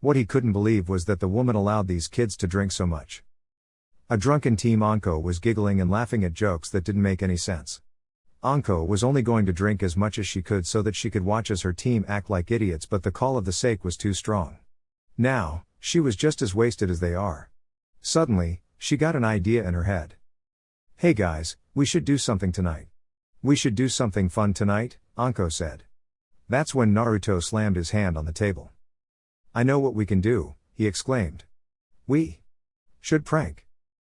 What he couldn't believe was that the woman allowed these kids to drink so much. A drunken Team Anko was giggling and laughing at jokes that didn't make any sense. Anko was only going to drink as much as she could so that she could watch as her team act like idiots, but the call of the sake was too strong. Now, she was just as wasted as they are. Suddenly, she got an idea in her head. Hey guys, we should do something tonight. We should do something fun tonight, Anko said. That's when Naruto slammed his hand on the table. I know what we can do, he exclaimed. We should prank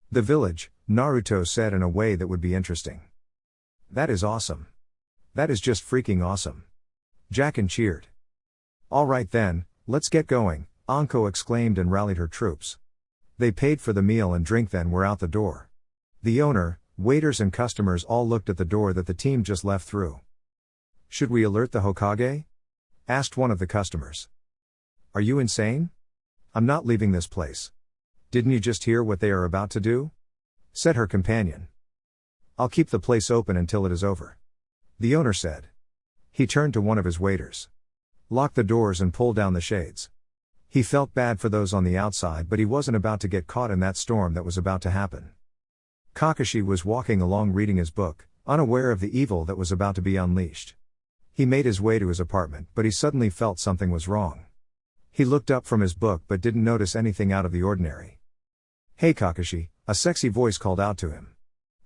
the village, Naruto said in a way that would be interesting. That is awesome. That is just freaking awesome. Jacken cheered. All right then, let's get going, Anko exclaimed and rallied her troops. They paid for the meal and drink then were out the door. The owner, waiters and customers all looked at the door that the team just left through. Should we alert the Hokage? Asked one of the customers. Are you insane? I'm not leaving this place. Didn't you just hear what they are about to do? Said her companion. I'll keep the place open until it is over. The owner said. He turned to one of his waiters. Lock the doors and pull down the shades. He felt bad for those on the outside, but he wasn't about to get caught in that storm that was about to happen. Kakashi was walking along reading his book, unaware of the evil that was about to be unleashed. He made his way to his apartment, but he suddenly felt something was wrong. He looked up from his book but didn't notice anything out of the ordinary. Hey Kakashi, a sexy voice called out to him.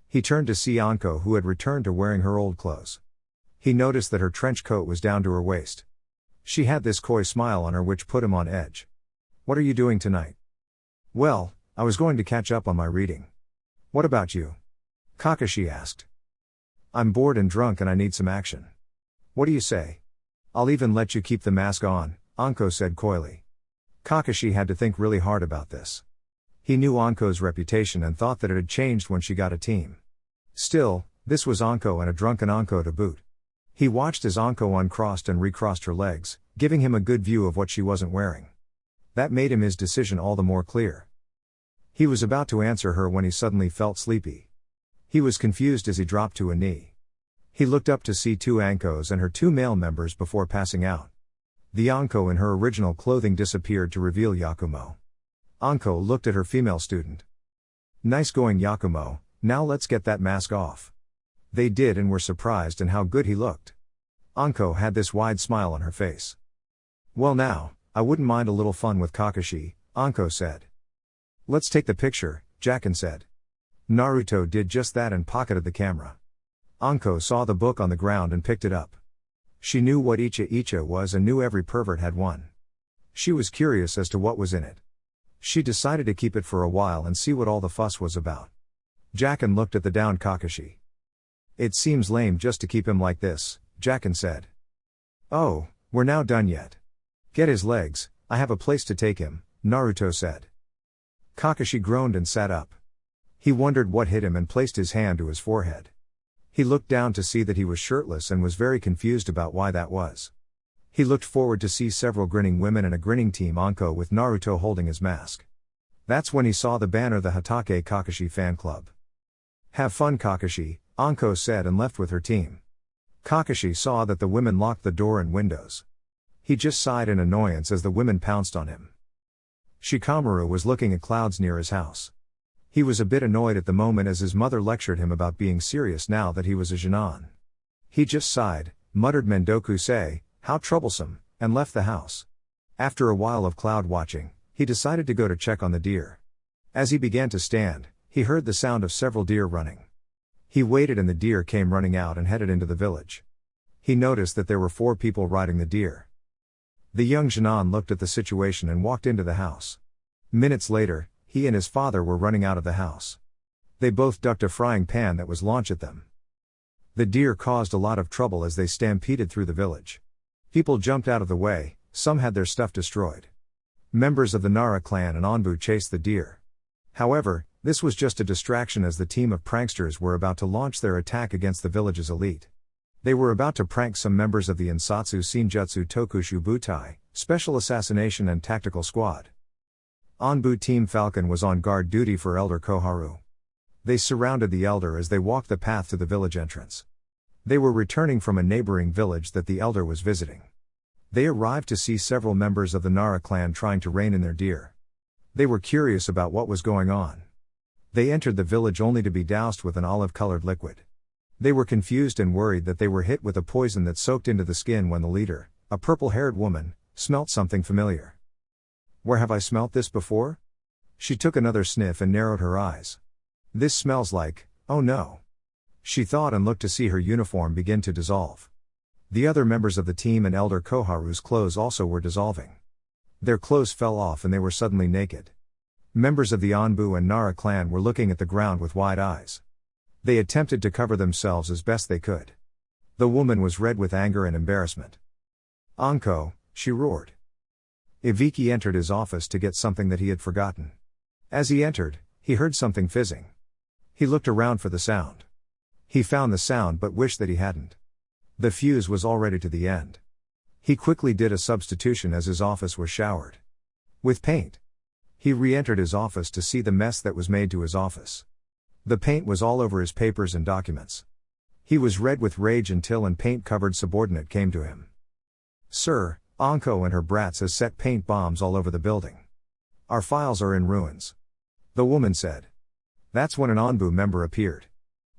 He turned to see Anko, who had returned to wearing her old clothes. He noticed that her trench coat was down to her waist. She had this coy smile on her which put him on edge. What are you doing tonight? Well, I was going to catch up on my reading. What about you? Kakashi asked. I'm bored and drunk and I need some action. What do you say? I'll even let you keep the mask on, Anko said coyly. Kakashi had to think really hard about this. He knew Anko's reputation and thought that it had changed when she got a team. Still, this was Anko and a drunken Anko to boot. He watched as Anko uncrossed and recrossed her legs, giving him a good view of what she wasn't wearing. That made him his decision all the more clear. He was about to answer her when he suddenly felt sleepy. He was confused as he dropped to a knee. He looked up to see 2 Ankos and her 2 male members before passing out. The Anko in her original clothing disappeared to reveal Yakumo. Anko looked at her female student. Nice going, Yakumo, now let's get that mask off. They did and were surprised in how good he looked. Anko had this wide smile on her face. Well now, I wouldn't mind a little fun with Kakashi, Anko said. Let's take the picture, Jacken said. Naruto did just that and pocketed the camera. Anko saw the book on the ground and picked it up. She knew what Icha Icha was and knew every pervert had one. She was curious as to what was in it. She decided to keep it for a while and see what all the fuss was about. Jacken looked at the downed Kakashi. It seems lame just to keep him like this, Jacken said. Oh, we're now done yet. Get his legs, I have a place to take him, Naruto said. Kakashi groaned and sat up. He wondered what hit him and placed his hand to his forehead. He looked down to see that he was shirtless and was very confused about why that was. He looked forward to see several grinning women and a grinning Team Anko with Naruto holding his mask. That's when he saw the banner, the Hatake Kakashi fan club. Have fun, Kakashi, Anko said and left with her team. Kakashi saw that the women locked the door and windows. He just sighed in annoyance as the women pounced on him. Shikamaru was looking at clouds near his house. He was a bit annoyed at the moment as his mother lectured him about being serious now that he was a Jinan. He just sighed, muttered Mendoku-sei, how troublesome, and left the house. After a while of cloud watching, he decided to go to check on the deer. As he began to stand, he heard the sound of several deer running. He waited and the deer came running out and headed into the village. He noticed that there were 4 people riding the deer. The young Jinan looked at the situation and walked into the house. Minutes later, he and his father were running out of the house. They both ducked a frying pan that was launched at them. The deer caused a lot of trouble as they stampeded through the village. People jumped out of the way, some had their stuff destroyed. Members of the Nara clan and Anbu chased the deer. However, this was just a distraction as the team of pranksters were about to launch their attack against the village's elite. They were about to prank some members of the Insatsu Shinjutsu Tokushu Butai, Special Assassination and Tactical Squad. Anbu Team Falcon was on guard duty for Elder Koharu. They surrounded the elder as they walked the path to the village entrance. They were returning from a neighboring village that the elder was visiting. They arrived to see several members of the Nara clan trying to rein in their deer. They were curious about what was going on. They entered the village only to be doused with an olive-colored liquid. They were confused and worried that they were hit with a poison that soaked into the skin when the leader, a purple-haired woman, smelt something familiar. Where have I smelt this before? She took another sniff and narrowed her eyes. This smells like, oh no. She thought and looked to see her uniform begin to dissolve. The other members of the team and Elder Koharu's clothes also were dissolving. Their clothes fell off and they were suddenly naked. Members of the Anbu and Nara clan were looking at the ground with wide eyes. They attempted to cover themselves as best they could. The woman was red with anger and embarrassment. Anko, she roared. Ibiki entered his office to get something that he had forgotten. As he entered, he heard something fizzing. He looked around for the sound. He found the sound but wished that he hadn't. The fuse was already to the end. He quickly did a substitution as his office was showered with paint. He re-entered his office to see the mess that was made to his office. The paint was all over his papers and documents. He was red with rage until an paint-covered subordinate came to him. Sir, Anko and her brats has set paint bombs all over the building. Our files are in ruins. The woman said. That's when an Anbu member appeared.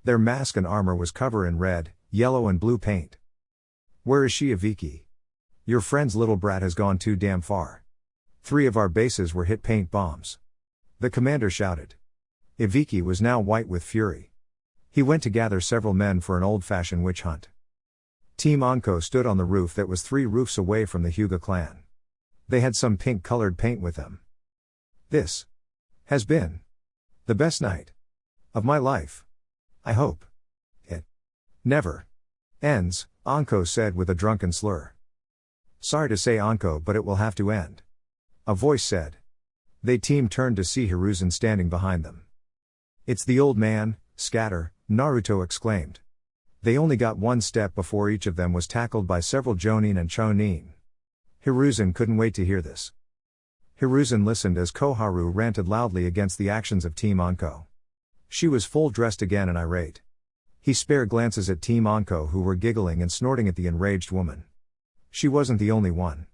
Their mask and armor was covered in red, yellow and blue paint. Where is she, Ibiki? Your friend's little brat has gone too damn far. 3 of our bases were hit paint bombs. The commander shouted. Ibiki was now white with fury. He went to gather several men for an old-fashioned witch hunt. Team Anko stood on the roof that was 3 roofs away from the Hyuga clan. They had some pink-colored paint with them. This has been the best night of my life. I hope it never ends, Anko said with a drunken slur. Sorry to say, Anko, but it will have to end. A voice said. They team turned to see Hiruzen standing behind them. It's the old man, scatter, Naruto exclaimed. They only got one step before each of them was tackled by several Jonin and Chonin. Hiruzen couldn't wait to hear this. Hiruzen listened as Koharu ranted loudly against the actions of Team Anko. She was full-dressed again and irate. He spared glances at Team Anko who were giggling and snorting at the enraged woman. She wasn't the only one.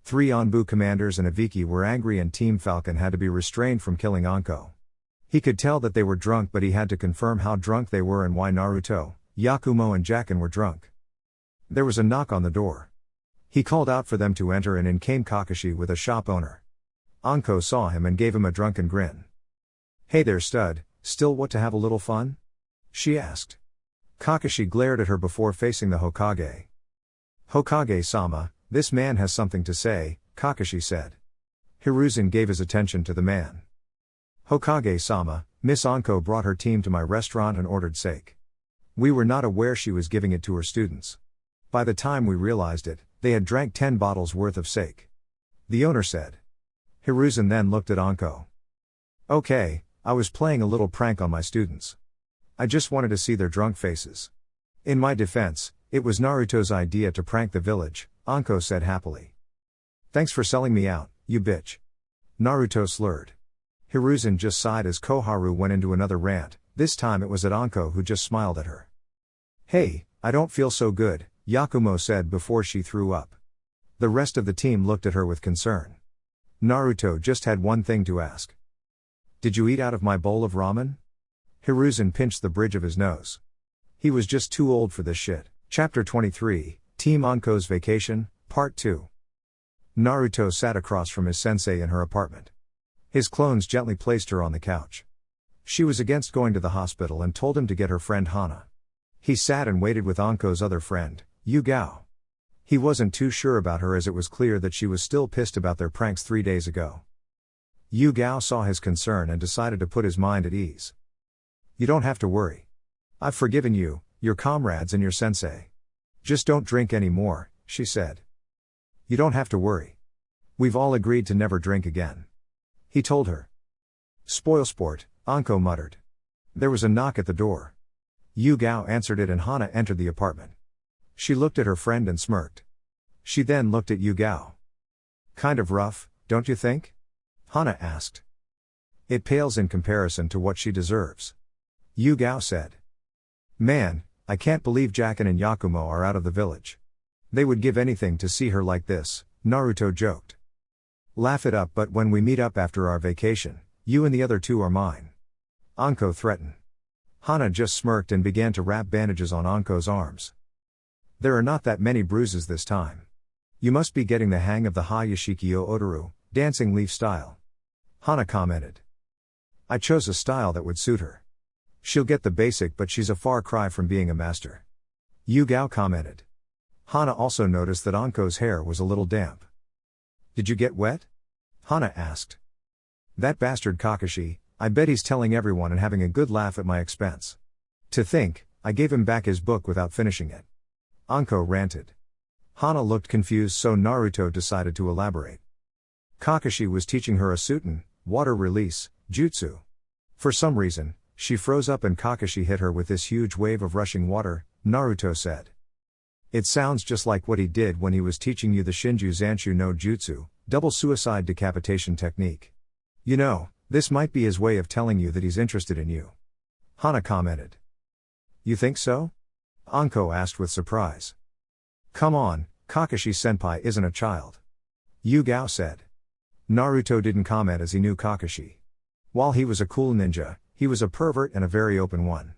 3 Anbu commanders and Ibiki were angry and Team Falcon had to be restrained from killing Anko. He could tell that they were drunk but he had to confirm how drunk they were and why Naruto, Yakumo and Jacken were drunk. There was a knock on the door. He called out for them to enter and in came Kakashi with a shop owner. Anko saw him and gave him a drunken grin. Hey there stud, still what to have a little fun? She asked. Kakashi glared at her before facing the Hokage. Hokage-sama, this man has something to say, Kakashi said. Hiruzen gave his attention to the man. Hokage-sama, Miss Anko brought her team to my restaurant and ordered sake. We were not aware she was giving it to her students. By the time we realized it, they had drank 10 bottles worth of sake. The owner said. Hiruzen then looked at Anko. Okay, I was playing a little prank on my students. I just wanted to see their drunk faces. In my defense, it was Naruto's idea to prank the village, Anko said happily. Thanks for selling me out, you bitch. Naruto slurred. Hiruzen just sighed as Koharu went into another rant. This time it was at Anko, who just smiled at her. Hey, I don't feel so good, Yakumo said before she threw up. The rest of the team looked at her with concern. Naruto just had one thing to ask. Did you eat out of my bowl of ramen? Hiruzen pinched the bridge of his nose. He was just too old for this shit. Chapter 23, Team Anko's Vacation, Part 2. Naruto sat across from his sensei in her apartment. His clones gently placed her on the couch. She was against going to the hospital and told him to get her friend Hana. He sat and waited with Anko's other friend, Yugao. He wasn't too sure about her as it was clear that she was still pissed about their pranks 3 days ago. Yugao saw his concern and decided to put his mind at ease. You don't have to worry. I've forgiven you, your comrades and your sensei. Just don't drink any more, she said. You don't have to worry. We've all agreed to never drink again. He told her. Spoil sport, Anko muttered. There was a knock at the door. Yugao answered it and Hana entered the apartment. She looked at her friend and smirked. She then looked at Yugao. Kind of rough, don't you think? Hana asked. It pales in comparison to what she deserves. Yugao said. Man, I can't believe Jacken and Yakumo are out of the village. They would give anything to see her like this, Naruto joked. Laugh it up, but when we meet up after our vacation, you and the other two are mine. Anko threatened. Hana just smirked and began to wrap bandages on Anko's arms. There are not that many bruises this time. You must be getting the hang of the Hayashikyo Odoru, dancing leaf style. Hana commented. I chose a style that would suit her. She'll get the basic, but she's a far cry from being a master. Yugao commented. Hana also noticed that Anko's hair was a little damp. Did you get wet? Hana asked. That bastard Kakashi, I bet he's telling everyone and having a good laugh at my expense. To think, I gave him back his book without finishing it. Anko ranted. Hana looked confused, so Naruto decided to elaborate. Kakashi was teaching her a Suten, water release, jutsu. For some reason, she froze up and Kakashi hit her with this huge wave of rushing water, Naruto said. It sounds just like what he did when he was teaching you the Shinju Zanshu no Jutsu, double suicide decapitation technique. You know, this might be his way of telling you that he's interested in you. Hana commented. You think so? Anko asked with surprise. Come on, Kakashi-senpai isn't a child. Yugao said. Naruto didn't comment as he knew Kakashi. While he was a cool ninja, he was a pervert and a very open one.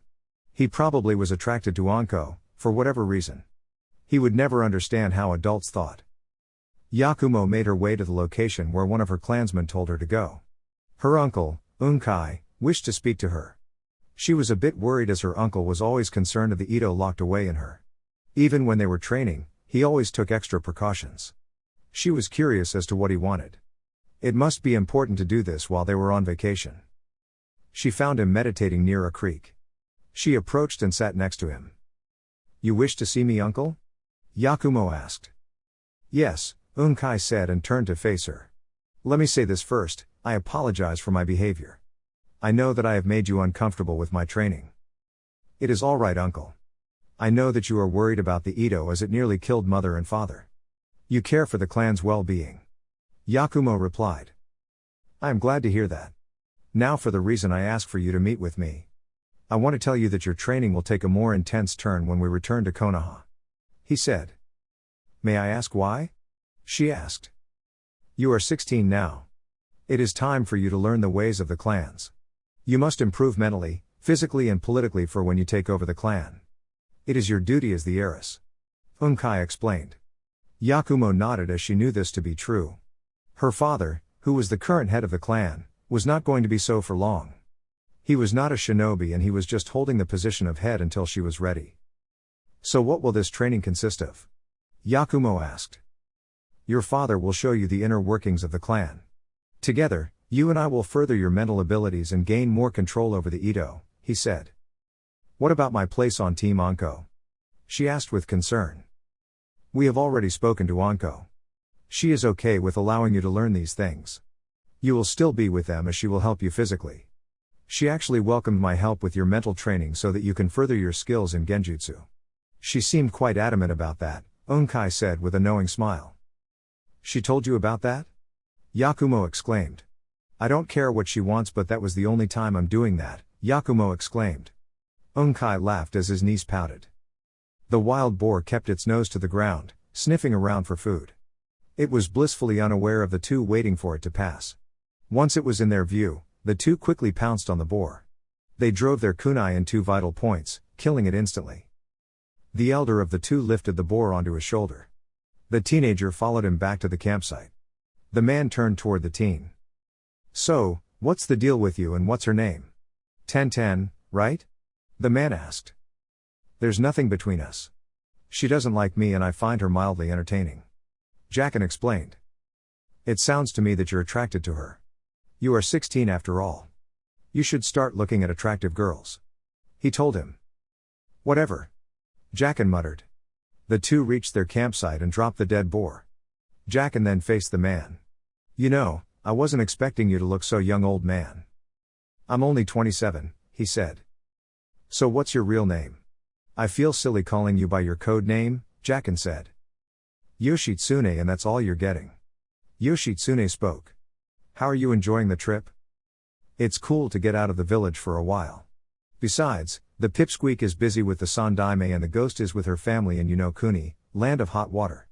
He probably was attracted to Anko, for whatever reason. He would never understand how adults thought. Yakumo made her way to the location where one of her clansmen told her to go. Her uncle, Unkai, wished to speak to her. She was a bit worried as her uncle was always concerned of the Ito locked away in her. Even when they were training, he always took extra precautions. She was curious as to what he wanted. It must be important to do this while they were on vacation. She found him meditating near a creek. She approached and sat next to him. You wish to see me, uncle? Yakumo asked. Yes, Unkai said and turned to face her. Let me say this first, I apologize for my behavior. I know that I have made you uncomfortable with my training. It is all right, uncle. I know that you are worried about the Ito as it nearly killed mother and father. You care for the clan's well-being. Yakumo replied. I am glad to hear that. Now for the reason I ask for you to meet with me. I want to tell you that your training will take a more intense turn when we return to Konoha. He said. May I ask why? She asked. You are 16 now. It is time for you to learn the ways of the clans. You must improve mentally, physically and politically for when you take over the clan. It is your duty as the heiress. Unkai explained. Yakumo nodded as she knew this to be true. Her father, who was the current head of the clan, was not going to be so for long. He was not a shinobi and he was just holding the position of head until she was ready. So what will this training consist of? Yakumo asked. Your father will show you the inner workings of the clan. Together, you and I will further your mental abilities and gain more control over the Ito, he said. What about my place on Team Anko? She asked with concern. We have already spoken to Anko. She is okay with allowing you to learn these things. You will still be with them as she will help you physically. She actually welcomed my help with your mental training so that you can further your skills in Genjutsu. She seemed quite adamant about that, Onkai said with a knowing smile. She told you about that? Yakumo exclaimed. I don't care what she wants, but that was the only time I'm doing that, Yakumo exclaimed. Onkai laughed as his niece pouted. The wild boar kept its nose to the ground, sniffing around for food. It was blissfully unaware of the two waiting for it to pass. Once it was in their view, the two quickly pounced on the boar. They drove their kunai in 2 vital points, killing it instantly. The elder of the two lifted the boar onto his shoulder. The teenager followed him back to the campsite. The man turned toward the teen. So, what's the deal with you and what's her name? Ten, right? The man asked. There's nothing between us. She doesn't like me and I find her mildly entertaining. Jacken explained. It sounds to me that you're attracted to her. You are 16 after all. You should start looking at attractive girls. He told him. Whatever. Jacken muttered. The two reached their campsite and dropped the dead boar. Jacken then faced the man. You know, I wasn't expecting you to look so young, old man. I'm only 27, he said. So what's your real name? I feel silly calling you by your code name, Jacken said. Yoshitsune, and that's all you're getting. Yoshitsune spoke. How are you enjoying the trip? It's cool to get out of the village for a while. Besides, the pipsqueak is busy with the Sandaime and the ghost is with her family in Kuni, land of hot water.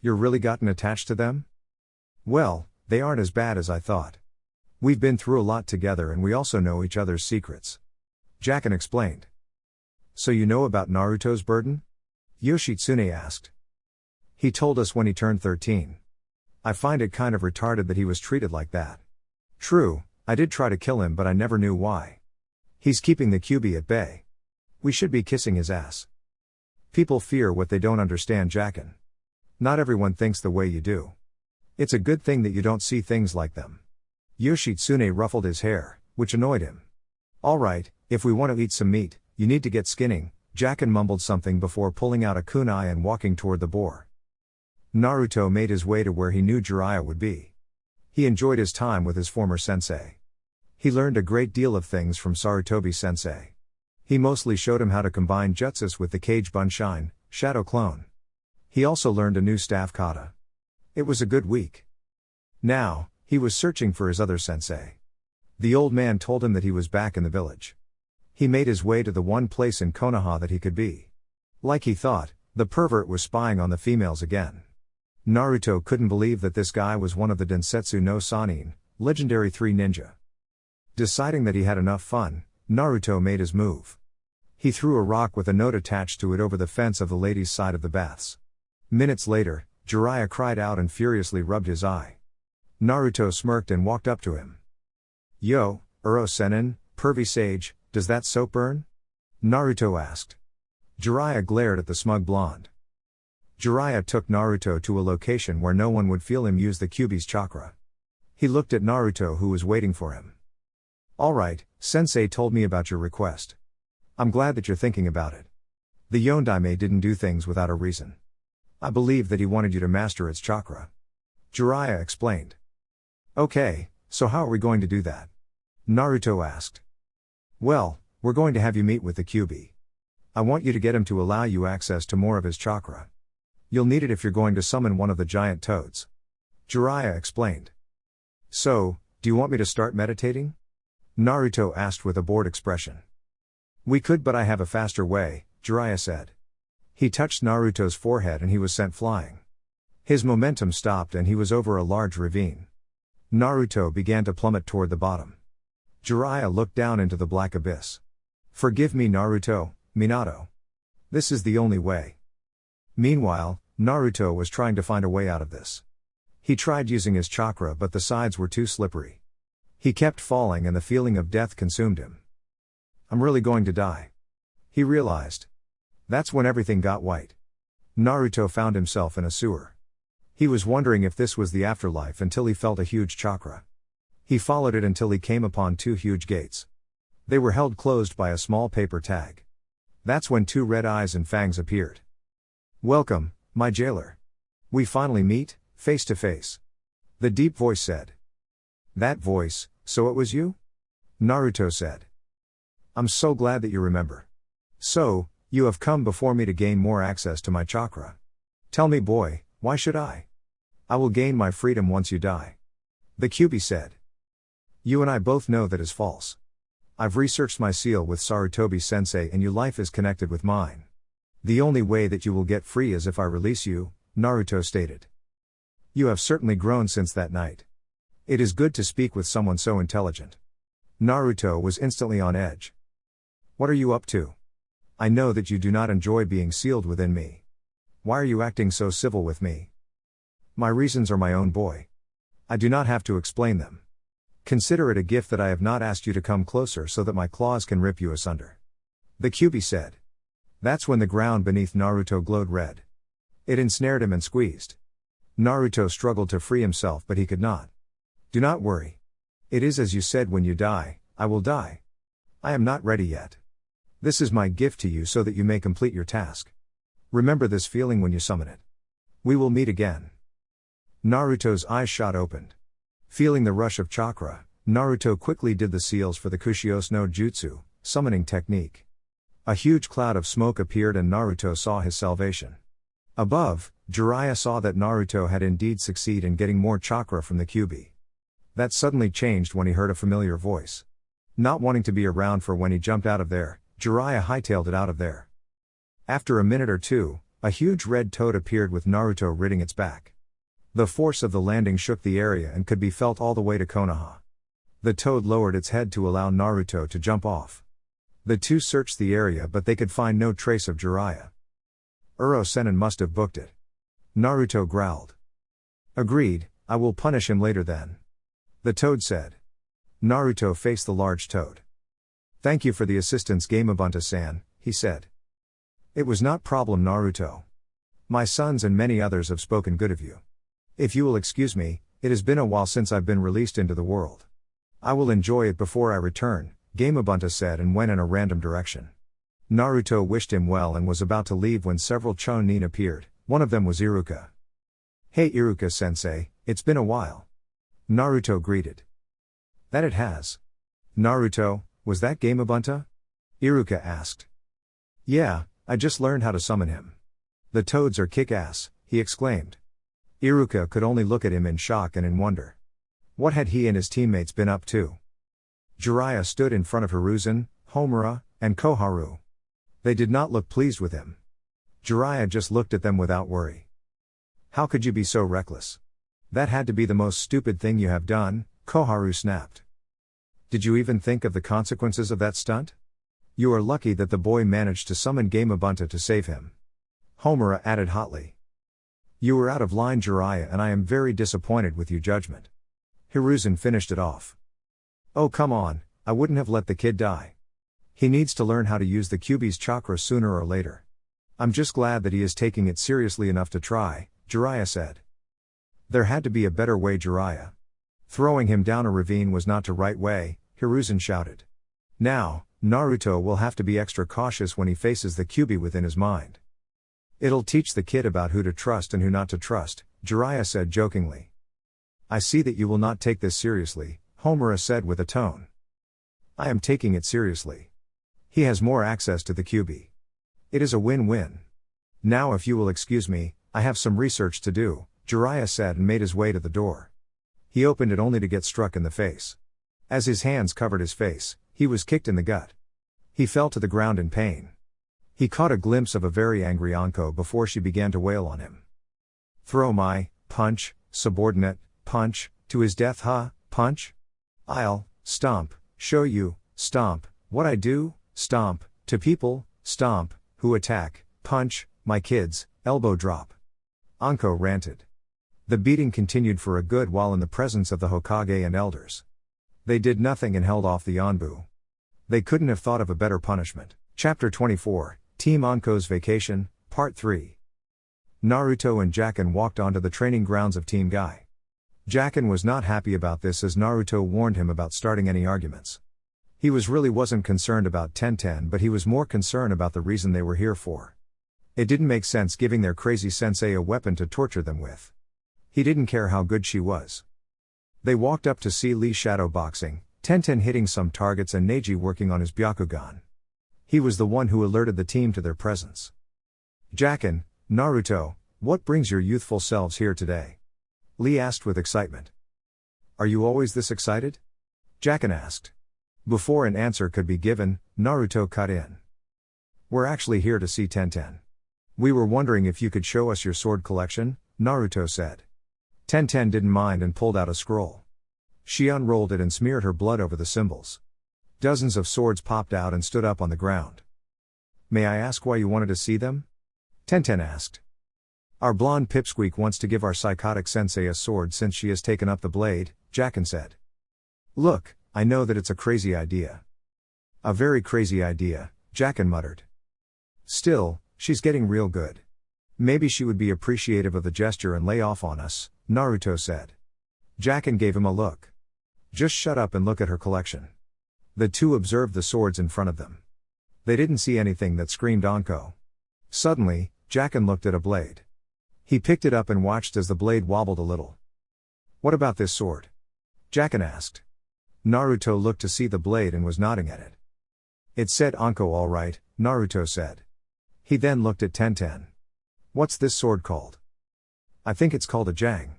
You're really gotten attached to them? Well, they aren't as bad as I thought. We've been through a lot together and we also know each other's secrets. Jacken explained. So you know about Naruto's burden? Yoshitsune asked. He told us when he turned 13. I find it kind of retarded that he was treated like that. True, I did try to kill him but I never knew why. He's keeping the Kyuubi at bay. We should be kissing his ass. People fear what they don't understand, Jacken. Not everyone thinks the way you do. It's a good thing that you don't see things like them. Yoshitsune ruffled his hair, which annoyed him. Alright, if we want to eat some meat, you need to get skinning, Jacken mumbled something before pulling out a kunai and walking toward the boar. Naruto made his way to where he knew Jiraiya would be. He enjoyed his time with his former sensei. He learned a great deal of things from Sarutobi sensei. He mostly showed him how to combine jutsus with the Kage Bunshin, Shadow Clone. He also learned a new staff kata. It was a good week. Now, he was searching for his other sensei. The old man told him that he was back in the village. He made his way to the one place in Konoha that he could be. Like he thought, the pervert was spying on the females again. Naruto couldn't believe that this guy was one of the Densetsu no Sannin, legendary 3 ninja. Deciding that he had enough fun, Naruto made his move. He threw a rock with a note attached to it over the fence of the ladies' side of the baths. Minutes later, Jiraiya cried out and furiously rubbed his eye. Naruto smirked and walked up to him. Yo, Uro Sennin, pervy sage, does that soap burn? Naruto asked. Jiraiya glared at the smug blonde. Jiraiya took Naruto to a location where no one would feel him use the Kyuubi's chakra. He looked at Naruto who was waiting for him. Alright, sensei told me about your request. I'm glad that you're thinking about it. The Yondaime didn't do things without a reason. I believe that he wanted you to master its chakra. Jiraiya explained. Okay, so how are we going to do that? Naruto asked. Well, we're going to have you meet with the Kyuubi. I want you to get him to allow you access to more of his chakra. You'll need it if you're going to summon one of the giant toads. Jiraiya explained. So, do you want me to start meditating? Naruto asked with a bored expression. We could, but I have a faster way, Jiraiya said. He touched Naruto's forehead and he was sent flying. His momentum stopped and he was over a large ravine. Naruto began to plummet toward the bottom. Jiraiya looked down into the black abyss. Forgive me, Naruto, Minato. This is the only way. Meanwhile, Naruto was trying to find a way out of this. He tried using his chakra but the sides were too slippery. He kept falling and the feeling of death consumed him. I'm really going to die. He realized. That's when everything got white. Naruto found himself in a sewer. He was wondering if this was the afterlife until he felt a huge chakra. He followed it until he came upon 2 huge gates. They were held closed by a small paper tag. That's when 2 red eyes and fangs appeared. "Welcome, my jailer. We finally meet, face to face," the deep voice said. That voice, "So it was you?" Naruto said. "I'm so glad that you remember. So, you have come before me to gain more access to my chakra. Tell me, boy, why should I? I will gain my freedom once you die," the Kyuubi said. "You and I both know that is false. I've researched my seal with Sarutobi sensei and your life is connected with mine. The only way that you will get free is if I release you," Naruto stated. "You have certainly grown since that night. It is good to speak with someone so intelligent." Naruto was instantly on edge. "What are you up to? I know that you do not enjoy being sealed within me. Why are you acting so civil with me?" "My reasons are my own, boy. I do not have to explain them. Consider it a gift that I have not asked you to come closer so that my claws can rip you asunder," the Kyuubi said. That's when the ground beneath Naruto glowed red. It ensnared him and squeezed. Naruto struggled to free himself but he could not. "Do not worry. It is as you said, when you die, I will die. I am not ready yet. This is my gift to you so that you may complete your task. Remember this feeling when you summon it. We will meet again." Naruto's eyes shot open. Feeling the rush of chakra, Naruto quickly did the seals for the Kushios no Jutsu, summoning technique. A huge cloud of smoke appeared and Naruto saw his salvation. Above, Jiraiya saw that Naruto had indeed succeeded in getting more chakra from the Kyuubi. That suddenly changed when he heard a familiar voice. Not wanting to be around for when he jumped out of there, Jiraiya hightailed it out of there. After a minute or two, a huge red toad appeared with Naruto riding its back. The force of the landing shook the area and could be felt all the way to Konoha. The toad lowered its head to allow Naruto to jump off. The two searched the area but they could find no trace of Jiraiya. Uro-sennin must have booked it. Naruto growled. "Agreed, I will punish him later then," the toad said. Naruto faced the large toad. "Thank you for the assistance, Gamabunta-san," he said. "It was not problem, Naruto. My sons and many others have spoken good of you. If you will excuse me, it has been a while since I've been released into the world. I will enjoy it before I return," Gamabunta said and went in a random direction. Naruto wished him well and was about to leave when several Chunin appeared. One of them was Iruka. "Hey Iruka-sensei, it's been a while," Naruto greeted. "That it has. Naruto, was that Gamabunta?" Iruka asked. "Yeah, I just learned how to summon him. The toads are kick-ass," he exclaimed. Iruka could only look at him in shock and in wonder. What had he and his teammates been up to? Jiraiya stood in front of Hiruzen, Homura, and Koharu. They did not look pleased with him. Jiraiya just looked at them without worry. "How could you be so reckless? That had to be the most stupid thing you have done," Koharu snapped. "Did you even think of the consequences of that stunt? You are lucky that the boy managed to summon Gamabunta to save him," Homura added hotly. "You were out of line, Jiraiya, and I am very disappointed with your judgment." Hiruzen finished it off. "Oh come on, I wouldn't have let the kid die. He needs to learn how to use the Kyuubi's chakra sooner or later. I'm just glad that he is taking it seriously enough to try," Jiraiya said. "There had to be a better way, Jiraiya. Throwing him down a ravine was not the right way," Hiruzen shouted. "Now, Naruto will have to be extra cautious when he faces the Kyuubi within his mind. It'll teach the kid about who to trust and who not to trust," Jiraiya said jokingly. "I see that you will not take this seriously," Homura said with a tone. "I am taking it seriously. He has more access to the Kyuubi. It is a win-win. Now if you will excuse me, I have some research to do," Jiraiya said and made his way to the door. He opened it only to get struck in the face. As his hands covered his face, he was kicked in the gut. He fell to the ground in pain. He caught a glimpse of a very angry Anko before she began to wail on him. "Throw my punch, subordinate, punch, to his death, huh, punch? I'll stomp, show you, stomp, what I do, stomp, to people, stomp, who attack, punch, my kids, elbow drop." Anko ranted. The beating continued for a good while in the presence of the Hokage and elders. They did nothing and held off the Anbu. They couldn't have thought of a better punishment. Chapter 24, Team Anko's Vacation, Part 3. Naruto and Jacken walked onto the training grounds of Team Guy. Jacken was not happy about this as Naruto warned him about starting any arguments. He wasn't concerned about Tenten, but he was more concerned about the reason they were here for. It didn't make sense giving their crazy sensei a weapon to torture them with. He didn't care how good she was. They walked up to see Lee shadow boxing, Tenten hitting some targets and Neji working on his Byakugan. He was the one who alerted the team to their presence. Jacken, Naruto, what brings your youthful selves here today? Lee asked with excitement. Are you always this excited? Jacken asked. Before an answer could be given, Naruto cut in. We're actually here to see Tenten. We were wondering if you could show us your sword collection, Naruto said. Tenten didn't mind and pulled out a scroll. She unrolled it and smeared her blood over the symbols. Dozens of swords popped out and stood up on the ground. May I ask why you wanted to see them? Tenten asked. Our blonde pipsqueak wants to give our psychotic sensei a sword since she has taken up the blade, Jacken said. Look, I know that it's a crazy idea. A very crazy idea, Jacken muttered. Still, she's getting real good. Maybe she would be appreciative of the gesture and lay off on us, Naruto said. Jacken gave him a look. Just shut up and look at her collection. The two observed the swords in front of them. They didn't see anything that screamed Anko. Suddenly, Jacken looked at a blade. He picked it up and watched as the blade wobbled a little. What about this sword? Jacken asked. Naruto looked to see the blade and was nodding at it. It said Anko all right, Naruto said. He then looked at Tenten. What's this sword called? I think it's called a jang.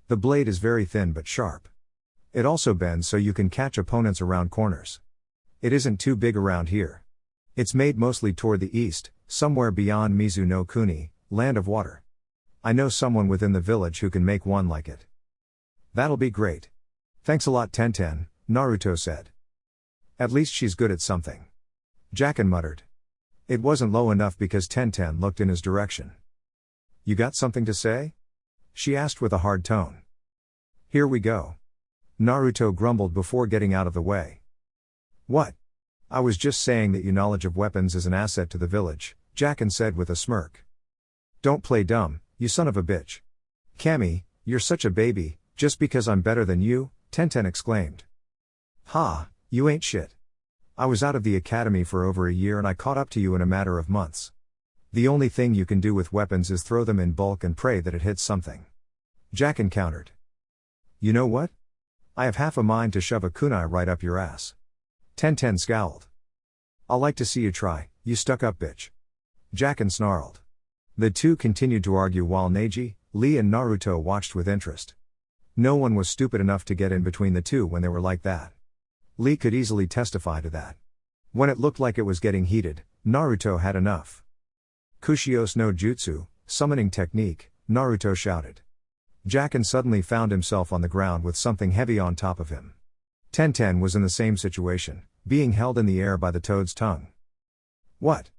The blade is very thin but sharp. It also bends so you can catch opponents around corners. It isn't too big around here. It's made mostly toward the east, somewhere beyond Mizu no Kuni, land of water. I know someone within the village who can make one like it. That'll be great. Thanks a lot Tenten, Naruto said. At least she's good at something. Jacken muttered. It wasn't low enough because Tenten looked in his direction. You got something to say? She asked with a hard tone. Here we go. Naruto grumbled before getting out of the way. What? I was just saying that your knowledge of weapons is an asset to the village, Jacken said with a smirk. Don't play dumb, you son of a bitch. Cammy, you're such a baby, just because I'm better than you, Tenten exclaimed. Ha, you ain't shit. I was out of the academy for over a year and I caught up to you in a matter of months. The only thing you can do with weapons is throw them in bulk and pray that it hits something. Jacken countered. You know what? I have half a mind to shove a kunai right up your ass. Tenten scowled. I'll like to see you try, you stuck-up bitch. Jacken snarled. The two continued to argue while Neji, Lee and Naruto watched with interest. No one was stupid enough to get in between the two when they were like that. Lee could easily testify to that. When it looked like it was getting heated, Naruto had enough. Kushios no Jutsu, summoning technique, Naruto shouted. Jacken suddenly found himself on the ground with something heavy on top of him. Tenten was in the same situation, being held in the air by the toad's tongue. What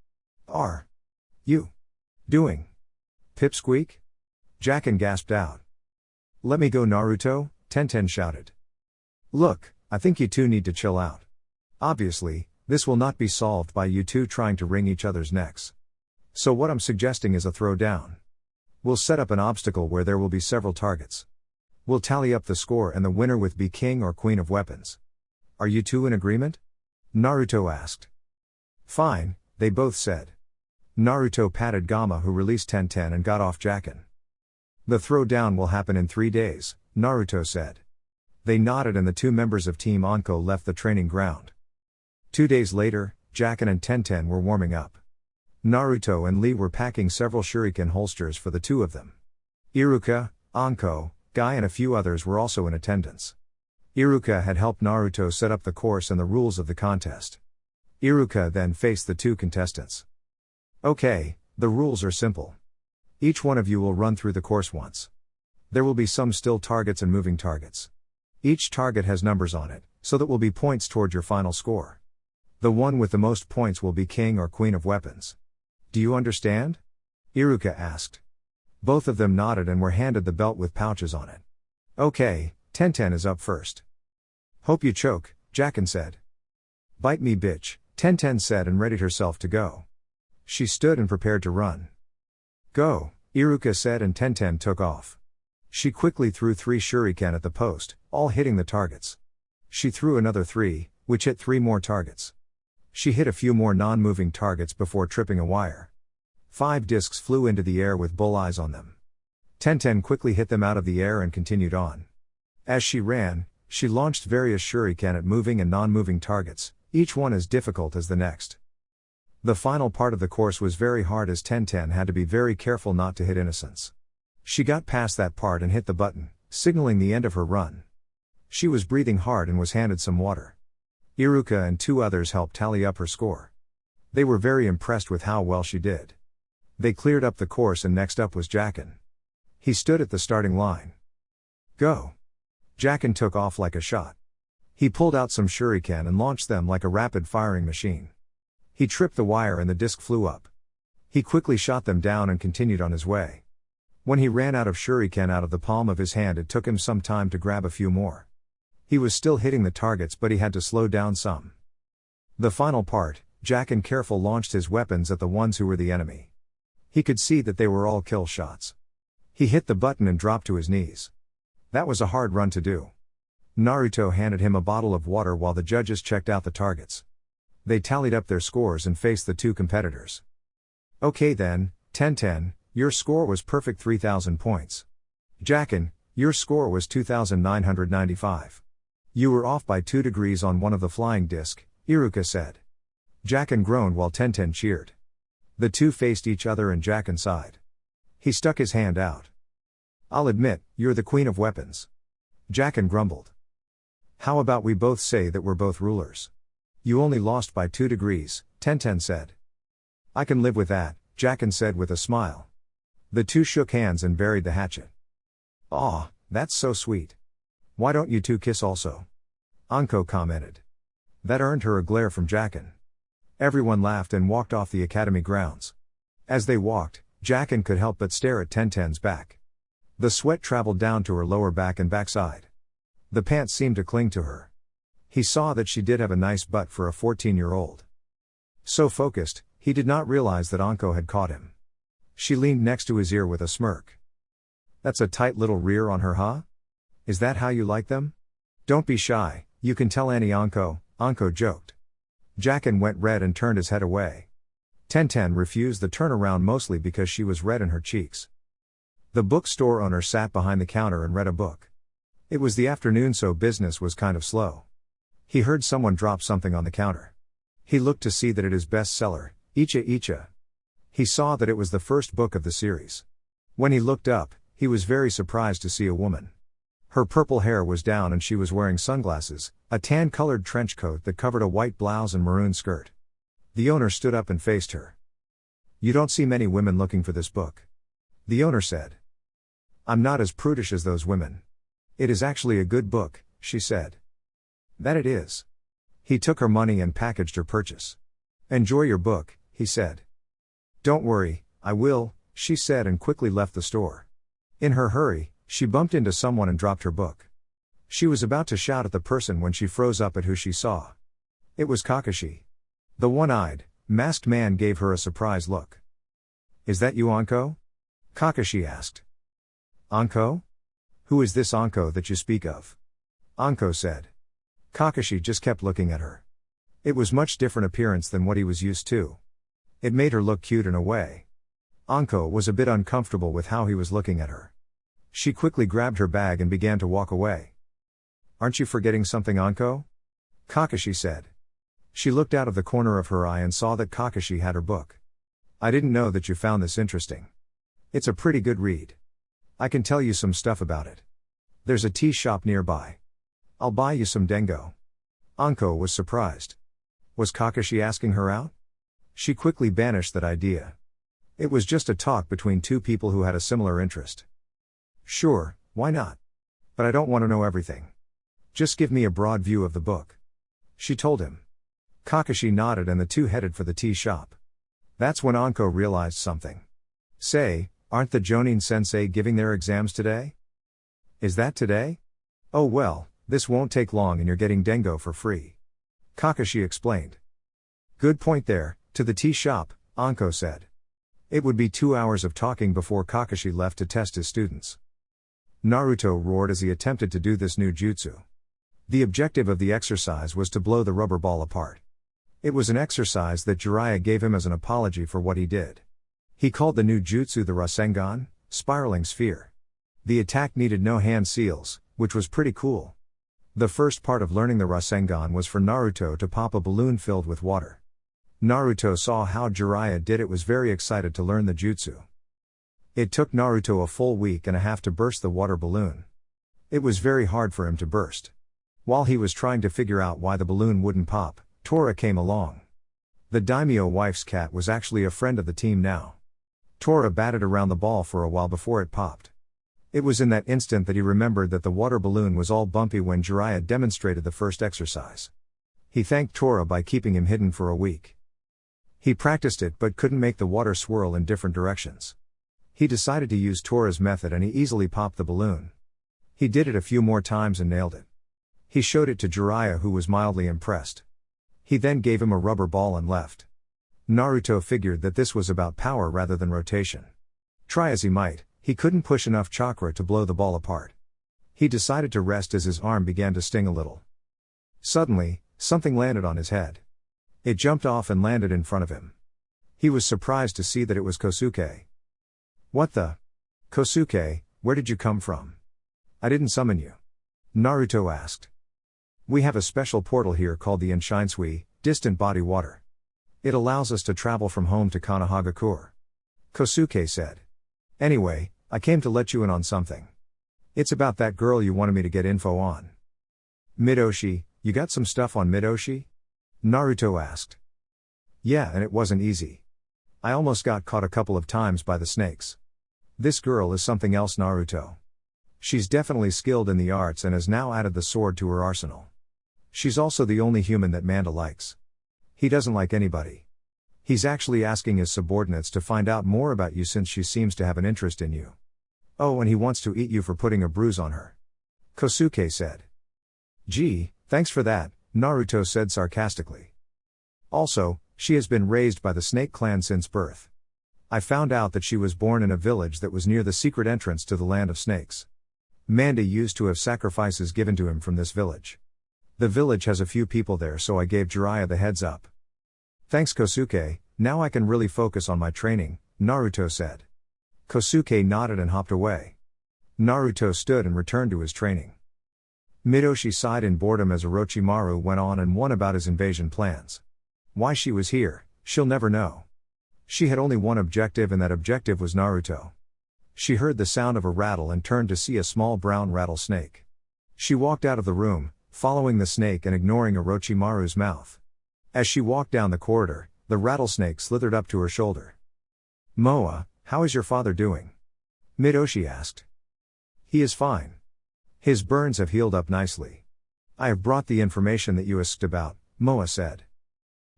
are you doing? Pipsqueak? Jacken gasped out. Let me go Naruto, Tenten shouted. Look, I think you two need to chill out. Obviously, this will not be solved by you two trying to wring each other's necks. So what I'm suggesting is a throwdown. We'll set up an obstacle where there will be several targets. We'll tally up the score and the winner will be king or queen of weapons. Are you two in agreement? Naruto asked. Fine, they both said. Naruto patted Gamma who released Tenten and got off Jacken. The throwdown will happen in 3 days, Naruto said. They nodded and the two members of Team Anko left the training ground. 2 days later, Jacken and Tenten were warming up. Naruto and Lee were packing several shuriken holsters for the two of them. Iruka, Anko, Guy and a few others were also in attendance. Iruka had helped Naruto set up the course and the rules of the contest. Iruka then faced the two contestants. Okay, the rules are simple. Each one of you will run through the course once. There will be some still targets and moving targets. Each target has numbers on it, so that will be points toward your final score. The one with the most points will be king or queen of weapons. Do you understand? Iruka asked. Both of them nodded and were handed the belt with pouches on it. Okay, Tenten is up first. Hope you choke, Jacken said. Bite me bitch, Tenten said and readied herself to go. She stood and prepared to run. Go, Iruka said, and Tenten took off. She quickly threw 3 shuriken at the post, all hitting the targets. She threw another 3, which hit 3 more targets. She hit a few more non-moving targets before tripping a wire. 5 discs flew into the air with bullseyes on them. Tenten quickly hit them out of the air and continued on. As she ran, she launched various shuriken at moving and non-moving targets, each one as difficult as the next. The final part of the course was very hard as Tenten had to be very careful not to hit innocents. She got past that part and hit the button, signaling the end of her run. She was breathing hard and was handed some water. Iruka and 2 others helped tally up her score. They were very impressed with how well she did. They cleared up the course and next up was Jacken. He stood at the starting line. Go! Jacken took off like a shot. He pulled out some shuriken and launched them like a rapid-firing machine. He tripped the wire and the disc flew up. He quickly shot them down and continued on his way. When he ran out of shuriken out of the palm of his hand, it took him some time to grab a few more. He was still hitting the targets, but he had to slow down some. The final part, Jacken careful launched his weapons at the ones who were the enemy. He could see that they were all kill shots. He hit the button and dropped to his knees. That was a hard run to do. Naruto handed him a bottle of water while the judges checked out the targets. They tallied up their scores and faced the 2 competitors. Okay then, Tenten, your score was perfect 3,000 points. Jacken, your score was 2,995. You were off by 2 degrees on one of the flying disc, Iruka said. Jacken groaned while Tenten cheered. The 2 faced each other and Jacken sighed. He stuck his hand out. I'll admit, you're the queen of weapons. Jacken grumbled. How about we both say that we're both rulers? You only lost by 2 degrees, Tenten said. I can live with that, Jacken said with a smile. The 2 shook hands and buried the hatchet. Aw, that's so sweet. Why don't you 2 kiss also? Anko commented. That earned her a glare from Jacken. Everyone laughed and walked off the academy grounds. As they walked, Jacken could help but stare at Tenten's back. The sweat traveled down to her lower back and backside. The pants seemed to cling to her. He saw that she did have a nice butt for a 14-year-old. So focused, he did not realize that Anko had caught him. She leaned next to his ear with a smirk. That's a tight little rear on her, huh? Is that how you like them? Don't be shy, you can tell Annie Anko joked. Jacken went red and turned his head away. Tenten refused the turnaround mostly because she was red in her cheeks. The bookstore owner sat behind the counter and read a book. It was the afternoon, so business was kind of slow. He heard someone drop something on the counter. He looked to see that it is bestseller, Icha Icha. He saw that it was the first book of the series. When he looked up, he was very surprised to see a woman. Her purple hair was down and she was wearing sunglasses, a tan-colored trench coat that covered a white blouse and maroon skirt. The owner stood up and faced her. You don't see many women looking for this book. The owner said. I'm not as prudish as those women. It is actually a good book, she said. That it is. He took her money and packaged her purchase. Enjoy your book, he said. Don't worry, I will, she said and quickly left the store. In her hurry, she bumped into someone and dropped her book. She was about to shout at the person when she froze up at who she saw. It was Kakashi. The one-eyed, masked man gave her a surprised look. Is that you, Anko? Kakashi asked. Anko? Who is this Anko that you speak of? Anko said. Kakashi just kept looking at her. It was much different appearance than what he was used to. It made her look cute in a way. Anko was a bit uncomfortable with how he was looking at her. She quickly grabbed her bag and began to walk away. Aren't you forgetting something, Anko? Kakashi said. She looked out of the corner of her eye and saw that Kakashi had her book. I didn't know that you found this interesting. It's a pretty good read. I can tell you some stuff about it. There's a tea shop nearby. I'll buy you some dengo. Anko was surprised. Was Kakashi asking her out? She quickly banished that idea. It was just a talk between 2 people who had a similar interest. Sure, why not? But I don't want to know everything. Just give me a broad view of the book. She told him. Kakashi nodded and the 2 headed for the tea shop. That's when Anko realized something. Say, aren't the Jonin sensei giving their exams today? Is that today? Oh well, this won't take long and you're getting dengo for free. Kakashi explained. Good point there, to the tea shop, Anko said. It would be 2 hours of talking before Kakashi left to test his students. Naruto roared as he attempted to do this new jutsu. The objective of the exercise was to blow the rubber ball apart. It was an exercise that Jiraiya gave him as an apology for what he did. He called the new jutsu the Rasengan, spiraling sphere. The attack needed no hand seals, which was pretty cool. The first part of learning the Rasengan was for Naruto to pop a balloon filled with water. Naruto saw how Jiraiya did it, was very excited to learn the jutsu. It took Naruto a full week and a half to burst the water balloon. It was very hard for him to burst. While he was trying to figure out why the balloon wouldn't pop, Tora came along. The daimyo wife's cat was actually a friend of the team now. Tora batted around the ball for a while before it popped. It was in that instant that he remembered that the water balloon was all bumpy when Jiraiya demonstrated the first exercise. He thanked Tora by keeping him hidden for a week. He practiced it but couldn't make the water swirl in different directions. He decided to use Tora's method and he easily popped the balloon. He did it a few more times and nailed it. He showed it to Jiraiya, who was mildly impressed. He then gave him a rubber ball and left. Naruto figured that this was about power rather than rotation. Try as he might, he couldn't push enough chakra to blow the ball apart. He decided to rest as his arm began to sting a little. Suddenly, something landed on his head. It jumped off and landed in front of him. He was surprised to see that it was Kosuke. "What the? Kosuke, where did you come from? I didn't summon you," Naruto asked. "We have a special portal here called the Enshinsui, distant body water. It allows us to travel from home to Konohagakure," Kosuke said. "Anyway, I came to let you in on something. It's about that girl you wanted me to get info on." "Midoshi, you got some stuff on Midoshi?" Naruto asked. "Yeah, and it wasn't easy. I almost got caught a couple of times by the snakes. This girl is something else, Naruto. She's definitely skilled in the arts and has now added the sword to her arsenal. She's also the only human that Manda likes. He doesn't like anybody. He's actually asking his subordinates to find out more about you since she seems to have an interest in you. Oh, and he wants to eat you for putting a bruise on her," Kosuke said. "Gee, thanks for that," Naruto said sarcastically. "Also, she has been raised by the Snake Clan since birth. I found out that she was born in a village that was near the secret entrance to the Land of Snakes. Manda used to have sacrifices given to him from this village. The village has a few people there, so I gave Jiraiya the heads up." "Thanks, Kosuke, now I can really focus on my training," Naruto said. Kosuke nodded and hopped away. Naruto stood and returned to his training. Midoshi sighed in boredom as Orochimaru went on and won about his invasion plans. Why she was here, she'll never know. She had only one objective, and that objective was Naruto. She heard the sound of a rattle and turned to see a small brown rattlesnake. She walked out of the room, following the snake and ignoring Orochimaru's mouth. As she walked down the corridor, the rattlesnake slithered up to her shoulder. "Moa, how is your father doing?" Midoshi asked. "He is fine. His burns have healed up nicely. I have brought the information that you asked about," Moa said.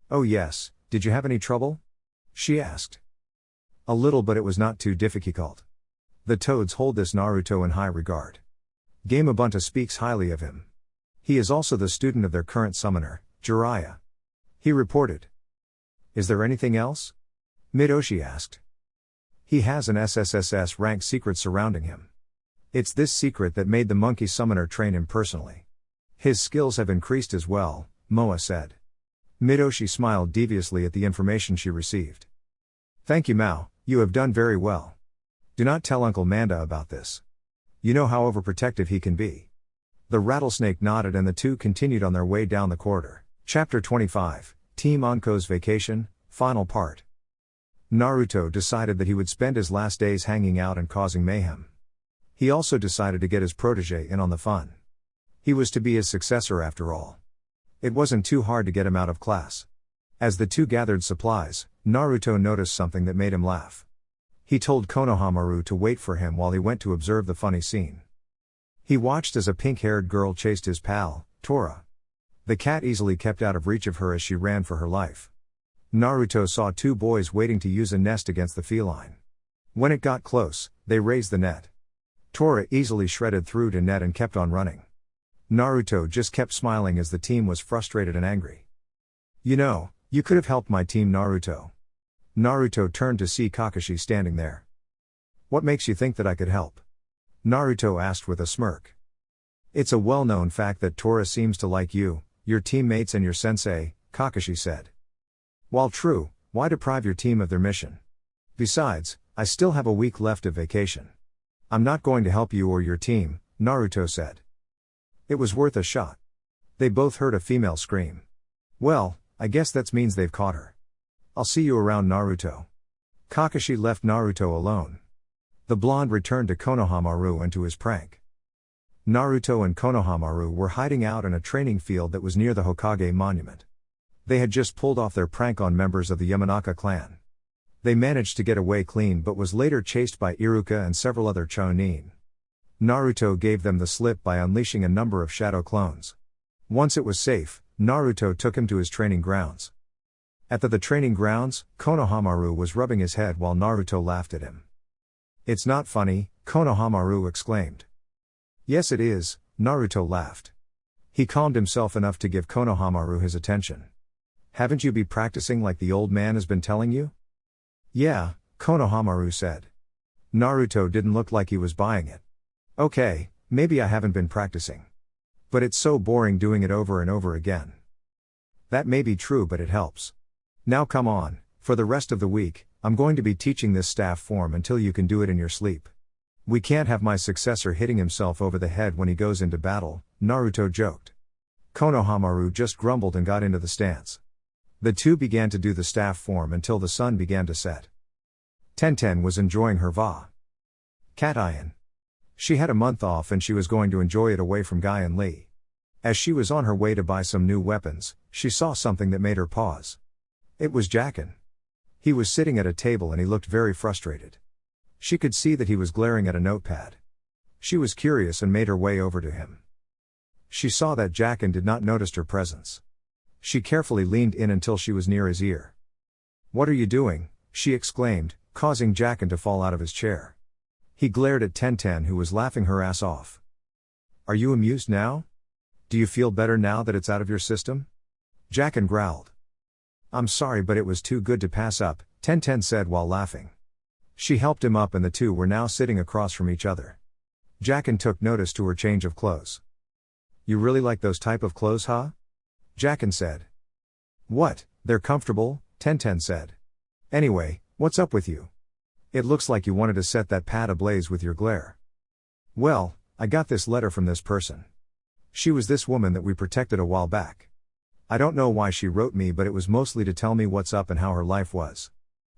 "Oh yes, did you have any trouble?" she asked. "A little, but it was not too difficult. The toads hold this Naruto in high regard. Gamabunta speaks highly of him. He is also the student of their current summoner, Jiraiya," he reported. "Is there anything else?" Midoshi asked. "He has an SSSS rank secret surrounding him. It's this secret that made the monkey summoner train him personally. His skills have increased as well," Moa said. Midoshi smiled deviously at the information she received. "Thank you, Mao, you have done very well. Do not tell Uncle Manda about this. You know how overprotective he can be." The rattlesnake nodded and the two continued on their way down the corridor. Chapter 25, Team Anko's Vacation, Final Part. Naruto decided that he would spend his last days hanging out and causing mayhem. He also decided to get his protege in on the fun. He was to be his successor after all. It wasn't too hard to get him out of class. As the two gathered supplies, Naruto noticed something that made him laugh. He told Konohamaru to wait for him while he went to observe the funny scene. He watched as a pink-haired girl chased his pal, Tora. The cat easily kept out of reach of her as she ran for her life. Naruto saw two boys waiting to use a nest against the feline. When it got close, they raised the net. Tora easily shredded through the net and kept on running. Naruto just kept smiling as the team was frustrated and angry. "You know, you could have helped my team, Naruto. Naruto turned to see Kakashi standing there. What makes you think that I could help? Naruto asked with a smirk. It's a well-known fact that Tora seems to like you, your teammates and your sensei, Kakashi said. While true, why deprive your team of their mission? Besides, I still have a week left of vacation. I'm not going to help you or your team, Naruto said. It was worth a shot. They both heard a female scream. Well, I guess that means they've caught her. I'll see you around, Naruto. Kakashi left Naruto alone. The blonde returned to Konohamaru and to his prank. Naruto and Konohamaru were hiding out in a training field that was near the Hokage monument. They had just pulled off their prank on members of the Yamanaka clan. They managed to get away clean but was later chased by Iruka and several other Chunin. Naruto gave them the slip by unleashing a number of shadow clones. Once it was safe, Naruto took him to his training grounds. At the training grounds, Konohamaru was rubbing his head while Naruto laughed at him. It's not funny, Konohamaru exclaimed. Yes it is, Naruto laughed. He calmed himself enough to give Konohamaru his attention. Haven't you been practicing like the old man has been telling you? Yeah, Konohamaru said. Naruto didn't look like he was buying it. Okay, maybe I haven't been practicing. But it's so boring doing it over and over again. That may be true but it helps. Now come on, for the rest of the week, I'm going to be teaching this staff form until you can do it in your sleep. We can't have my successor hitting himself over the head when he goes into battle, Naruto joked. Konohamaru just grumbled and got into the stance. The two began to do the staff form until the sun began to set. Tenten was enjoying her vacation. She had a month off and she was going to enjoy it away from Guy and Lee. As she was on her way to buy some new weapons, she saw something that made her pause. It was Jacken. He was sitting at a table and he looked very frustrated. She could see that he was glaring at a notepad. She was curious and made her way over to him. She saw that Jacken did not notice her presence. She carefully leaned in until she was near his ear. What are you doing? She exclaimed, causing Jacken to fall out of his chair. He glared at Tenten who was laughing her ass off. Are you amused now? Do you feel better now that it's out of your system? Jacken growled. I'm sorry but it was too good to pass up, Tenten said while laughing. She helped him up and the two were now sitting across from each other. Jacken took notice to her change of clothes. You really like those type of clothes, huh? Jacken said. What, they're comfortable, Tenten said. Anyway, what's up with you? It looks like you wanted to set that pad ablaze with your glare. Well, I got this letter from this person. She was this woman that we protected a while back. I don't know why she wrote me but it was mostly to tell me what's up and how her life was.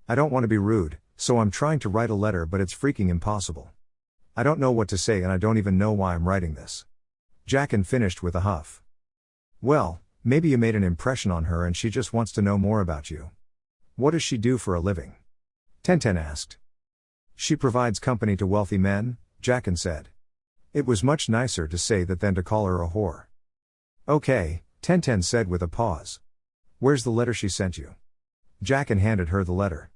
I don't want to be rude, so I'm trying to write a letter but it's freaking impossible. I don't know what to say and I don't even know why I'm writing this. Jacken finished with a huff. Well, maybe you made an impression on her and she just wants to know more about you. What does she do for a living? Tenten asked. She provides company to wealthy men, Jacken said. It was much nicer to say that than to call her a whore. Okay, Tenten said with a pause. Where's the letter she sent you? Jacken handed her the letter.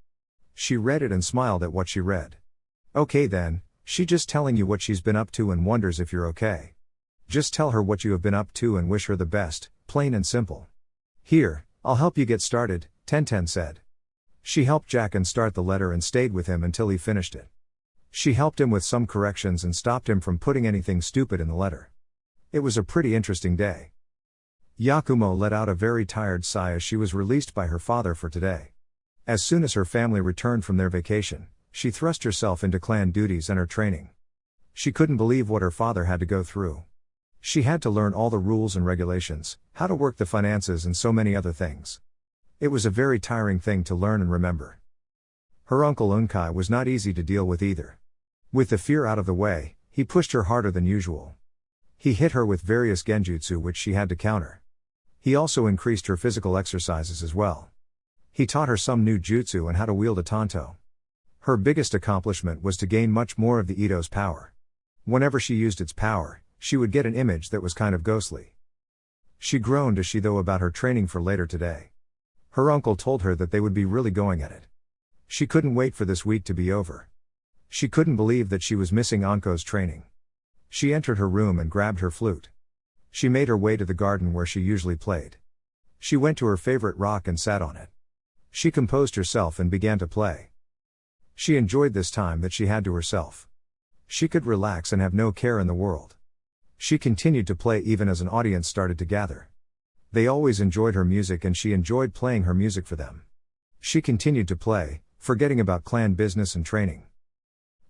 She read it and smiled at what she read. Okay then, she just telling you what she's been up to and wonders if you're okay. Just tell her what you have been up to and wish her the best, plain and simple. Here, I'll help you get started, Tenten said. She helped Jacken start the letter and stayed with him until he finished it. She helped him with some corrections and stopped him from putting anything stupid in the letter. It was a pretty interesting day. Yakumo let out a very tired sigh as she was released by her father for today. As soon as her family returned from their vacation, she thrust herself into clan duties and her training. She couldn't believe what her father had to go through. She had to learn all the rules and regulations, how to work the finances and so many other things. It was a very tiring thing to learn and remember. Her uncle Unkai was not easy to deal with either. With the fear out of the way, he pushed her harder than usual. He hit her with various genjutsu which she had to counter. He also increased her physical exercises as well. He taught her some new jutsu and how to wield a tanto. Her biggest accomplishment was to gain much more of the Ito's power. Whenever she used its power, she would get an image that was kind of ghostly. She groaned as she though about her training for later today. Her uncle told her that they would be really going at it. She couldn't wait for this week to be over. She couldn't believe that she was missing Anko's training. She entered her room and grabbed her flute. She made her way to the garden where she usually played. She went to her favorite rock and sat on it. She composed herself and began to play. She enjoyed this time that she had to herself. She could relax and have no care in the world. She continued to play even as an audience started to gather. They always enjoyed her music and she enjoyed playing her music for them. She continued to play, forgetting about clan business and training.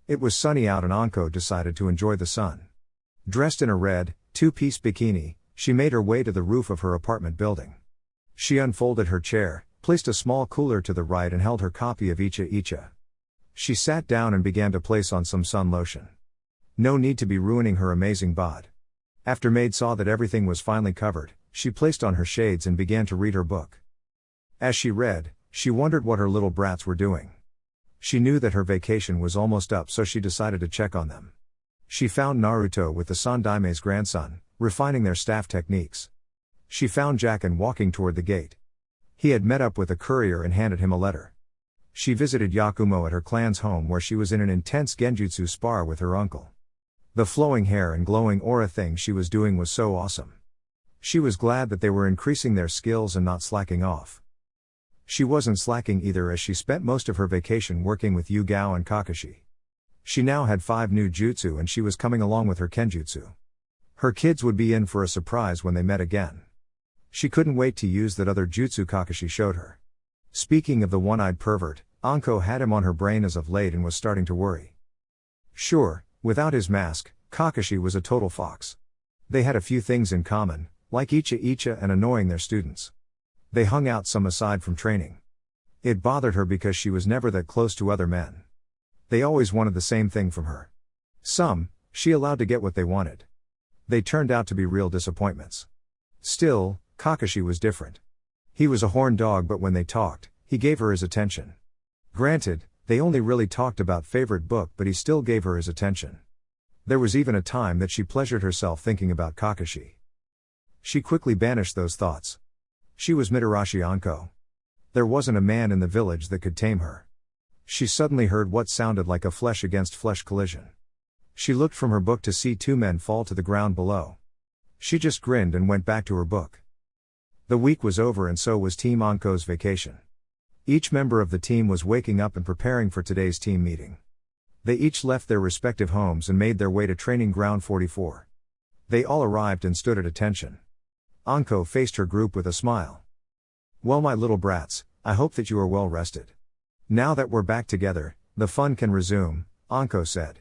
It was sunny out and Anko decided to enjoy the sun. Dressed in a red, two-piece bikini, she made her way to the roof of her apartment building. She unfolded her chair, placed a small cooler to the right and held her copy of Icha Icha. She sat down and began to place on some sun lotion. No need to be ruining her amazing bod. After Maid saw that everything was finally covered, she placed on her shades and began to read her book. As she read, she wondered what her little brats were doing. She knew that her vacation was almost up, so she decided to check on them. She found Naruto with the Sandaime's grandson, refining their staff techniques. She found Jacken walking toward the gate. He had met up with a courier and handed him a letter. She visited Yakumo at her clan's home where she was in an intense genjutsu spar with her uncle. The flowing hair and glowing aura thing she was doing was so awesome. She was glad that they were increasing their skills and not slacking off. She wasn't slacking either as she spent most of her vacation working with Yugao and Kakashi. She now had 5 new jutsu and she was coming along with her kenjutsu. Her kids would be in for a surprise when they met again. She couldn't wait to use that other jutsu Kakashi showed her. Speaking of the one-eyed pervert, Anko had him on her brain as of late and was starting to worry. Sure, without his mask, Kakashi was a total fox. They had a few things in common, like Icha Icha and annoying their students. They hung out some aside from training. It bothered her because she was never that close to other men. They always wanted the same thing from her. Some, she allowed to get what they wanted. They turned out to be real disappointments. Still, Kakashi was different. He was a horned dog, but when they talked, he gave her his attention. Granted, they only really talked about favorite book, but he still gave her his attention. There was even a time that she pleasured herself thinking about Kakashi. She quickly banished those thoughts. She was Mitarashi Anko. There wasn't a man in the village that could tame her. She suddenly heard what sounded like a flesh against flesh collision. She looked from her book to see 2 men fall to the ground below. She just grinned and went back to her book. The week was over and so was Team Anko's vacation. Each member of the team was waking up and preparing for today's team meeting. They each left their respective homes and made their way to Training Ground 44. They all arrived and stood at attention. Anko faced her group with a smile. "Well, my little brats, I hope that you are well rested. Now that we're back together, the fun can resume," Anko said.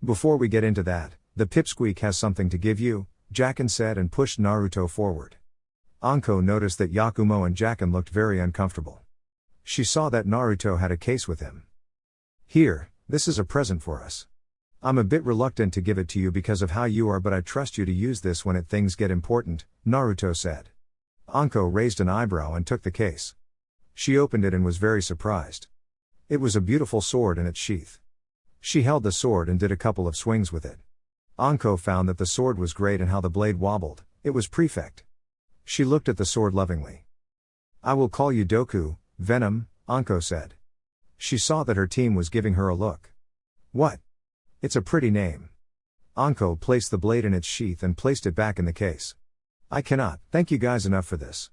"Before we get into that, the pipsqueak has something to give you," Jacken said and pushed Naruto forward. Anko noticed that Yakumo and Jacken looked very uncomfortable. She saw that Naruto had a case with him. "Here, this is a present for us. I'm a bit reluctant to give it to you because of how you are, but I trust you to use this when things get important," Naruto said. Anko raised an eyebrow and took the case. She opened it and was very surprised. It was a beautiful sword in its sheath. She held the sword and did a couple of swings with it. Anko found that the sword was great and how the blade wobbled. It was perfect. She looked at the sword lovingly. "I will call you Doku, Venom," Anko said. She saw that her team was giving her a look. "What? It's a pretty name." Anko placed the blade in its sheath and placed it back in the case. "I cannot thank you guys enough for this.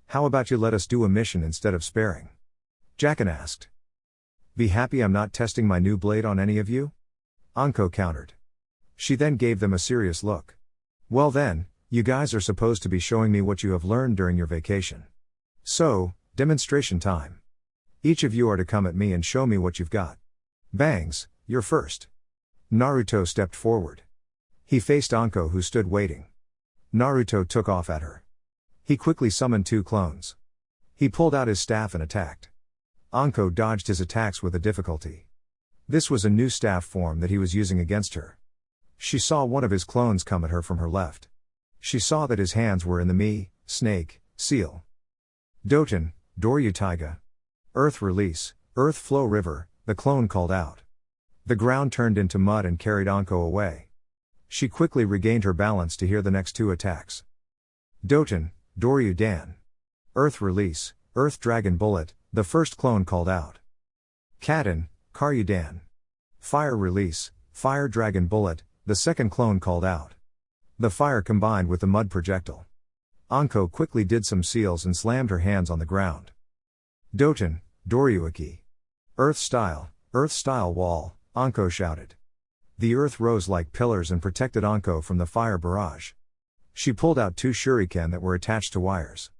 How about you let us do a mission instead of sparing?" Jacken asked. "Be happy I'm not testing my new blade on any of you?" Anko countered. She then gave them a serious look. "Well then, you guys are supposed to be showing me what you have learned during your vacation. So, demonstration time. Each of you are to come at me and show me what you've got. Bangs, you're first." Naruto stepped forward. He faced Anko, who stood waiting. Naruto took off at her. He quickly summoned 2 clones. He pulled out his staff and attacked. Anko dodged his attacks with a difficulty. This was a new staff form that he was using against her. She saw one of his clones come at her from her left. She saw that his hands were in the Mi, snake, seal. "Doten, Doryu Taiga. Earth release, earth flow river," the clone called out. The ground turned into mud and carried Anko away. She quickly regained her balance to hear the next 2 attacks. "Doten, Doryu Dan. Earth release, earth dragon bullet," the first clone called out. "Katen, Karyu Dan. Fire release, fire dragon bullet," the second clone called out. The fire combined with the mud projectile. Anko quickly did some seals and slammed her hands on the ground. Doten, Doryuki. Earth style wall, Anko shouted. The earth rose like pillars and protected Anko from the fire barrage. She pulled out 2 shuriken that were attached to wires.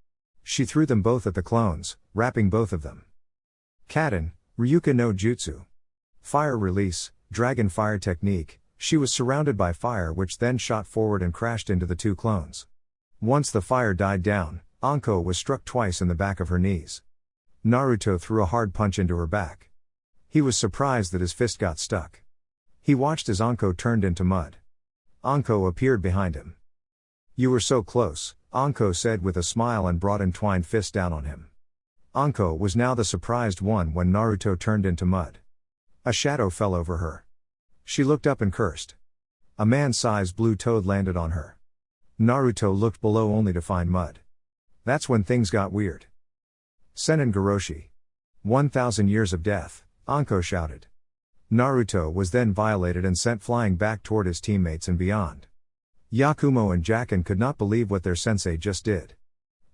She threw them both at the clones, wrapping both of them. Kaden, Ryuka no Jutsu. Fire release, dragon fire technique. She was surrounded by fire which then shot forward and crashed into the 2 clones. Once the fire died down, Anko was struck twice in the back of her knees. Naruto threw a hard punch into her back. He was surprised that his fist got stuck. He watched as Anko turned into mud. Anko appeared behind him. "You were so close," Anko said with a smile and brought entwined fist down on him. Anko was now the surprised one when Naruto turned into mud. A shadow fell over her. She looked up and cursed. A man-sized blue toad landed on her. Naruto looked below only to find mud. That's when things got weird. "Senin Goroshi. 1,000 years of death," Anko shouted. Naruto was then violated and sent flying back toward his teammates and beyond. Yakumo and Jacken could not believe what their sensei just did.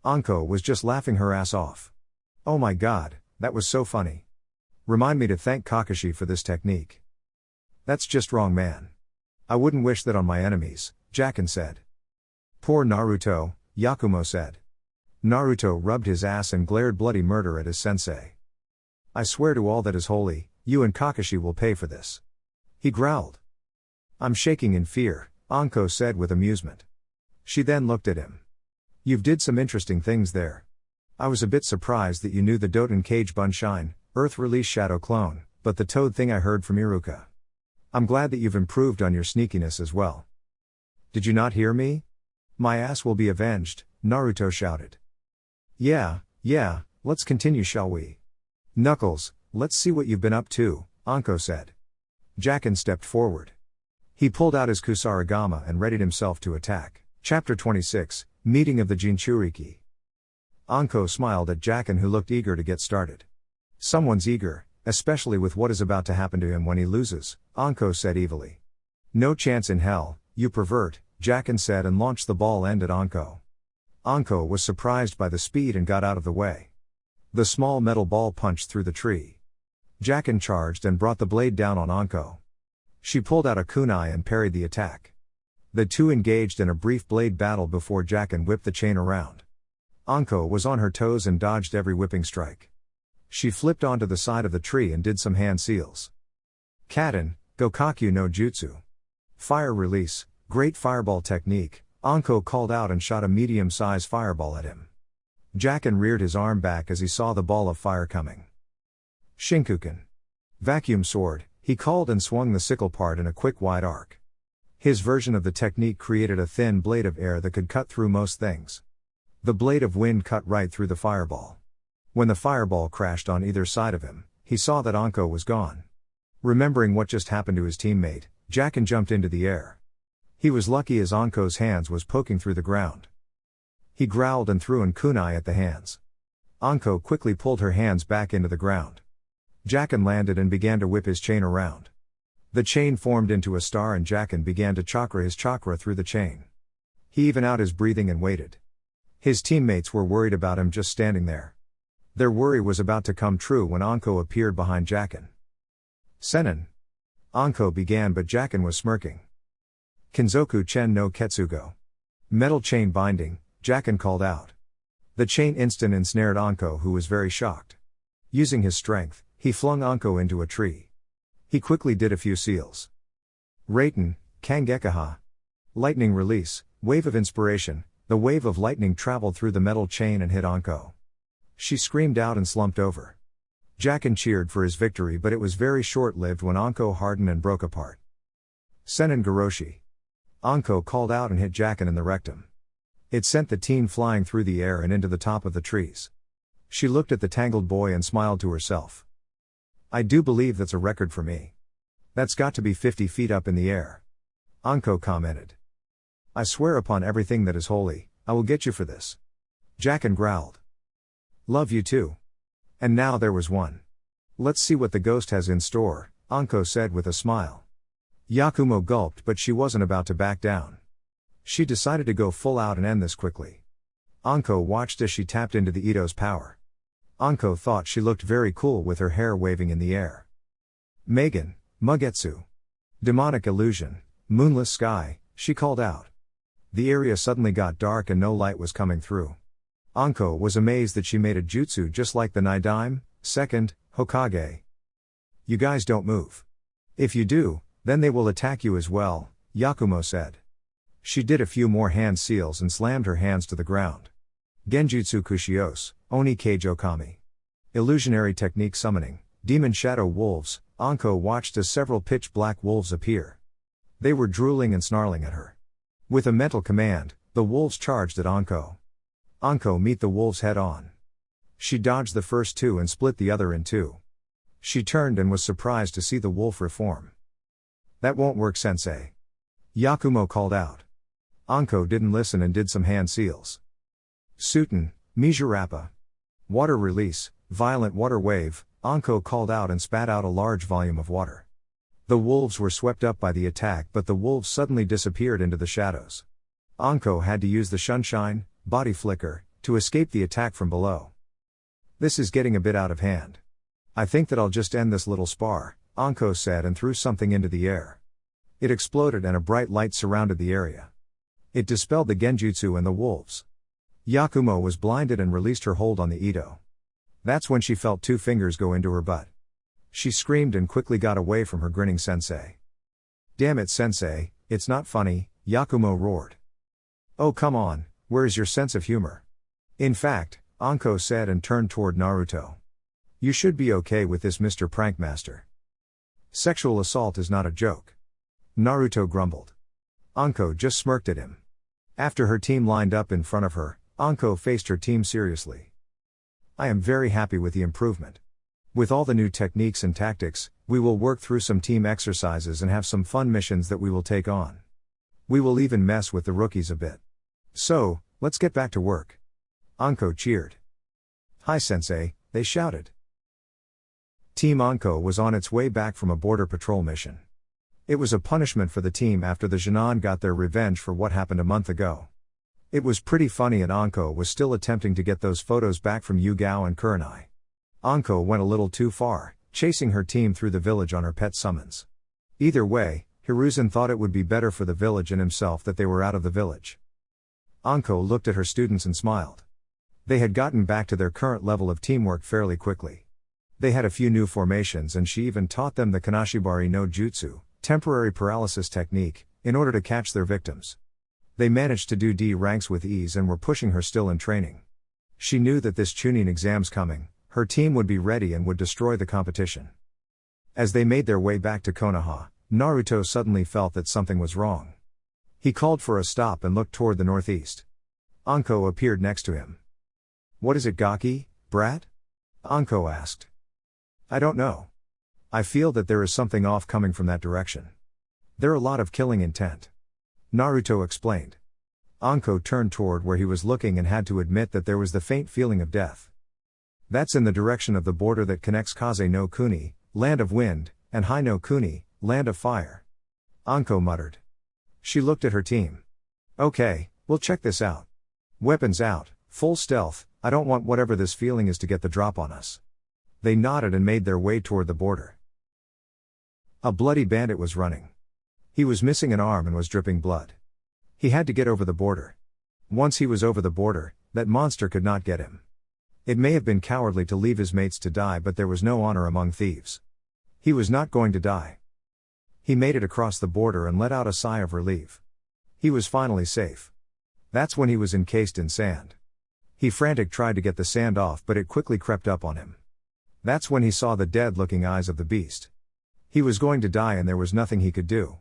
Anko was just laughing her ass off. "Oh my god, that was so funny. Remind me to thank Kakashi for this technique." "That's just wrong, man. I wouldn't wish that on my enemies," Jacken said. "Poor Naruto," Yakumo said. Naruto rubbed his ass and glared bloody murder at his sensei. "I swear to all that is holy, you and Kakashi will pay for this," he growled. "I'm shaking in fear," Anko said with amusement. She then looked at him. "You've did some interesting things there. I was a bit surprised that you knew the Doten Cage Bunshine, Earth Release Shadow Clone, but the toad thing I heard from Iruka. I'm glad that you've improved on your sneakiness as well." "Did you not hear me? My ass will be avenged," Naruto shouted. Yeah, let's continue, shall we? Knuckles, let's see what you've been up to," Anko said. Jacken stepped forward. He pulled out his Kusarigama and readied himself to attack. Chapter 26, Meeting of the Jinchuriki. Anko smiled at Jacken, who looked eager to get started. "Someone's eager, especially with what is about to happen to him when he loses," Anko said evilly. "No chance in hell, you pervert," Jacken said and launched the ball end at Anko. Anko was surprised by the speed and got out of the way. The small metal ball punched through the tree. Jacken charged and brought the blade down on Anko. She pulled out a kunai and parried the attack. The two engaged in a brief blade battle before Jacken whipped the chain around. Anko was on her toes and dodged every whipping strike. She flipped onto the side of the tree and did some hand seals. Kaden, Gokakyu no Jutsu. Fire release, great fireball technique, Anko called out and shot a medium-sized fireball at him. Jacken reared his arm back as he saw the ball of fire coming. Shinkuken. Vacuum sword, he called and swung the sickle part in a quick wide arc. His version of the technique created a thin blade of air that could cut through most things. The blade of wind cut right through the fireball. When the fireball crashed on either side of him, he saw that Anko was gone. Remembering what just happened to his teammate, Jacken jumped into the air. He was lucky as Anko's hands was poking through the ground. He growled and threw an kunai at the hands. Anko quickly pulled her hands back into the ground. Jacken landed and began to whip his chain around. The chain formed into a star and Jacken began to chakra his chakra through the chain. He evened out his breathing and waited. His teammates were worried about him just standing there. Their worry was about to come true when Anko appeared behind Jacken. "Senin." Anko began, but Jacken was smirking. "Kinzoku Chen no Ketsugo." Metal chain binding, Jacken called out. The chain instant ensnared Anko, who was very shocked. Using his strength, he flung Anko into a tree. He quickly did a few seals. Raiten, Kangekaha. Lightning release, wave of inspiration, the wave of lightning traveled through the metal chain and hit Anko. She screamed out and slumped over. Jacken cheered for his victory, but it was very short-lived when Anko hardened and broke apart. Senin Goroshi. Anko called out and hit Jacken in the rectum. It sent the teen flying through the air and into the top of the trees. She looked at the tangled boy and smiled to herself. "I do believe that's a record for me. That's got to be 50 feet up in the air," Anko commented. "I swear upon everything that is holy, I will get you for this," Jacken growled. "Love you too. And now there was one. Let's see what the ghost has in store," Anko said with a smile. Yakumo gulped, but she wasn't about to back down. She decided to go full out and end this quickly. Anko watched as she tapped into the Ito's power. Anko thought she looked very cool with her hair waving in the air. Megan, Mugetsu. Demonic illusion, moonless sky, she called out. The area suddenly got dark and no light was coming through. Anko was amazed that she made a jutsu just like the Naruto, second, Hokage. You guys don't move. If you do, then they will attack you as well, Yakumo said. She did a few more hand seals and slammed her hands to the ground. Genjutsu Kushios, Oni Keijo Kami. Illusionary technique summoning, demon shadow wolves. Anko watched as several pitch-black wolves appear. They were drooling and snarling at her. With a mental command, the wolves charged at Anko. Anko met the wolves head-on. She dodged the first two and split the other in two. She turned and was surprised to see the wolf reform. That won't work, sensei. Yakumo called out. Anko didn't listen and did some hand seals. Suten, Mizurappa. Water release, violent water wave, Anko called out and spat out a large volume of water. The wolves were swept up by the attack, but the wolves suddenly disappeared into the shadows. Anko had to use the Shunshine, body flicker, to escape the attack from below. This is getting a bit out of hand. I think that I'll just end this little spar, Anko said and threw something into the air. It exploded and a bright light surrounded the area. It dispelled the genjutsu and the wolves. Yakumo was blinded and released her hold on the Ito. That's when she felt two fingers go into her butt. She screamed and quickly got away from her grinning sensei. Damn it, sensei, it's not funny, Yakumo roared. Oh come on, where is your sense of humor? In fact, Anko said and turned toward Naruto. You should be okay with this, Mr. Prankmaster. Sexual assault is not a joke. Naruto grumbled. Anko just smirked at him. After her team lined up in front of her, Anko faced her team seriously. I am very happy with the improvement. With all the new techniques and tactics, we will work through some team exercises and have some fun missions that we will take on. We will even mess with the rookies a bit. So, let's get back to work. Anko cheered. Hi sensei, they shouted. Team Anko was on its way back from a border patrol mission. It was a punishment for the team after the Jinan got their revenge for what happened a month ago. It was pretty funny and Anko was still attempting to get those photos back from Yugao and Kurenai. Anko went a little too far, chasing her team through the village on her pet summons. Either way, Hiruzen thought it would be better for the village and himself that they were out of the village. Anko looked at her students and smiled. They had gotten back to their current level of teamwork fairly quickly. They had a few new formations and she even taught them the Kanashibari no Jutsu, temporary paralysis technique, in order to catch their victims. They managed to do D ranks with ease and were pushing her still in training. She knew that this Chunin exam's coming, her team would be ready and would destroy the competition. As they made their way back to Konoha, Naruto suddenly felt that something was wrong. He called for a stop and looked toward the northeast. Anko appeared next to him. What is it, Gaki, brat? Anko asked. I don't know. I feel that there is something off coming from that direction. There are a lot of killing intent. Naruto explained. Anko turned toward where he was looking and had to admit that there was the faint feeling of death. That's in the direction of the border that connects Kaze no Kuni, land of wind, and Hai no Kuni, land of fire. Anko muttered. She looked at her team. Okay, we'll check this out. Weapons out, full stealth, I don't want whatever this feeling is to get the drop on us. They nodded and made their way toward the border. A bloody bandit was running. He was missing an arm and was dripping blood. He had to get over the border. Once he was over the border, that monster could not get him. It may have been cowardly to leave his mates to die, but there was no honor among thieves. He was not going to die. He made it across the border and let out a sigh of relief. He was finally safe. That's when he was encased in sand. He frantic tried to get the sand off, but it quickly crept up on him. That's when he saw the dead-looking eyes of the beast. He was going to die and there was nothing he could do.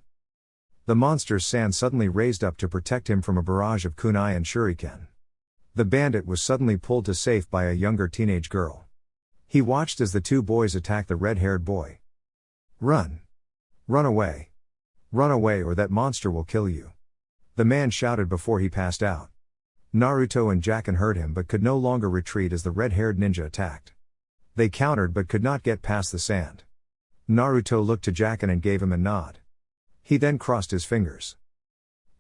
The monster's sand suddenly raised up to protect him from a barrage of kunai and shuriken. The bandit was suddenly pulled to safe by a younger teenage girl. He watched as the two boys attacked the red-haired boy. Run! Run away! Run away or that monster will kill you! The man shouted before he passed out. Naruto and Jacken heard him but could no longer retreat as the red-haired ninja attacked. They countered but could not get past the sand. Naruto looked to Jacken and gave him a nod. He then crossed his fingers.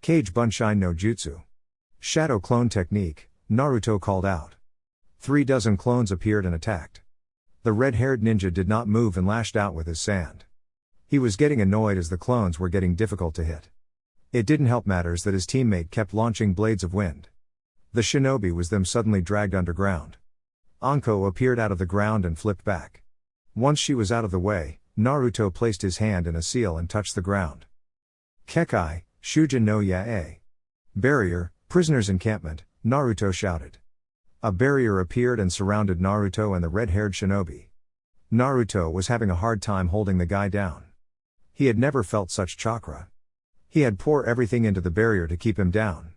Kage Bunshin no Jutsu. Shadow Clone Technique, Naruto called out. 3 dozen clones appeared and attacked. The red-haired ninja did not move and lashed out with his sand. He was getting annoyed as the clones were getting difficult to hit. It didn't help matters that his teammate kept launching blades of wind. The shinobi was them suddenly dragged underground. Anko appeared out of the ground and flipped back. Once she was out of the way, Naruto placed his hand in a seal and touched the ground. Kekai, Shujin no Yae. Barrier, prisoner's encampment, Naruto shouted. A barrier appeared and surrounded Naruto and the red-haired shinobi. Naruto was having a hard time holding the guy down. He had never felt such chakra. He had poured everything into the barrier to keep him down.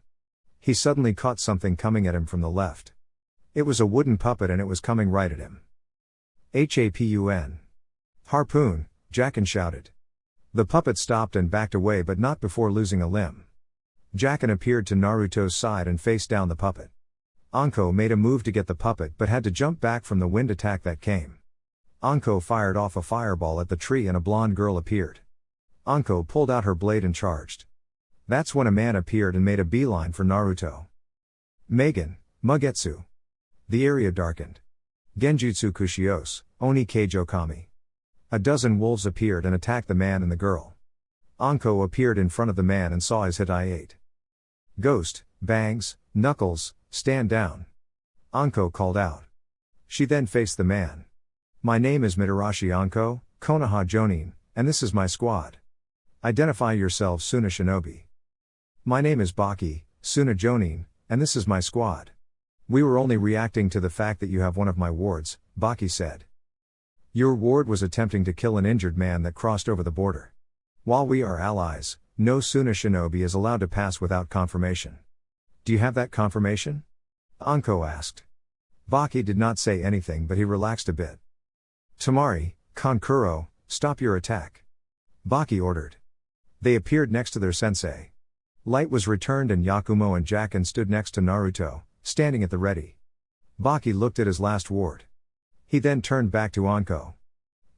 He suddenly caught something coming at him from the left. It was a wooden puppet and it was coming right at him. Hapun. Harpoon, Jacken shouted. The puppet stopped and backed away but not before losing a limb. Jacken appeared to Naruto's side and faced down the puppet. Anko made a move to get the puppet but had to jump back from the wind attack that came. Anko fired off a fireball at the tree and a blonde girl appeared. Anko pulled out her blade and charged. That's when a man appeared and made a beeline for Naruto. Megan, Mugetsu. The area darkened. Genjutsu Kushios, Oni Keijo Kami. A dozen wolves appeared and attacked the man and the girl. Anko appeared in front of the man and saw his hit I8. Ghost, Bangs, Knuckles, stand down. Anko called out. She then faced the man. My name is Mitarashi Anko, Konoha Jonin, and this is my squad. Identify yourselves Suna Shinobi. My name is Baki, Suna Jonin, and this is my squad. We were only reacting to the fact that you have one of my wards, Baki said. Your ward was attempting to kill an injured man that crossed over the border. While we are allies, no Suna Shinobi is allowed to pass without confirmation. Do you have that confirmation? Anko asked. Baki did not say anything but he relaxed a bit. Tamari, Kankuro, stop your attack. Baki ordered. They appeared next to their sensei. Light was returned and Yakumo and Jacken stood next to Naruto, standing at the ready. Baki looked at his last ward. He then turned back to Anko.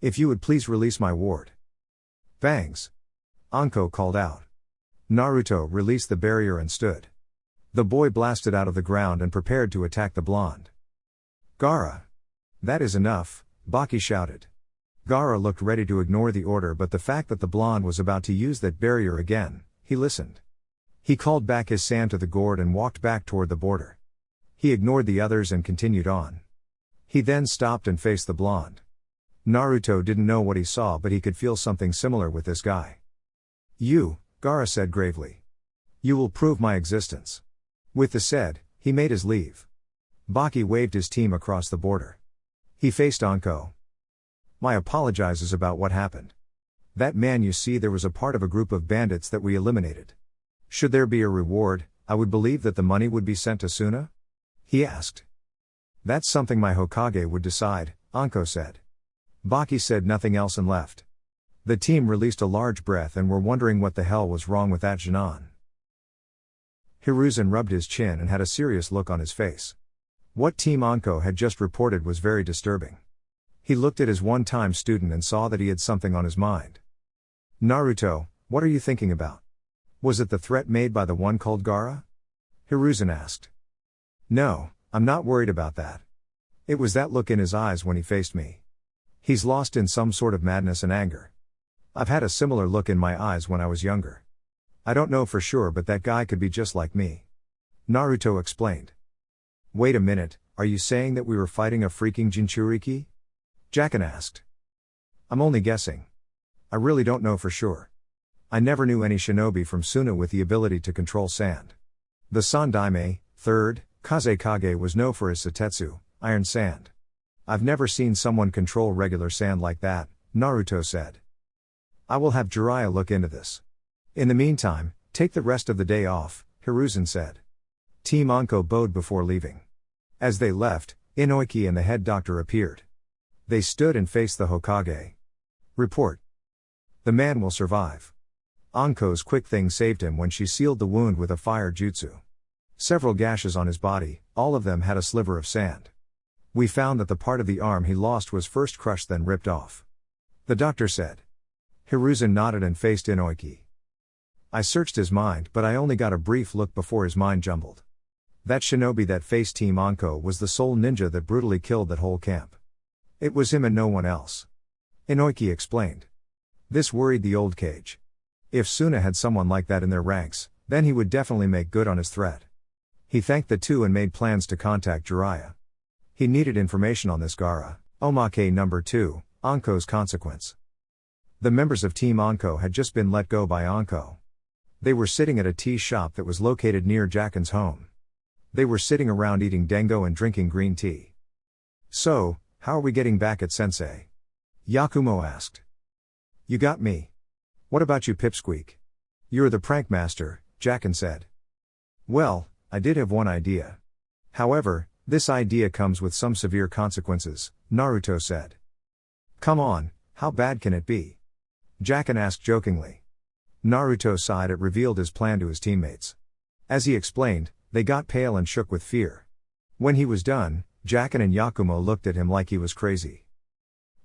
If you would please release my ward. Bangs. Anko called out. Naruto released the barrier and stood. The boy blasted out of the ground and prepared to attack the blonde. Gaara. That is enough, Baki shouted. Gaara looked ready to ignore the order but the fact that the blonde was about to use that barrier again, he listened. He called back his sand to the gourd and walked back toward the border. He ignored the others and continued on. He then stopped and faced the blonde. Naruto didn't know what he saw but he could feel something similar with this guy. You, Gaara said gravely. You will prove my existence. With the said, he made his leave. Baki waved his team across the border. He faced Anko. My apologizes about what happened. That man you see there was a part of a group of bandits that we eliminated. Should there be a reward, I would believe that the money would be sent to Suna? He asked. That's something my Hokage would decide, Anko said. Baki said nothing else and left. The team released a large breath and were wondering what the hell was wrong with that Jinan. Hiruzen rubbed his chin and had a serious look on his face. What Team Anko had just reported was very disturbing. He looked at his one-time student and saw that he had something on his mind. Naruto, what are you thinking about? Was it the threat made by the one called Gaara? Hiruzen asked. No, I'm not worried about that. It was that look in his eyes when he faced me. He's lost in some sort of madness and anger. I've had a similar look in my eyes when I was younger. I don't know for sure but that guy could be just like me. Naruto explained. Wait a minute, are you saying that we were fighting a freaking Jinchuriki? Jacken asked. I'm only guessing. I really don't know for sure. I never knew any shinobi from Suna with the ability to control sand. The Sandaime, 3rd, Kazekage was known for his Setetsu, iron sand. I've never seen someone control regular sand like that, Naruto said. I will have Jiraiya look into this. In the meantime, take the rest of the day off, Hiruzen said. Team Anko bowed before leaving. As they left, Inoiki and the head doctor appeared. They stood and faced the Hokage. Report. The man will survive. Anko's quick thing saved him when she sealed the wound with a fire jutsu. Several gashes on his body, all of them had a sliver of sand. We found that the part of the arm he lost was first crushed then ripped off. The doctor said. Hiruzen nodded and faced Inoiki. I searched his mind but I only got a brief look before his mind jumbled. That shinobi that faced Team Anko was the sole ninja that brutally killed that whole camp. It was him and no one else. Inoiki explained. This worried the old Kage. If Suna had someone like that in their ranks, then he would definitely make good on his threat. He thanked the two and made plans to contact Jiraiya. He needed information on this Gara, Omake number 2, Anko's consequence. The members of Team Anko had just been let go by Anko. They were sitting at a tea shop that was located near Jaken's home. They were sitting around eating dengo and drinking green tea. So, how are we getting back at Sensei? Yakumo asked. You got me. What about you, Pipsqueak? You're the prank master, Jaken said. Well, I did have one idea. However, this idea comes with some severe consequences, Naruto said. Come on, how bad can it be? Jaken asked jokingly. Naruto sighed. It revealed his plan to his teammates. As he explained, they got pale and shook with fear. When he was done, Jaken and Yakumo looked at him like he was crazy.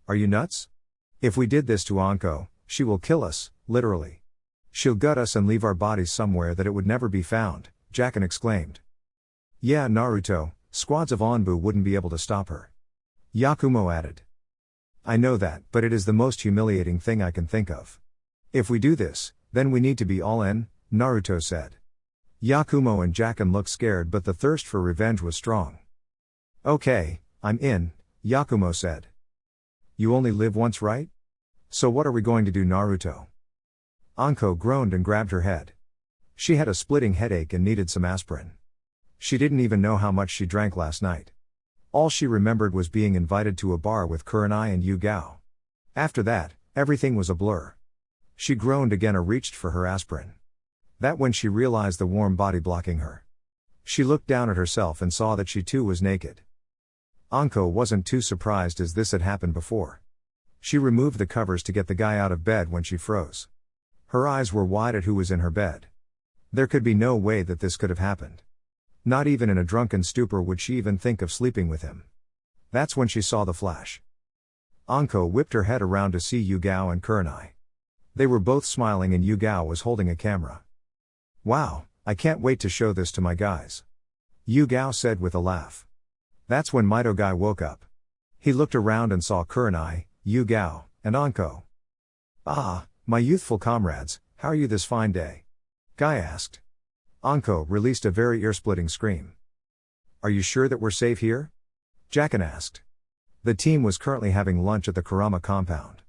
Are you nuts? If we did this to Anko, she will kill us, literally. She'll gut us and leave our bodies somewhere that it would never be found, Jaken exclaimed. Yeah, Naruto, squads of Onbu wouldn't be able to stop her. Yakumo added. I know that, but it is the most humiliating thing I can think of. If we do this, then we need to be all in, Naruto said. Yakumo and Jaken looked scared, but the thirst for revenge was strong. Okay, I'm in, Yakumo said. You only live once, right? So what are we going to do, Naruto? Anko groaned and grabbed her head. She had a splitting headache and needed some aspirin. She didn't even know how much she drank last night. All she remembered was being invited to a bar with Kurenai and Yugao. After that, everything was a blur. She groaned again and reached for her aspirin. That when she realized the warm body blocking her. She looked down at herself and saw that she too was naked. Anko wasn't too surprised as this had happened before. She removed the covers to get the guy out of bed when she froze. Her eyes were wide at who was in her bed. There could be no way that this could have happened. Not even in a drunken stupor would she even think of sleeping with him. That's when she saw the flash. Anko whipped her head around to see Yugao and Kurenai. They were both smiling and Yugao was holding a camera. Wow, I can't wait to show this to my guys. Yugao said with a laugh. That's when Mito Guy woke up. He looked around and saw Kurenai, Yugao, and Anko. Ah, my youthful comrades, how are you this fine day? Guy asked. Anko released a very ear-splitting scream. Are you sure that we're safe here? Jaken asked. The team was currently having lunch at the Kurama compound.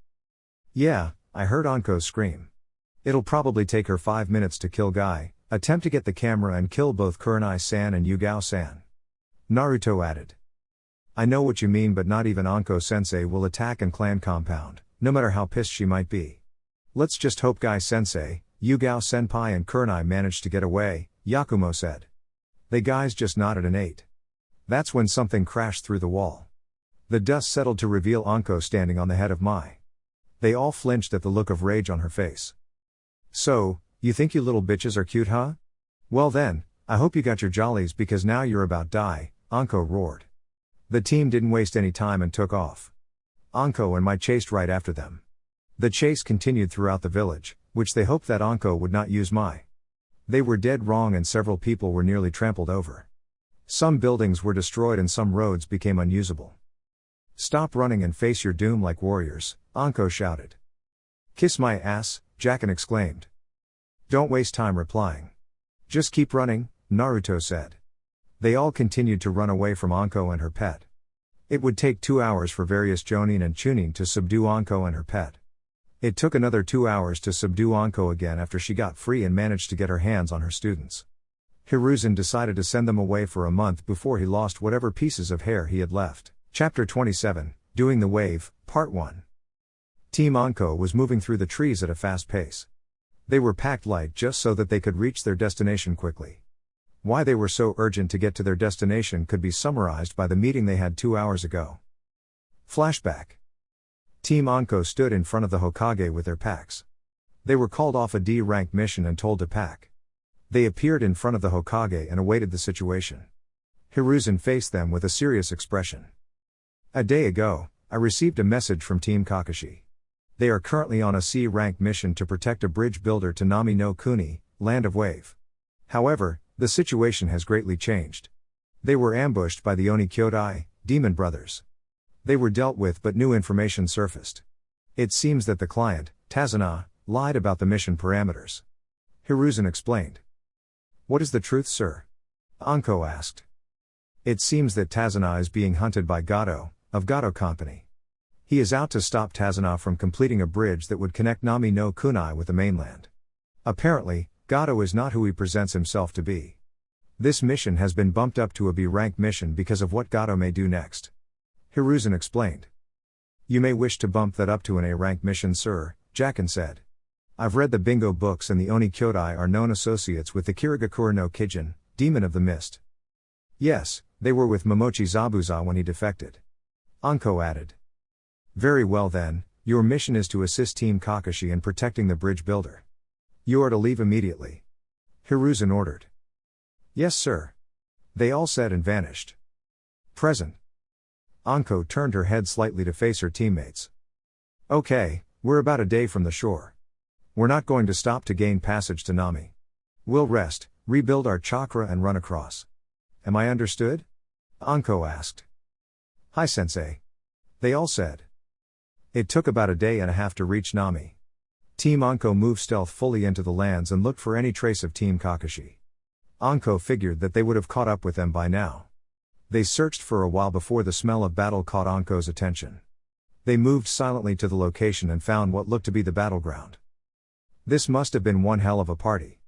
Yeah, I heard Anko's scream. It'll probably take her 5 minutes to kill Guy, attempt to get the camera and kill both Kurenai-san and Yugao-san. Naruto added. I know what you mean, but not even Anko-sensei will attack and clan compound, no matter how pissed she might be. Let's just hope Guy-sensei, Yugao-senpai and Kurenai manage to get away, Yakumo said. They guys just nodded and ate. That's when something crashed through the wall. The dust settled to reveal Anko standing on the head of Mai. They all flinched at the look of rage on her face. So, you think you little bitches are cute, huh? Well then, I hope you got your jollies because now you're about die, Anko roared. The team didn't waste any time and took off. Anko and Mai chased right after them. The chase continued throughout the village, which they hoped that Anko would not use Mai. They were dead wrong and several people were nearly trampled over. Some buildings were destroyed and some roads became unusable. Stop running and face your doom like warriors, Anko shouted. Kiss my ass, Jaken exclaimed. Don't waste time replying. Just keep running, Naruto said. They all continued to run away from Anko and her pet. It would take 2 hours for various Jonin and Chunin to subdue Anko and her pet. It took another 2 hours to subdue Anko again after she got free and managed to get her hands on her students. Hiruzen decided to send them away for a month before he lost whatever pieces of hair he had left. Chapter 27, Doing the Wave, Part 1. Team Anko was moving through the trees at a fast pace. They were packed light just so that they could reach their destination quickly. Why they were so urgent to get to their destination could be summarized by the meeting they had 2 hours ago. Flashback. Team Anko stood in front of the Hokage with their packs. They were called off a D-rank mission and told to pack. They appeared in front of the Hokage and awaited the situation. Hiruzen faced them with a serious expression. A day ago, I received a message from Team Kakashi. They are currently on a C-rank mission to protect a bridge builder to Nami no Kuni, Land of Wave. However, The situation has greatly changed. They were ambushed by the Oni Kyodai, demon brothers. They were dealt with but new information surfaced. It seems that the client, Tazuna, lied about the mission parameters. Hiruzen explained. What is the truth, sir? Anko asked. It seems that Tazuna is being hunted by Gato, of Gato Company. He is out to stop Tazuna from completing a bridge that would connect Nami no Kunai with the mainland. Apparently, Gato is not who he presents himself to be. This mission has been bumped up to a B-rank mission because of what Gato may do next. Hiruzen explained. You may wish to bump that up to an A-rank mission, sir, Jacken said. I've read the bingo books and the Oni Kyodai are known associates with the Kirigakura no Kijin, Demon of the Mist. Yes, they were with Momochi Zabuza when he defected. Anko added. Very well then, your mission is to assist Team Kakashi in protecting the bridge builder. You are to leave immediately. Hiruzen ordered. Yes, sir. They all said and vanished. Present. Anko turned her head slightly to face her teammates. Okay, we're about a day from the shore. We're not going to stop to gain passage to Nami. We'll rest, rebuild our chakra and run across. Am I understood? Anko asked. Hi, sensei. They all said. It took about a day and a half to reach Nami. Team Anko moved stealthfully into the lands and looked for any trace of Team Kakashi. Anko figured that they would have caught up with them by now. They searched for a while before the smell of battle caught Anko's attention. They moved silently to the location and found what looked to be the battleground. This must have been one hell of a party.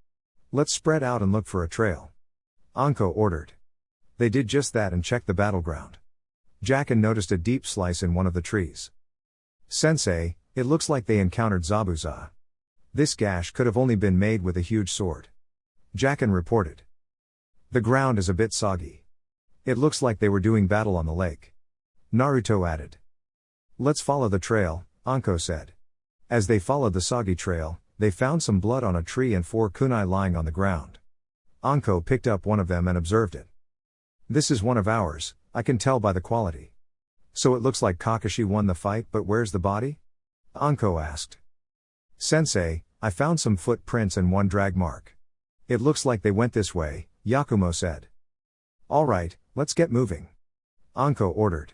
Let's spread out and look for a trail. Anko ordered. They did just that and checked the battleground. Jacken noticed a deep slice in one of the trees. Sensei, it looks like they encountered Zabuza. This gash could have only been made with a huge sword. Jacken reported. The ground is a bit soggy. It looks like they were doing battle on the lake. Naruto added. Let's follow the trail, Anko said. As they followed the soggy trail, they found some blood on a tree and 4 kunai lying on the ground. Anko picked up one of them and observed it. This is one of ours, I can tell by the quality. So it looks like Kakashi won the fight, but where's the body? Anko asked. Sensei, I found some footprints and one drag mark. It looks like they went this way, Yakumo said. Alright, let's get moving. Anko ordered.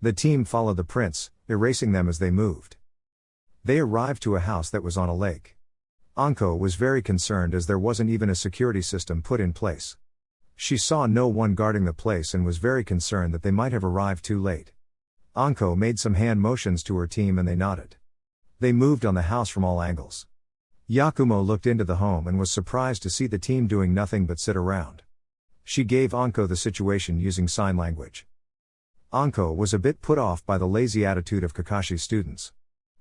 The team followed the prints, erasing them as they moved. They arrived to a house that was on a lake. Anko was very concerned as there wasn't even a security system put in place. She saw no one guarding the place and was very concerned that they might have arrived too late. Anko made some hand motions to her team and they nodded. They moved on the house from all angles. Yakumo looked into the home and was surprised to see the team doing nothing but sit around. She gave Anko the situation using sign language. Anko was a bit put off by the lazy attitude of Kakashi's students.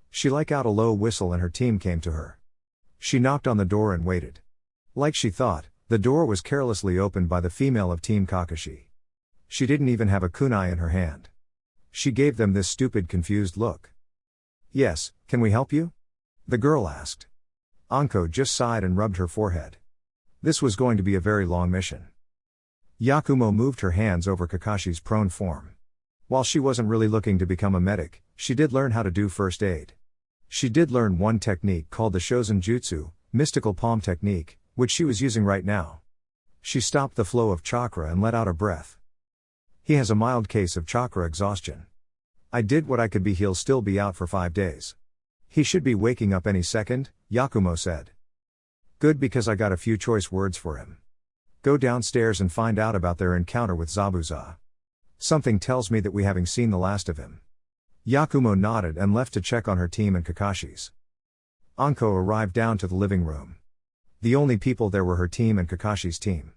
She let out a low whistle and her team came to her. She knocked on the door and waited. Like she thought, the door was carelessly opened by the female of Team Kakashi. She didn't even have a kunai in her hand. She gave them this stupid confused look. Yes, can we help you? The girl asked. Anko just sighed and rubbed her forehead. This was going to be a very long mission. Yakumo moved her hands over Kakashi's prone form. While she wasn't really looking to become a medic, she did learn how to do first aid. She did learn one technique called the Shozen Jutsu, mystical palm technique, which she was using right now. She stopped the flow of chakra and let out a breath. He has a mild case of chakra exhaustion. I did what I could be, he'll still be out for 5 days. He should be waking up any second, Yakumo said. Good, because I got a few choice words for him. Go downstairs and find out about their encounter with Zabuza. Something tells me that we haven't seen the last of him. Yakumo nodded and left to check on her team and Kakashi's. Anko arrived down to the living room. The only people there were her team and Kakashi's team.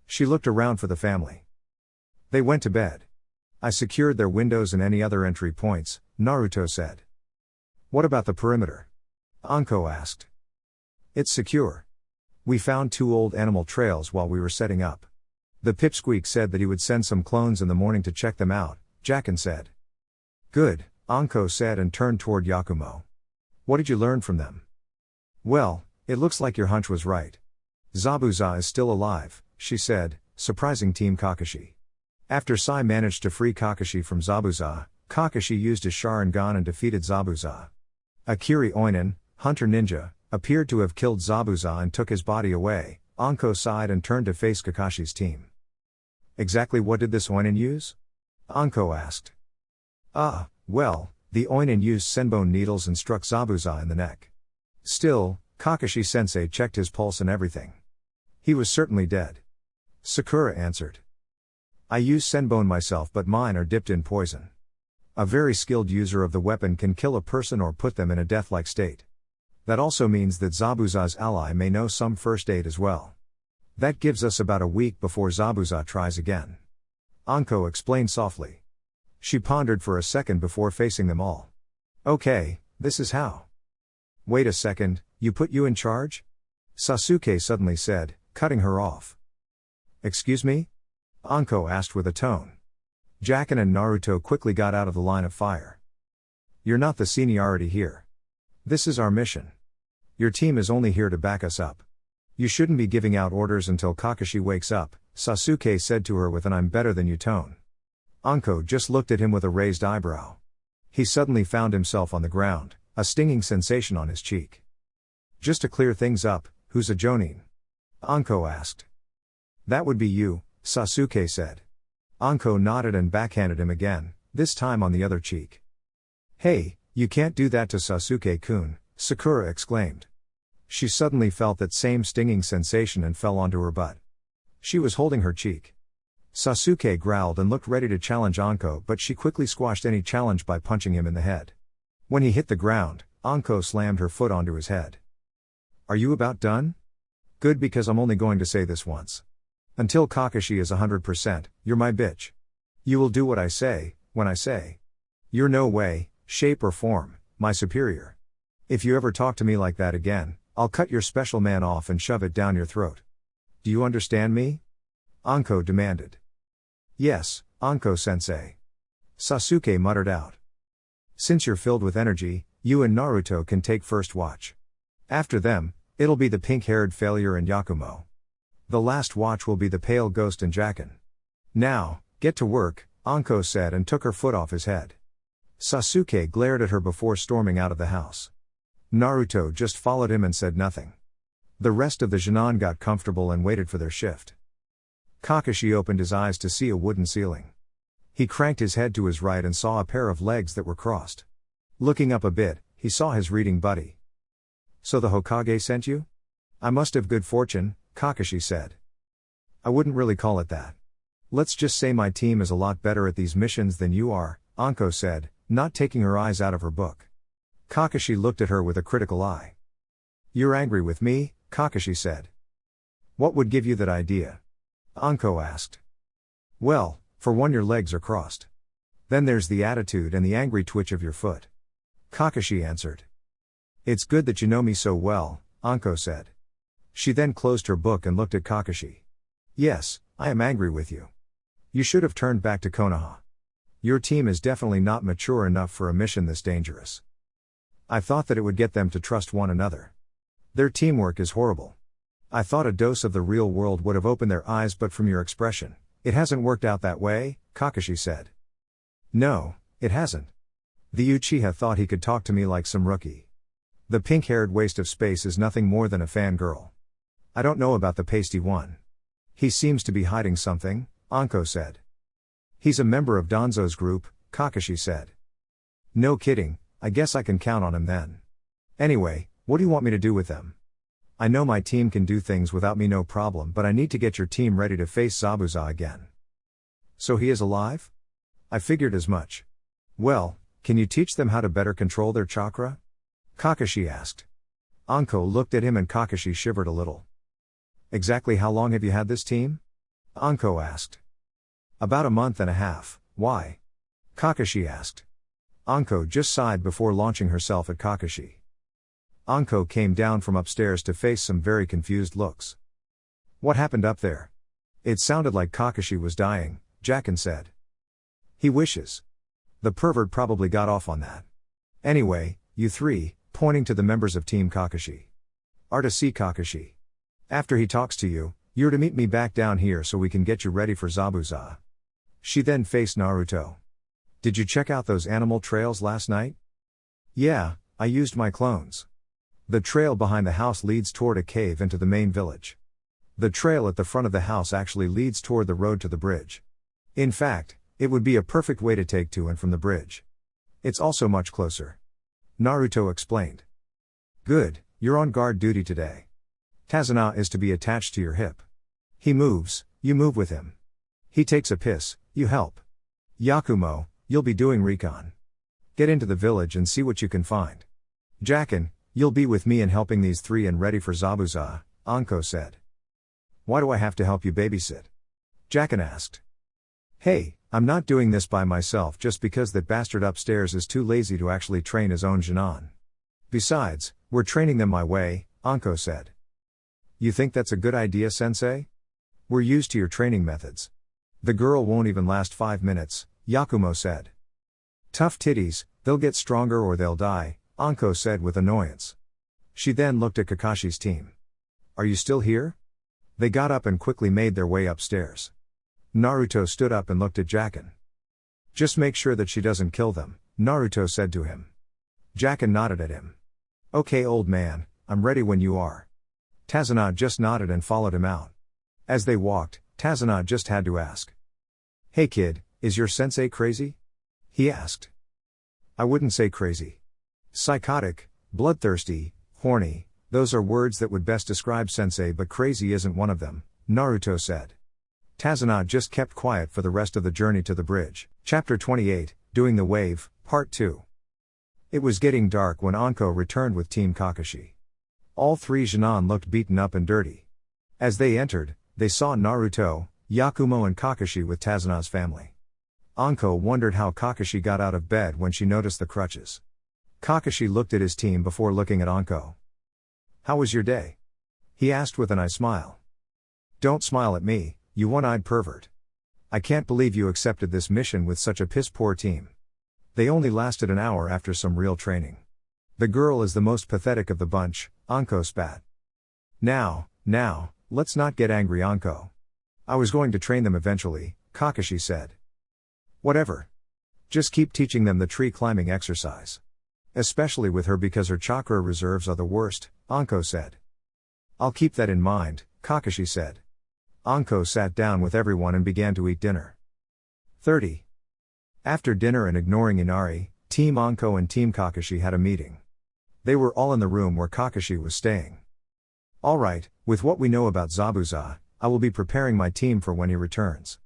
She looked around for the family. They went to bed. I secured their windows and any other entry points, Naruto said. What about the perimeter? Anko asked. It's secure. We found 2 old animal trails while we were setting up. The pipsqueak said that he would send some clones in the morning to check them out, Jacken said. Good, Anko said and turned toward Yakumo. What did you learn from them? Well, it looks like your hunch was right. Zabuza is still alive, she said, surprising Team Kakashi. After Sai managed to free Kakashi from Zabuza, Kakashi used his Sharingan and defeated Zabuza. Akiri Oinen, Hunter Ninja, appeared to have killed Zabuza and took his body away, Anko sighed and turned to face Kakashi's team. Exactly what did this Oinin use? Anko asked. Well, the Oinin used senbone needles and struck Zabuza in the neck. Still, Kakashi-sensei checked his pulse and everything. He was certainly dead. Sakura answered. I use senbone myself, but mine are dipped in poison. A very skilled user of the weapon can kill a person or put them in a death-like state. That also means that Zabuza's ally may know some first aid as well. That gives us about a week before Zabuza tries again. Anko explained softly. She pondered for a second before facing them all. Okay, this is how. Wait a second, you put you in charge? Sasuke suddenly said, cutting her off. Excuse me? Anko asked with a tone. Jacken and Naruto quickly got out of the line of fire. You're not the seniority here. This is our mission. Your team is only here to back us up. You shouldn't be giving out orders until Kakashi wakes up, Sasuke said to her with an I'm better than you tone. Anko just looked at him with a raised eyebrow. He suddenly found himself on the ground, a stinging sensation on his cheek. Just to clear things up, who's a Jonin? Anko asked. That would be you, Sasuke said. Anko nodded and backhanded him again, this time on the other cheek. Hey, you can't do that to Sasuke-kun, Sakura exclaimed. She suddenly felt that same stinging sensation and fell onto her butt. She was holding her cheek. Sasuke growled and looked ready to challenge Anko, but she quickly squashed any challenge by punching him in the head. When he hit the ground, Anko slammed her foot onto his head. Are you about done? Good, because I'm only going to say this once. Until Kakashi is 100%, you're my bitch. You will do what I say, when I say. You're no way, shape or form, my superior. If you ever talk to me like that again, I'll cut your special man off and shove it down your throat. Do you understand me? Anko demanded. Yes, Anko-sensei. Sasuke muttered out. Since you're filled with energy, you and Naruto can take first watch. After them, it'll be the pink-haired failure and Yakumo. The last watch will be the pale ghost and Jacken. Now, get to work, Anko said and took her foot off his head. Sasuke glared at her before storming out of the house. Naruto just followed him and said nothing. The rest of the Genin got comfortable and waited for their shift. Kakashi opened his eyes to see a wooden ceiling. He cranked his head to his right and saw a pair of legs that were crossed. Looking up a bit, he saw his reading buddy. So the Hokage sent you? I must have good fortune, Kakashi said. I wouldn't really call it that. Let's just say my team is a lot better at these missions than you are, Anko said, not taking her eyes out of her book. Kakashi looked at her with a critical eye. You're angry with me, Kakashi said. What would give you that idea? Anko asked. Well, for one, your legs are crossed. Then there's the attitude and the angry twitch of your foot. Kakashi answered. It's good that you know me so well, Anko said. She then closed her book and looked at Kakashi. Yes, I am angry with you. You should have turned back to Konoha. Your team is definitely not mature enough for a mission this dangerous. I thought that it would get them to trust one another. Their teamwork is horrible. I thought a dose of the real world would have opened their eyes, but from your expression, it hasn't worked out that way, Kakashi said. No, it hasn't. The Uchiha thought he could talk to me like some rookie. The pink-haired waste of space is nothing more than a fangirl. I don't know about the pasty one. He seems to be hiding something, Anko said. He's a member of Danzo's group, Kakashi said. No kidding, I guess I can count on him then. Anyway, what do you want me to do with them? I know my team can do things without me, no problem, but I need to get your team ready to face Zabuza again. So he is alive? I figured as much. Well, can you teach them how to better control their chakra? Kakashi asked. Anko looked at him and Kakashi shivered a little. Exactly how long have you had this team? Anko asked. About a month and a half, why? Kakashi asked. Anko just sighed before launching herself at Kakashi. Anko came down from upstairs to face some very confused looks. What happened up there? It sounded like Kakashi was dying, Jacken said. He wishes. The pervert probably got off on that. Anyway, you three, pointing to the members of Team Kakashi, are to see Kakashi. After he talks to you, you're to meet me back down here so we can get you ready for Zabuza. She then faced Naruto. Did you check out those animal trails last night? Yeah, I used my clones. The trail behind the house leads toward a cave into the main village. The trail at the front of the house actually leads toward the road to the bridge. In fact, it would be a perfect way to take to and from the bridge. It's also much closer. Naruto explained. Good, you're on guard duty today. Tazuna is to be attached to your hip. He moves, you move with him. He takes a piss, you help. Yakumo, you'll be doing recon. Get into the village and see what you can find. Jacken, you'll be with me in helping these three and ready for Zabuza, Anko said. Why do I have to help you babysit? Jacken asked. Hey, I'm not doing this by myself just because that bastard upstairs is too lazy to actually train his own Jinan. Besides, we're training them my way, Anko said. You think that's a good idea, sensei? We're used to your training methods. The girl won't even last 5 minutes, Yakumo said. Tough titties, they'll get stronger or they'll die, Anko said with annoyance. She then looked at Kakashi's team. Are you still here? They got up and quickly made their way upstairs. Naruto stood up and looked at Jacken. Just make sure that she doesn't kill them, Naruto said to him. Jacken nodded at him. Okay old man, I'm ready when you are. Tazuna just nodded and followed him out. As they walked, Tazuna just had to ask. Hey kid, is your sensei crazy? He asked. I wouldn't say crazy. Psychotic, bloodthirsty, horny, those are words that would best describe sensei, but crazy isn't one of them, Naruto said. Tazuna just kept quiet for the rest of the journey to the bridge. Chapter 28, Doing the Wave, Part 2. It was getting dark when Anko returned with Team Kakashi. All three Jinan looked beaten up and dirty. As they entered, they saw Naruto, Yakumo and Kakashi with Tazuna's family. Anko wondered how Kakashi got out of bed when she noticed the crutches. Kakashi looked at his team before looking at Anko. How was your day? He asked with an eye smile. Don't smile at me, you one-eyed pervert. I can't believe you accepted this mission with such a piss-poor team. They only lasted an hour after some real training. The girl is the most pathetic of the bunch, Anko spat. Now, let's not get angry, Anko. I was going to train them eventually, Kakashi said. Whatever. Just keep teaching them the tree climbing exercise. Especially with her because her chakra reserves are the worst, Anko said. I'll keep that in mind, Kakashi said. Anko sat down with everyone and began to eat dinner. 30. After dinner and ignoring Inari, Team Anko and Team Kakashi had a meeting. They were all in the room where Kakashi was staying. Alright, with what we know about Zabuza, I will be preparing my team for when he returns.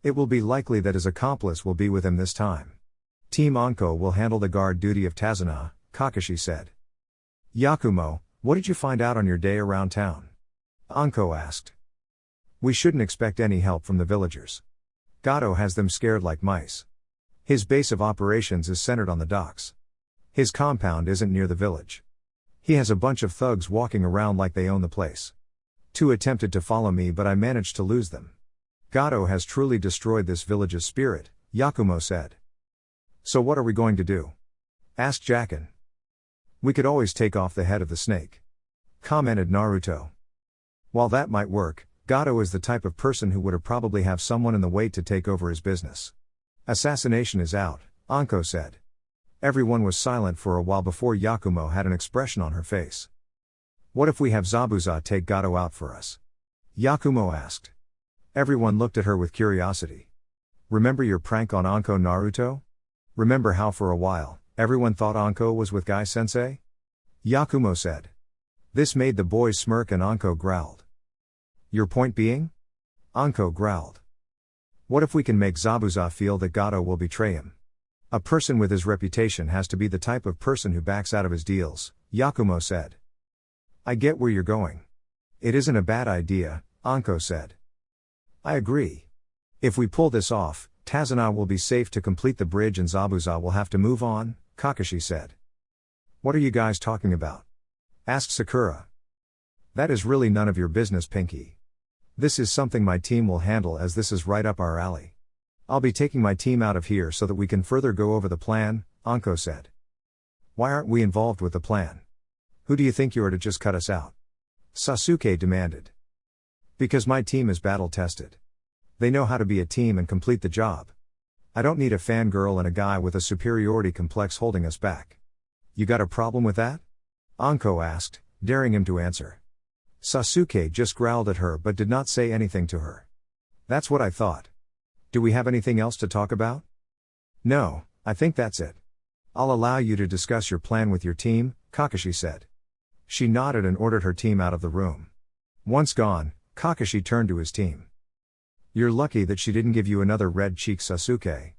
It will be likely that his accomplice will be with him this time. Team Anko will handle the guard duty of Tazuna, Kakashi said. Yakumo, what did you find out on your day around town? Anko asked. We shouldn't expect any help from the villagers. Gato has them scared like mice. His base of operations is centered on the docks. His compound isn't near the village. He has a bunch of thugs walking around like they own the place. 2 attempted to follow me but I managed to lose them. Gato has truly destroyed this village's spirit, Yakumo said. So what are we going to do? Asked Jacken. We could always take off the head of the snake. Commented Naruto. While that might work, Gato is the type of person who would probably have someone in the wait to take over his business. Assassination is out, Anko said. Everyone was silent for a while before Yakumo had an expression on her face. What if we have Zabuza take Gato out for us? Yakumo asked. Everyone looked at her with curiosity. Remember your prank on Anko, Naruto? Remember how for a while, everyone thought Anko was with Guy-sensei? Yakumo said. This made the boys smirk and Anko growled. Your point being? Anko growled. What if we can make Zabuza feel that Gato will betray him? A person with his reputation has to be the type of person who backs out of his deals, Yakumo said. I get where you're going. It isn't a bad idea, Anko said. I agree. If we pull this off, Tazuna will be safe to complete the bridge and Zabuza will have to move on, Kakashi said. What are you guys talking about? Asked Sakura. That is really none of your business, Pinky. This is something my team will handle as this is right up our alley. I'll be taking my team out of here so that we can further go over the plan, Anko said. Why aren't we involved with the plan? Who do you think you are to just cut us out? Sasuke demanded. Because my team is battle tested. They know how to be a team and complete the job. I don't need a fangirl and a guy with a superiority complex holding us back. You got a problem with that? Anko asked, daring him to answer. Sasuke just growled at her but did not say anything to her. That's what I thought. Do we have anything else to talk about? No, I think that's it. I'll allow you to discuss your plan with your team, Kakashi said. She nodded and ordered her team out of the room. Once gone, Kakashi turned to his team. You're lucky that she didn't give you another red cheek, Sasuke.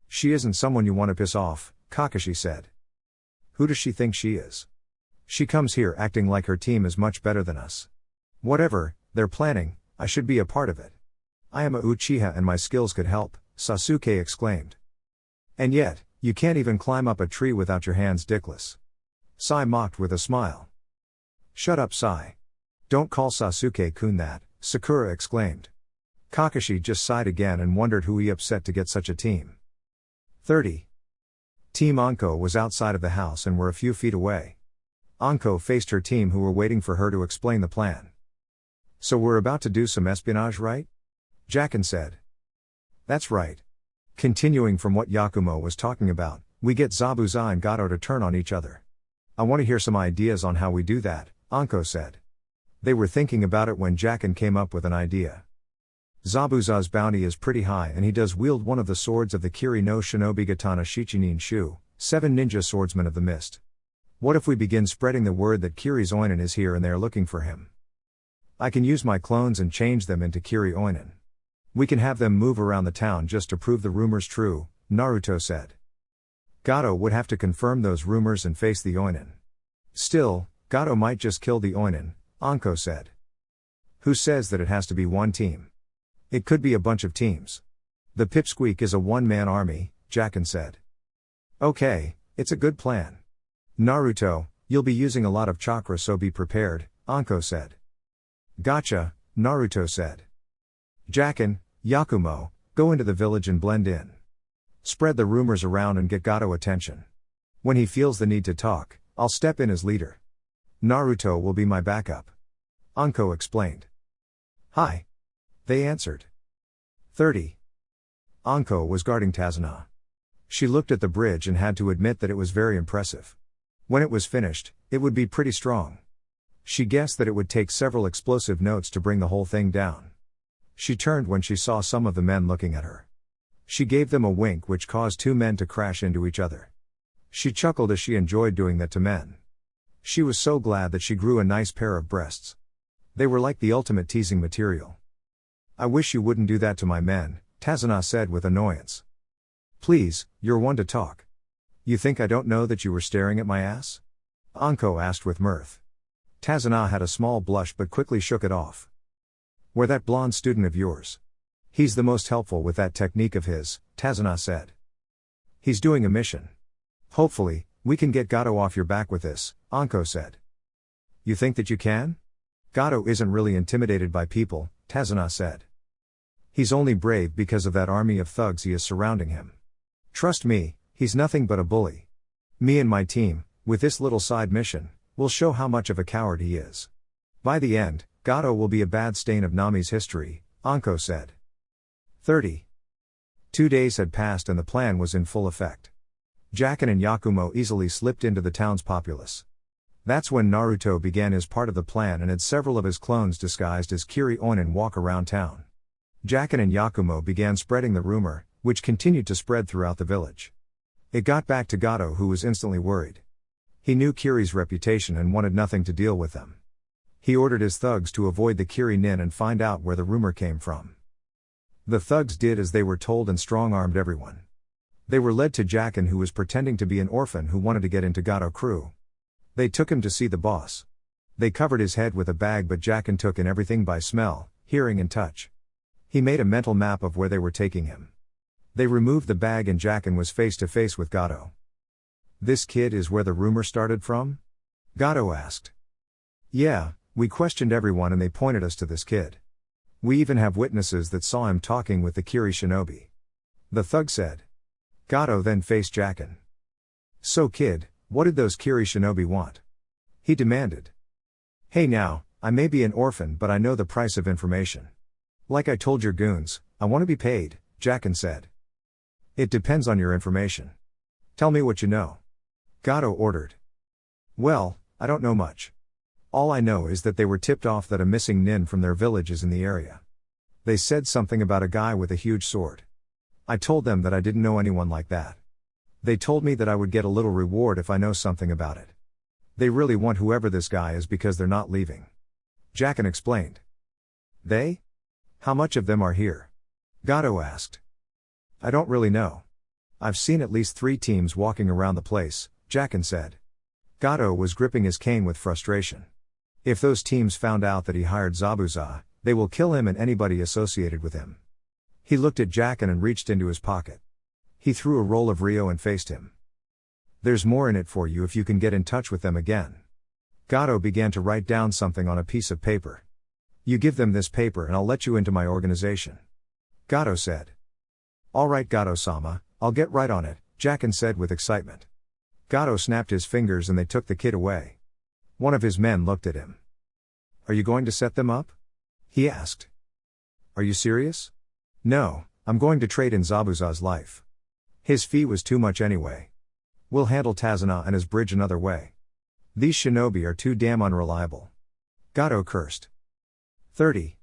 She isn't someone you want to piss off, Kakashi said. Who does she think she is? She comes here acting like her team is much better than us. Whatever they're planning, I should be a part of it. I am a Uchiha and my skills could help, Sasuke exclaimed. And yet, you can't even climb up a tree without your hands dickless. Sai mocked with a smile. Shut up, Sai. Don't call Sasuke-kun that, Sakura exclaimed. Kakashi just sighed again and wondered who he upset to get such a team. 30. Team Anko was outside of the house and were a few feet away. Anko faced her team who were waiting for her to explain the plan. So we're about to do some espionage, right? Jacken said. That's right. Continuing from what Yakumo was talking about, we get Zabuza and Gato to turn on each other. I want to hear some ideas on how we do that, Anko said. They were thinking about it when Jacken came up with an idea. Zabuza's bounty is pretty high and he does wield one of the swords of the Kiri no Shinobi Katana Shichinin Shu, 7 ninja swordsmen of the mist. What if we begin spreading the word that Kiri's Oinen is here and they are looking for him? I can use my clones and change them into Kiri Oinen. We can have them move around the town just to prove the rumors true, Naruto said. Gato would have to confirm those rumors and face the Oinen. Still, Gato might just kill the Oinin, Anko said. Who says that it has to be one team? It could be a bunch of teams. The Pipsqueak is a one-man army, Jacken said. Okay, it's a good plan. Naruto, you'll be using a lot of chakra so be prepared, Anko said. Gotcha, Naruto said. Jacken, Yakumo, go into the village and blend in. Spread the rumors around and get Gato attention. When he feels the need to talk, I'll step in as leader. Naruto will be my backup. Anko explained. Hi. They answered. 30. Anko was guarding Tazuna. She looked at the bridge and had to admit that it was very impressive. When it was finished, it would be pretty strong. She guessed that it would take several explosive notes to bring the whole thing down. She turned when she saw some of the men looking at her. She gave them a wink which caused 2 men to crash into each other. She chuckled as she enjoyed doing that to men. She was so glad that she grew a nice pair of breasts. They were like the ultimate teasing material. I wish you wouldn't do that to my men, Tazuna said with annoyance. Please, you're one to talk. You think I don't know that you were staring at my ass? Anko asked with mirth. Tazuna had a small blush but quickly shook it off. Where that blonde student of yours? He's the most helpful with that technique of his, Tazuna said. He's doing a mission. Hopefully, we can get Gato off your back with this, Anko said. You think that you can? Gato isn't really intimidated by people, Tazuna said. He's only brave because of that army of thugs he is surrounding him. Trust me, he's nothing but a bully. Me and my team, with this little side mission, will show how much of a coward he is. By the end, Gato will be a bad stain of Nami's history, Anko said. 30. 2 days had passed and the plan was in full effect. Jacken and Yakumo easily slipped into the town's populace. That's when Naruto began his part of the plan and had several of his clones disguised as Kiri Oinen walk around town. Jacken and Yakumo began spreading the rumor, which continued to spread throughout the village. It got back to Gato who was instantly worried. He knew Kiri's reputation and wanted nothing to deal with them. He ordered his thugs to avoid the Kiri Nin and find out where the rumor came from. The thugs did as they were told and strong-armed everyone. They were led to Jacken who was pretending to be an orphan who wanted to get into Gato crew. They took him to see the boss. They covered his head with a bag but Jacken took in everything by smell, hearing and touch. He made a mental map of where they were taking him. They removed the bag and Jacken was face to face with Gato. This kid is where the rumor started from? Gato asked. Yeah, we questioned everyone and they pointed us to this kid. We even have witnesses that saw him talking with the Kiri Shinobi. The thug said. Gato then faced Jacken. So kid, what did those Kiri Shinobi want? He demanded. Hey now, I may be an orphan but I know the price of information. Like I told your goons, I want to be paid, Jacken said. It depends on your information. Tell me what you know. Gato ordered. Well, I don't know much. All I know is that they were tipped off that a missing nin from their village is in the area. They said something about a guy with a huge sword. I told them that I didn't know anyone like that. They told me that I would get a little reward if I know something about it. They really want whoever this guy is because they're not leaving. Jacken explained. They? How much of them are here? Gato asked. I don't really know. I've seen at least 3 teams walking around the place, Jacken said. Gato was gripping his cane with frustration. If those teams found out that he hired Zabuza, they will kill him and anybody associated with him. He looked at Jacken and reached into his pocket. He threw a roll of Rio and faced him. There's more in it for you if you can get in touch with them again. Gato began to write down something on a piece of paper. You give them this paper and I'll let you into my organization. Gato said. All right Gato-sama, I'll get right on it, Jacken said with excitement. Gato snapped his fingers and they took the kid away. One of his men looked at him. Are you going to set them up? He asked. Are you serious? No, I'm going to trade in Zabuza's life. His fee was too much anyway. We'll handle Tazuna and his bridge another way. These shinobi are too damn unreliable. Gato cursed. 30.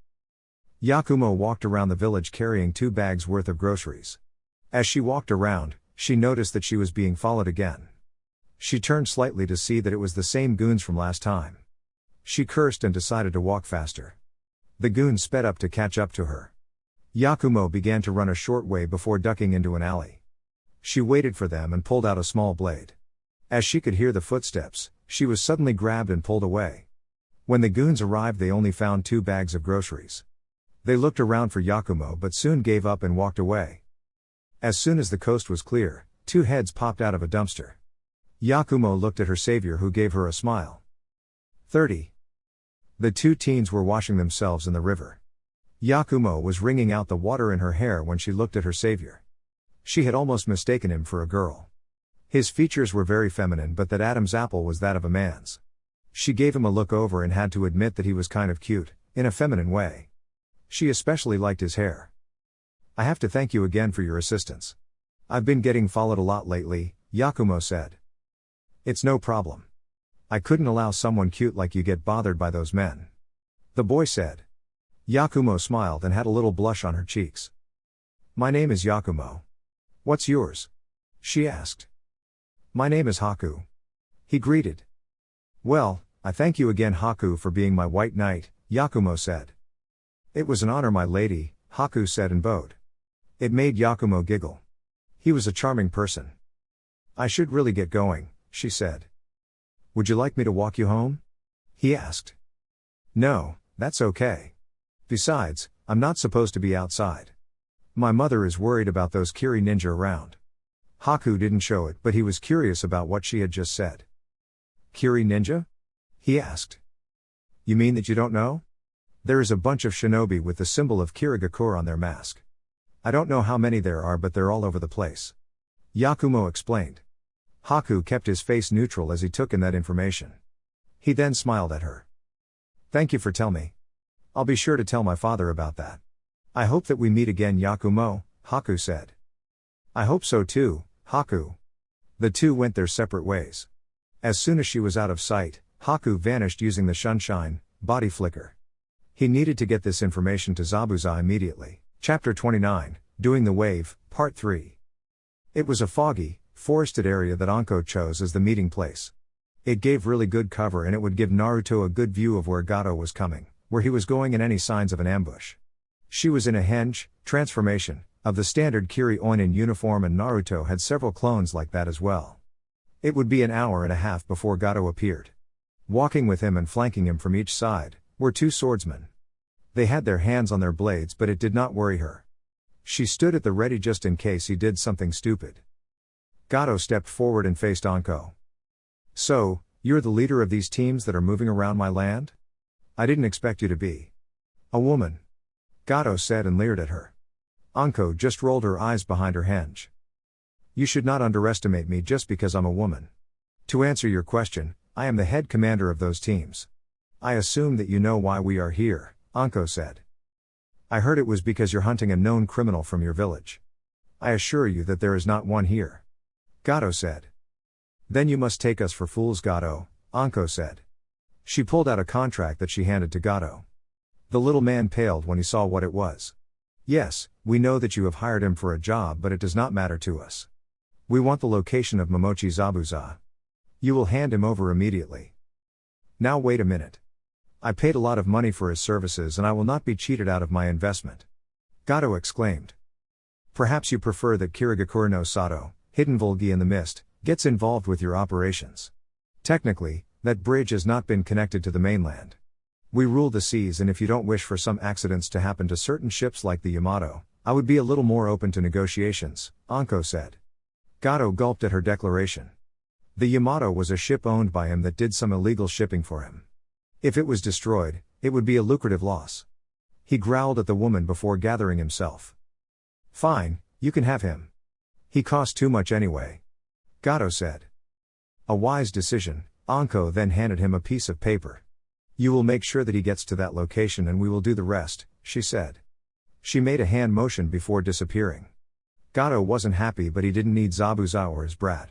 Yakumo walked around the village carrying 2 bags worth of groceries. As she walked around, she noticed that she was being followed again. She turned slightly to see that it was the same goons from last time. She cursed and decided to walk faster. The goons sped up to catch up to her. Yakumo began to run a short way before ducking into an alley. She waited for them and pulled out a small blade. As she could hear the footsteps, she was suddenly grabbed and pulled away. When the goons arrived they only found 2 bags of groceries. They looked around for Yakumo but soon gave up and walked away. As soon as the coast was clear, 2 heads popped out of a dumpster. Yakumo looked at her savior who gave her a smile. 30. The 2 teens were washing themselves in the river. Yakumo was wringing out the water in her hair when she looked at her savior. She had almost mistaken him for a girl. His features were very feminine but that Adam's apple was that of a man's. She gave him a look over and had to admit that he was kind of cute, in a feminine way. She especially liked his hair. I have to thank you again for your assistance. I've been getting followed a lot lately, Yakumo said. It's no problem. I couldn't allow someone cute like you get bothered by those men. The boy said. Yakumo smiled and had a little blush on her cheeks. My name is Yakumo. What's yours? She asked. My name is Haku. He greeted. Well, I thank you again Haku for being my white knight, Yakumo said. It was an honor my lady, Haku said and bowed. It made Yakumo giggle. He was a charming person. I should really get going, she said. Would you like me to walk you home? He asked. No, that's okay. Besides, I'm not supposed to be outside. My mother is worried about those Kiri ninja around. Haku didn't show it but he was curious about what she had just said. Kiri ninja? He asked. You mean that you don't know? There is a bunch of shinobi with the symbol of Kirigakure on their mask. I don't know how many there are but they're all over the place. Yakumo explained. Haku kept his face neutral as he took in that information. He then smiled at her. Thank you for telling me. I'll be sure to tell my father about that. I hope that we meet again Yakumo, Haku said. I hope so too, Haku. The 2 went their separate ways. As soon as she was out of sight, Haku vanished using the Sunshine body flicker. He needed to get this information to Zabuza immediately. Chapter 29, Doing the Wave, Part 3. It was a foggy, forested area that Anko chose as the meeting place. It gave really good cover and it would give Naruto a good view of where Gato was coming, where he was going and any signs of an ambush. She was in a henge, transformation, of the standard Kiri Oinin uniform and Naruto had several clones like that as well. It would be an hour and a half before Gato appeared. Walking with him and flanking him from each side, were 2 swordsmen. They had their hands on their blades but it did not worry her. She stood at the ready just in case he did something stupid. Gato stepped forward and faced Anko. So, you're the leader of these teams that are moving around my land? I didn't expect you to be a woman. Gato said and leered at her. Anko just rolled her eyes behind her henge. You should not underestimate me just because I'm a woman. To answer your question, I am the head commander of those teams. I assume that you know why we are here, Anko said. I heard it was because you're hunting a known criminal from your village. I assure you that there is not one here. Gato said. Then you must take us for fools Gato, Anko said. She pulled out a contract that she handed to Gato. The little man paled when he saw what it was. Yes, we know that you have hired him for a job, but it does not matter to us. We want the location of Momochi Zabuza. You will hand him over immediately. Now wait a minute. I paid a lot of money for his services and I will not be cheated out of my investment. Gato exclaimed. Perhaps you prefer that Kirigakure no Sato, hidden Volgi in the mist, gets involved with your operations. Technically, that bridge has not been connected to the mainland. We rule the seas, and if you don't wish for some accidents to happen to certain ships like the Yamato, I would be a little more open to negotiations, Anko said. Gato gulped at her declaration. The Yamato was a ship owned by him that did some illegal shipping for him. If it was destroyed, it would be a lucrative loss. He growled at the woman before gathering himself. Fine, you can have him. He cost too much anyway. Gato said. A wise decision. Anko then handed him a piece of paper. You will make sure that he gets to that location and we will do the rest, she said. She made a hand motion before disappearing. Gato wasn't happy, but he didn't need Zabuza or his brat.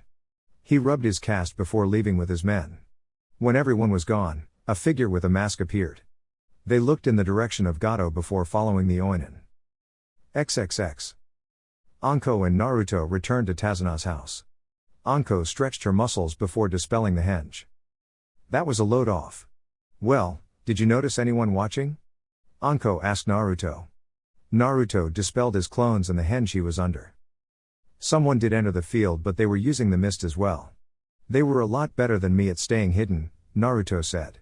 He rubbed his caste before leaving with his men. When everyone was gone, a figure with a mask appeared. They looked in the direction of Gato before following the Oinin. XXX. Anko and Naruto returned to Tazuna's house. Anko stretched her muscles before dispelling the henge. That was a load off. Well, did you notice anyone watching? Anko asked Naruto. Naruto dispelled his clones and the henge he was under. Someone did enter the field, but they were using the mist as well. They were a lot better than me at staying hidden, Naruto said.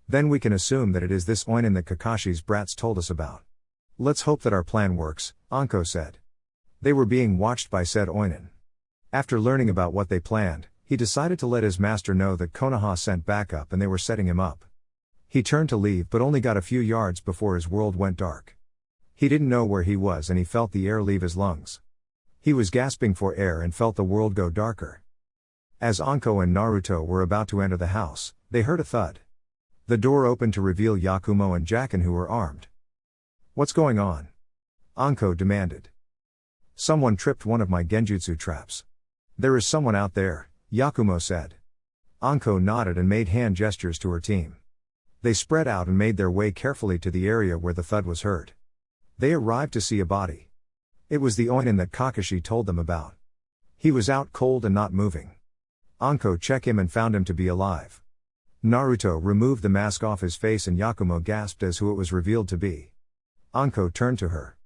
Then we can assume that it is this Oinin that Kakashi's brats told us about. Let's hope that our plan works, Anko said. They were being watched by said Oinin. After learning about what they planned, he decided to let his master know that Konoha sent backup and they were setting him up. He turned to leave but only got a few yards before his world went dark. He didn't know where he was and he felt the air leave his lungs. He was gasping for air and felt the world go darker. As Anko and Naruto were about to enter the house, they heard a thud. The door opened to reveal Yakumo and Jacken, who were armed. What's going on? Anko demanded. Someone tripped one of my genjutsu traps. There is someone out there, Yakumo said. Anko nodded and made hand gestures to her team. They spread out and made their way carefully to the area where the thud was heard. They arrived to see a body. It was the Oinin that Kakashi told them about. He was out cold and not moving. Anko checked him and found him to be alive. Naruto removed the mask off his face and Yakumo gasped as who it was revealed to be. Anko turned to her.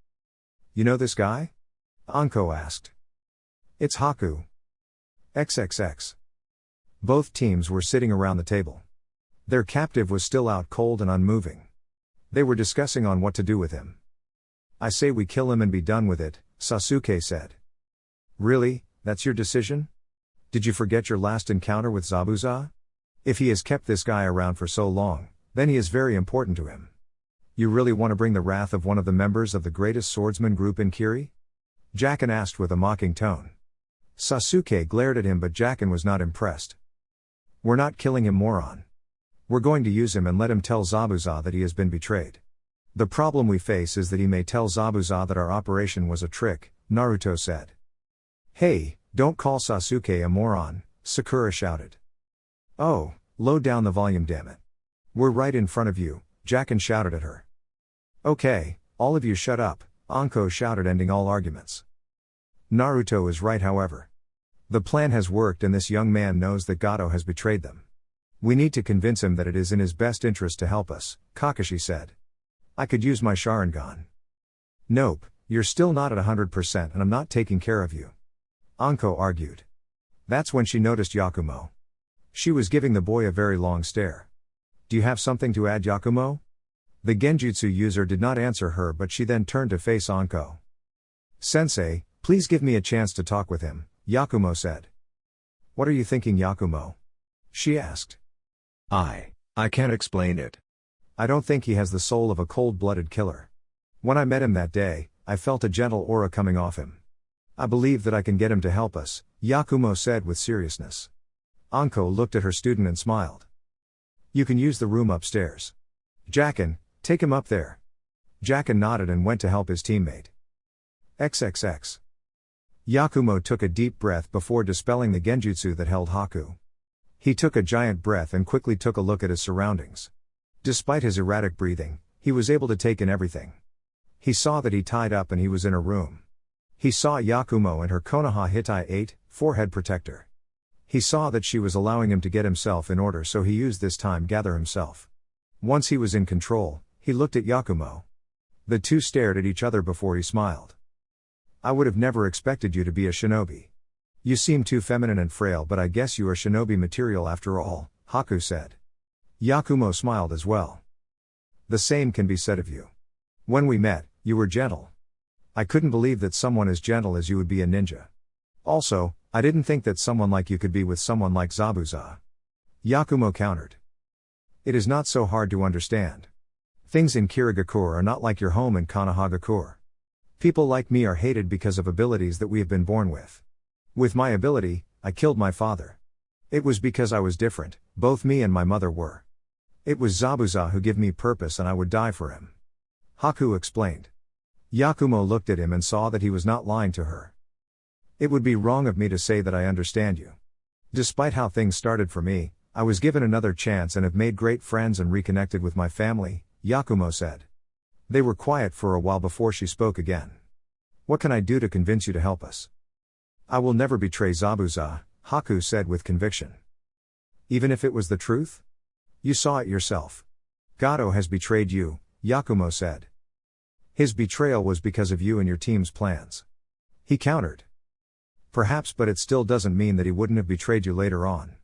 You know this guy? Anko asked. It's Haku. XXX. Both teams were sitting around the table. Their captive was still out cold and unmoving. They were discussing on what to do with him. I say we kill him and be done with it, Sasuke said. Really, that's your decision? Did you forget your last encounter with Zabuza? If he has kept this guy around for so long, then he is very important to him. You really want to bring the wrath of one of the members of the greatest swordsman group in Kiri? Jacken asked with a mocking tone. Sasuke glared at him, but Jacken was not impressed. We're not killing him, moron. We're going to use him and let him tell Zabuza that he has been betrayed. The problem we face is that he may tell Zabuza that our operation was a trick, Naruto said. Hey, don't call Sasuke a moron, Sakura shouted. Oh, low down the volume, damn it. We're right in front of you, Jacken shouted at her. Okay, all of you shut up, Anko shouted, ending all arguments. Naruto is right, however. The plan has worked and this young man knows that Gato has betrayed them. We need to convince him that it is in his best interest to help us, Kakashi said. I could use my Sharingan. Nope, you're still not at 100% and I'm not taking care of you. Anko argued. That's when she noticed Yakumo. She was giving the boy a very long stare. Do you have something to add, Yakumo? The genjutsu user did not answer her, but she then turned to face Anko. Sensei, please give me a chance to talk with him, Yakumo said. What are you thinking, Yakumo? She asked. I can't explain it. I don't think he has the soul of a cold-blooded killer. When I met him that day, I felt a gentle aura coming off him. I believe that I can get him to help us, Yakumo said with seriousness. Anko looked at her student and smiled. You can use the room upstairs. Jacken, take him up there. Jacken nodded and went to help his teammate. Yakumo took a deep breath before dispelling the genjutsu that held Haku. He took a giant breath and quickly took a look at his surroundings. Despite his erratic breathing, he was able to take in everything. He saw that he tied up and he was in a room. He saw Yakumo and her Konoha Hitai 8, forehead protector. He saw that she was allowing him to get himself in order, so he used this time gather himself. Once he was in control, he looked at Yakumo. The two stared at each other before he smiled. I would have never expected you to be a shinobi. You seem too feminine and frail, but I guess you are shinobi material after all, Haku said. Yakumo smiled as well. The same can be said of you. When we met, you were gentle. I couldn't believe that someone as gentle as you would be a ninja. Also, I didn't think that someone like you could be with someone like Zabuza. Yakumo countered. It is not so hard to understand. Things in Kirigakure are not like your home in Konohagakure. People like me are hated because of abilities that we have been born with. With my ability, I killed my father. It was because I was different, both me and my mother were. It was Zabuza who gave me purpose and I would die for him. Haku explained. Yakumo looked at him and saw that he was not lying to her. It would be wrong of me to say that I understand you. Despite how things started for me, I was given another chance and have made great friends and reconnected with my family, Yakumo said. They were quiet for a while before she spoke again. What can I do to convince you to help us? I will never betray Zabuza, Haku said with conviction. Even if it was the truth? You saw it yourself. Gato has betrayed you, Yakumo said. His betrayal was because of you and your team's plans. He countered. Perhaps, but it still doesn't mean that he wouldn't have betrayed you later on.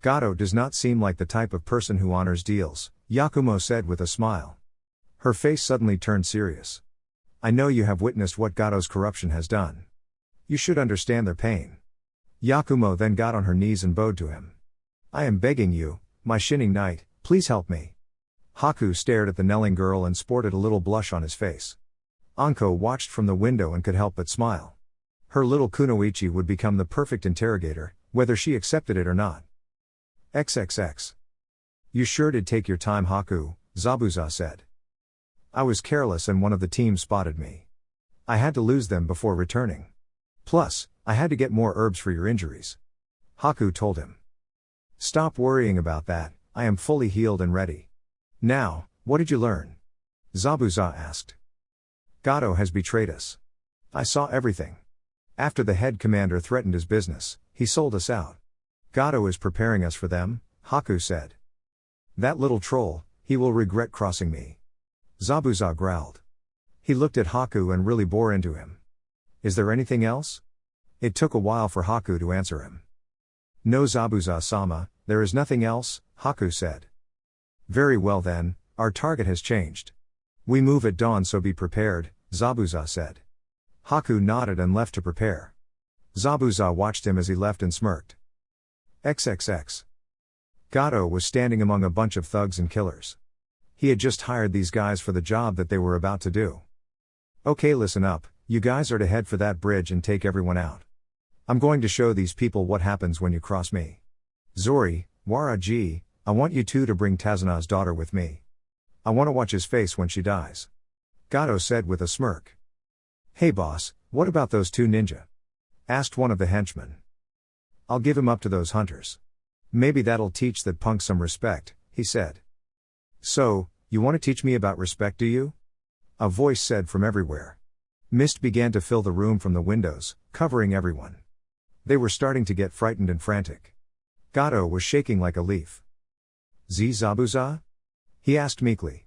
Gato does not seem like the type of person who honors deals, Yakumo said with a smile. Her face suddenly turned serious. I know you have witnessed what Gato's corruption has done. You should understand their pain. Yakumo then got on her knees and bowed to him. I am begging you, my Shining Knight, please help me. Haku stared at the knelling girl and sported a little blush on his face. Anko watched from the window and could help but smile. Her little kunoichi would become the perfect interrogator, whether she accepted it or not. XXX. You sure did take your time, Haku, Zabuza said. I was careless and one of the team spotted me. I had to lose them before returning. Plus, I had to get more herbs for your injuries. Haku told him. Stop worrying about that, I am fully healed and ready. Now, what did you learn? Zabuza asked. Gato has betrayed us. I saw everything. After the head commander threatened his business, he sold us out. Gato is preparing us for them, Haku said. That little troll, he will regret crossing me. Zabuza growled. He looked at Haku and really bore into him. Is there anything else? It took a while for Haku to answer him. No, Zabuza-sama, there is nothing else, Haku said. Very well then, our target has changed. We move at dawn, so be prepared, Zabuza said. Haku nodded and left to prepare. Zabuza watched him as he left and smirked. XXX. Gato was standing among a bunch of thugs and killers. He had just hired these guys for the job that they were about to do. Okay, listen up, you guys are to head for that bridge and take everyone out. I'm going to show these people what happens when you cross me. Zori, Wara-ji, I want you two to bring Tazana's daughter with me. I want to watch his face when she dies. Gato said with a smirk. Hey boss, what about those two ninja? Asked one of the henchmen. I'll give him up to those hunters. Maybe that'll teach that punk some respect, he said. So, you want to teach me about respect, do you? A voice said from everywhere. Mist began to fill the room from the windows, covering everyone. They were starting to get frightened and frantic. Gato was shaking like a leaf. Zabuza? He asked meekly.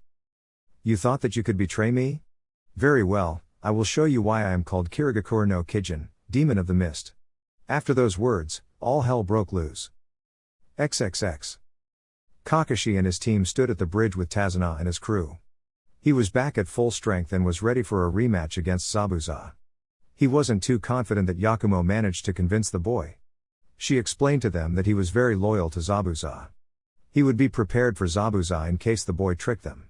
You thought that you could betray me? Very well, I will show you why I am called Kirigakure no Kijin, Demon of the Mist. After those words, all hell broke loose. XXX. Kakashi and his team stood at the bridge with Tazana and his crew. He was back at full strength and was ready for a rematch against Zabuza. He wasn't too confident that Yakumo managed to convince the boy. She explained to them that he was very loyal to Zabuza. He would be prepared for Zabuza in case the boy tricked them.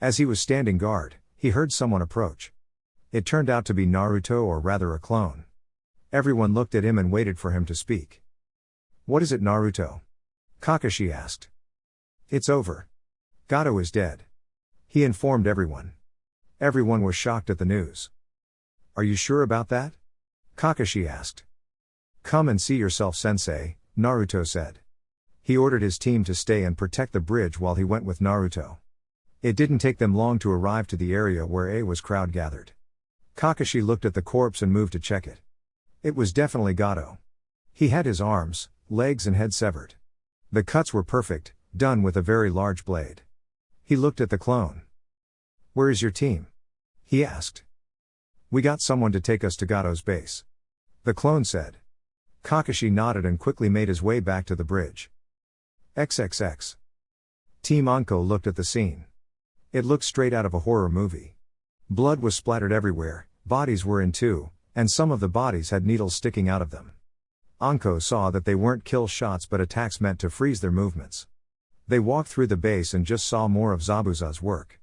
As he was standing guard, he heard someone approach. It turned out to be Naruto, or rather a clone. Everyone looked at him and waited for him to speak. What is it, Naruto? Kakashi asked. It's over. Gato is dead. He informed everyone. Everyone was shocked at the news. Are you sure about that? Kakashi asked. Come and see yourself, sensei, Naruto said. He ordered his team to stay and protect the bridge while he went with Naruto. It didn't take them long to arrive to the area where A was crowd gathered. Kakashi looked at the corpse and moved to check it. It was definitely Gato. He had his arms, legs and head severed. The cuts were perfect, done with a very large blade. He looked at the clone. "Where is your team?" he asked. "We got someone to take us to Gato's base," the clone said. Kakashi nodded and quickly made his way back to the bridge. XXX. Team Anko looked at the scene. It looked straight out of a horror movie. Blood was splattered everywhere, bodies were in two, and some of the bodies had needles sticking out of them. Anko saw that they weren't kill shots but attacks meant to freeze their movements. They walked through the base and just saw more of Zabuza's work.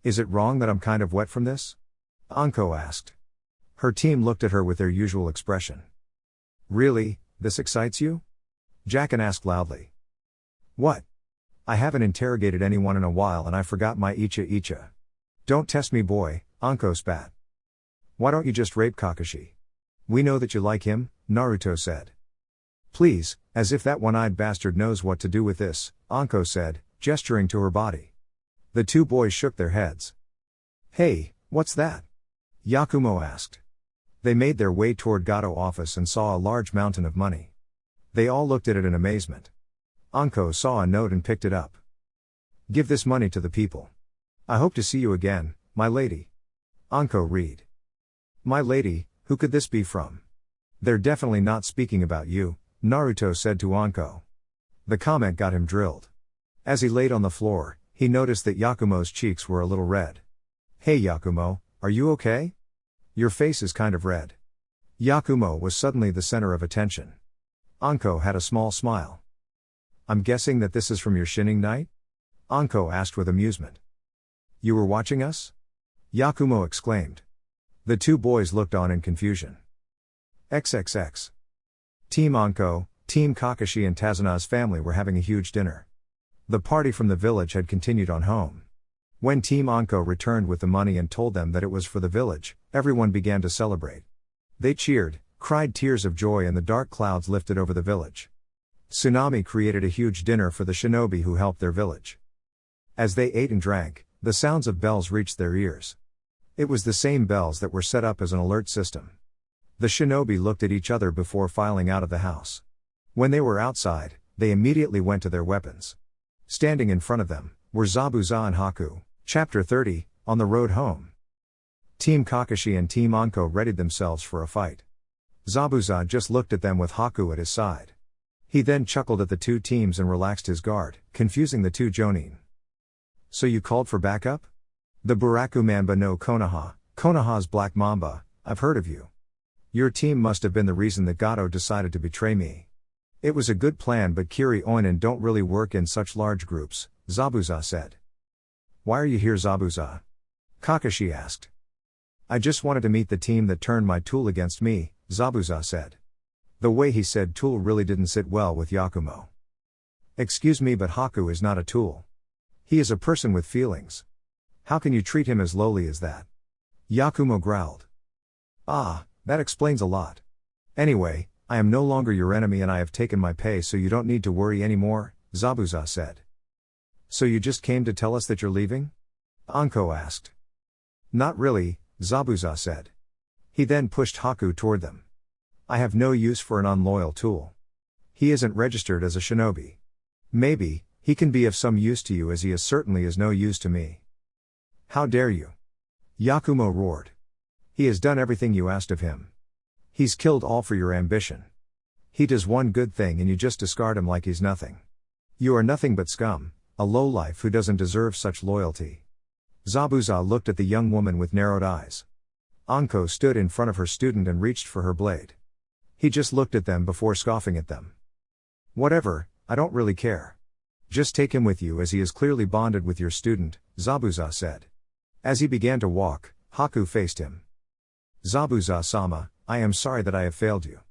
"Is it wrong that I'm kind of wet from this?" Anko asked. Her team looked at her with their usual expression. "Really, this excites you?" Jacken asked loudly. "What? I haven't interrogated anyone in a while and I forgot my icha. Don't test me, boy," Anko spat. "Why don't you just rape Kakashi? We know that you like him," Naruto said. "Please, as if that one-eyed bastard knows what to do with this," Anko said, gesturing to her body. The two boys shook their heads. "Hey, what's that?" Yakumo asked. They made their way toward Gato office and saw a large mountain of money. They all looked at it in amazement. Anko saw a note and picked it up. "Give this money to the people. I hope to see you again, my lady." Anko read. "My lady, who could this be from?" "They're definitely not speaking about you," Naruto said to Anko. The comment got him drilled. As he laid on the floor, he noticed that Yakumo's cheeks were a little red. "Hey Yakumo, are you okay? Your face is kind of red." Yakumo was suddenly the center of attention. Anko had a small smile. "I'm guessing that this is from your shinning night?" Anko asked with amusement. "You were watching us?" Yakumo exclaimed. The two boys looked on in confusion. XXX. Team Anko, Team Kakashi and Tazana's family were having a huge dinner. The party from the village had continued on home. When Team Anko returned with the money and told them that it was for the village, everyone began to celebrate. They cheered, cried tears of joy and the dark clouds lifted over the village. Tsunami created a huge dinner for the shinobi who helped their village. As they ate and drank, the sounds of bells reached their ears. It was the same bells that were set up as an alert system. The shinobi looked at each other before filing out of the house. When they were outside, they immediately went to their weapons. Standing in front of them were Zabuza and Haku. Chapter 30, On the Road Home. Team Kakashi and Team Anko readied themselves for a fight. Zabuza just looked at them with Haku at his side. He then chuckled at the two teams and relaxed his guard, confusing the two jonin. "So you called for backup? The Buraku Mamba no Konoha, Konoha's Black Mamba, I've heard of you. Your team must have been the reason that Gato decided to betray me. It was a good plan but Kiri Oinen don't really work in such large groups," Zabuza said. "Why are you here, Zabuza?" Kakashi asked. "I just wanted to meet the team that turned my tool against me," Zabuza said. The way he said tool really didn't sit well with Yakumo. "Excuse me but Haku is not a tool. He is a person with feelings. How can you treat him as lowly as that?" Yakumo growled. "Ah, that explains a lot. Anyway, I am no longer your enemy and I have taken my pay so you don't need to worry anymore," Zabuza said. "So you just came to tell us that you're leaving?" Anko asked. "Not really," Zabuza said. He then pushed Haku toward them. "I have no use for an unloyal tool. He isn't registered as a shinobi. Maybe, he can be of some use to you as he is certainly is no use to me." "How dare you?" Yakumo roared. "He has done everything you asked of him. He's killed all for your ambition. He does one good thing and you just discard him like he's nothing. You are nothing but scum, a lowlife who doesn't deserve such loyalty." Zabuza looked at the young woman with narrowed eyes. Anko stood in front of her student and reached for her blade. He just looked at them before scoffing at them. "Whatever, I don't really care. Just take him with you as he is clearly bonded with your student," Zabuza said. As he began to walk, Haku faced him. "Zabuza-sama, I am sorry that I have failed you.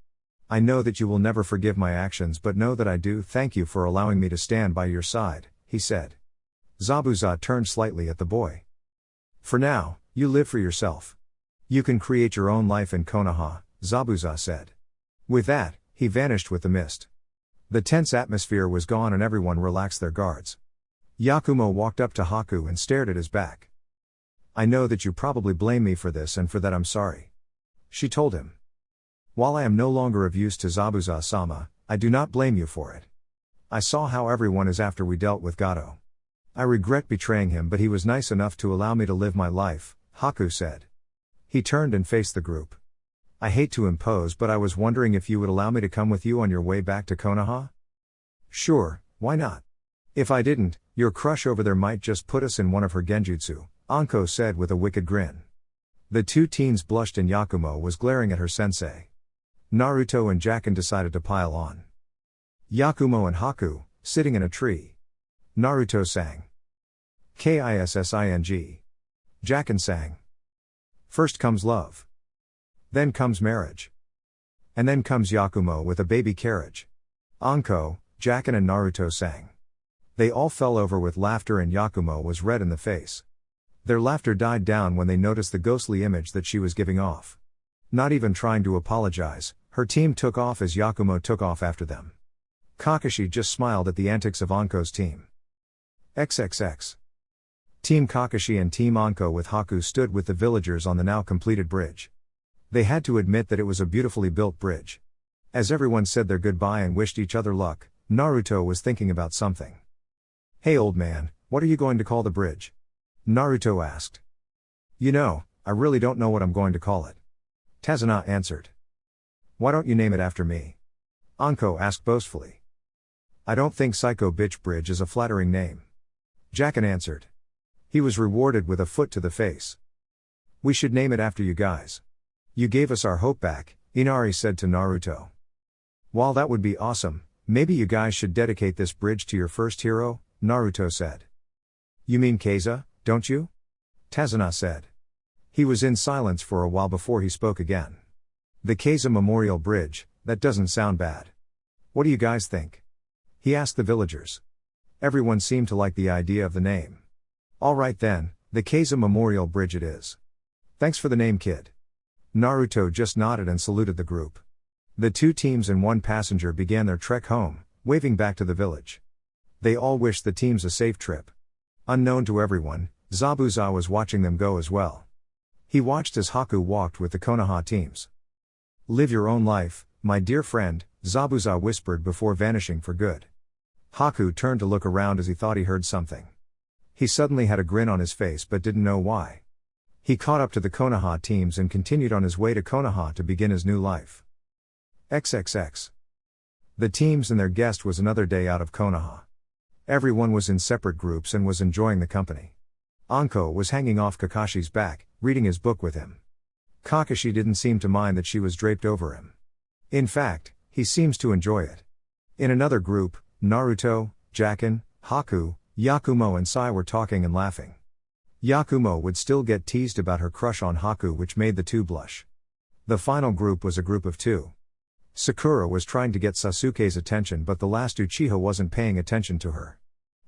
I know that you will never forgive my actions but know that I do thank you for allowing me to stand by your side," he said. Zabuza turned slightly at the boy. "For now, you live for yourself. You can create your own life in Konoha," Zabuza said. With that, he vanished with the mist. The tense atmosphere was gone and everyone relaxed their guards. Yakumo walked up to Haku and stared at his back. "I know that you probably blame me for this and for that I'm sorry," she told him. "While I am no longer of use to Zabuza-sama, I do not blame you for it. I saw how everyone is after we dealt with Gato. I regret betraying him, but he was nice enough to allow me to live my life," Haku said. He turned and faced the group. "I hate to impose, but I was wondering if you would allow me to come with you on your way back to Konoha?" "Sure, why not? If I didn't, your crush over there might just put us in one of her genjutsu," Anko said with a wicked grin. The two teens blushed and Yakumo was glaring at her sensei. Naruto and Jacken decided to pile on. Yakumo and Haku, sitting in a tree. Naruto sang. Kissing. Jacken sang. "First comes love. Then comes marriage. And then comes Yakumo with a baby carriage." Anko, Jacken and Naruto sang. They all fell over with laughter and Yakumo was red in the face. Their laughter died down when they noticed the ghostly image that she was giving off. Not even trying to apologize, her team took off as Yakumo took off after them. Kakashi just smiled at the antics of Anko's team. XXX. Team Kakashi and Team Anko with Haku stood with the villagers on the now completed bridge. They had to admit that it was a beautifully built bridge. As everyone said their goodbye and wished each other luck, Naruto was thinking about something. "Hey old man, what are you going to call the bridge?" Naruto asked. "You know, I really don't know what I'm going to call it." Tazuna answered. "Why don't you name it after me?" Anko asked boastfully. "I don't think Psycho Bitch Bridge is a flattering name." Jacken answered. He was rewarded with a foot to the face. "We should name it after you guys. You gave us our hope back," Inari said to Naruto. "While that would be awesome, maybe you guys should dedicate this bridge to your first hero," Naruto said. "You mean Keiza, don't you?" Tazuna said. He was in silence for a while before he spoke again. "The Keiza Memorial Bridge, that doesn't sound bad. What do you guys think?" he asked the villagers. Everyone seemed to like the idea of the name. "All right then, the Keiza Memorial Bridge it is. Thanks for the name, kid." Naruto just nodded and saluted the group. The two teams and one passenger began their trek home, waving back to the village. They all wished the teams a safe trip. Unknown to everyone, Zabuza was watching them go as well. He watched as Haku walked with the Konoha teams. "Live your own life, my dear friend," Zabuza whispered before vanishing for good. Haku turned to look around as he thought he heard something. He suddenly had a grin on his face but didn't know why. He caught up to the Konoha teams and continued on his way to Konoha to begin his new life. XXX. The teams and their guest was another day out of Konoha. Everyone was in separate groups and was enjoying the company. Anko was hanging off Kakashi's back, reading his book with him. Kakashi didn't seem to mind that she was draped over him. In fact, he seems to enjoy it. In another group, Naruto, Jacken, Haku, Yakumo and Sai were talking and laughing. Yakumo would still get teased about her crush on Haku, which made the two blush. The final group was a group of two. Sakura was trying to get Sasuke's attention, but the last Uchiha wasn't paying attention to her.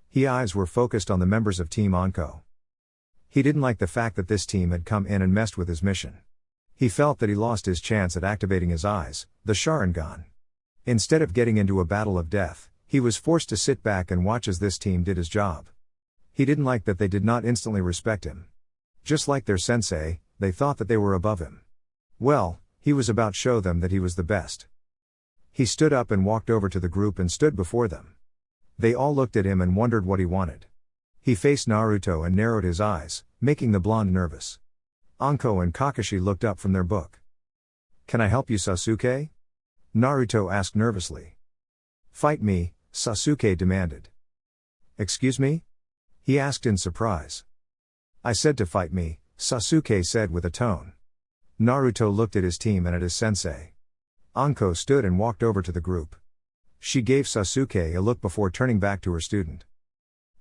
His eyes were focused on the members of Team Anko. He didn't like the fact that this team had come in and messed with his mission. He felt that he lost his chance at activating his eyes, the Sharingan. Instead of getting into a battle of death, he was forced to sit back and watch as this team did his job. He didn't like that they did not instantly respect him. Just like their sensei, they thought that they were above him. Well, he was about to show them that he was the best. He stood up and walked over to the group and stood before them. They all looked at him and wondered what he wanted. He faced Naruto and narrowed his eyes, making the blonde nervous. Anko and Kakashi looked up from their book. "Can I help you, Sasuke?" Naruto asked nervously. "Fight me," Sasuke demanded. "Excuse me?" he asked in surprise. "I said to fight me," Sasuke said with a tone. Naruto looked at his team and at his sensei. Anko stood and walked over to the group. She gave Sasuke a look before turning back to her student.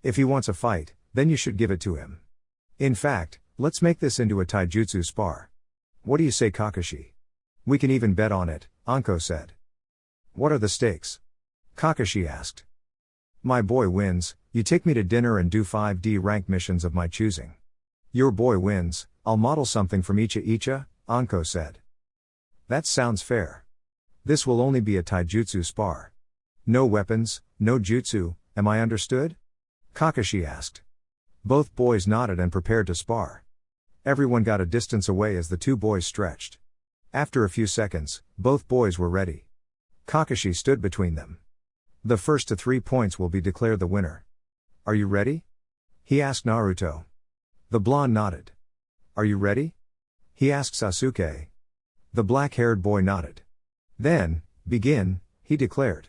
"If he wants a fight, then you should give it to him. In fact, let's make this into a taijutsu spar. What do you say, Kakashi? We can even bet on it," Anko said. "What are the stakes?" Kakashi asked. "My boy wins, you take me to dinner and do 5D rank missions of my choosing. Your boy wins, I'll model something from Icha, Anko said. "That sounds fair. This will only be a taijutsu spar. No weapons, no jutsu, am I understood? Kakashi asked. Both boys nodded and prepared to spar. Everyone got a distance away as the two boys stretched. After a few seconds, both boys were ready. Kakashi stood between them. The first to 3 points will be declared the winner. Are you ready? He asked Naruto. The blonde nodded. Are you ready? He asked Sasuke. The black-haired boy nodded. Then, begin, he declared.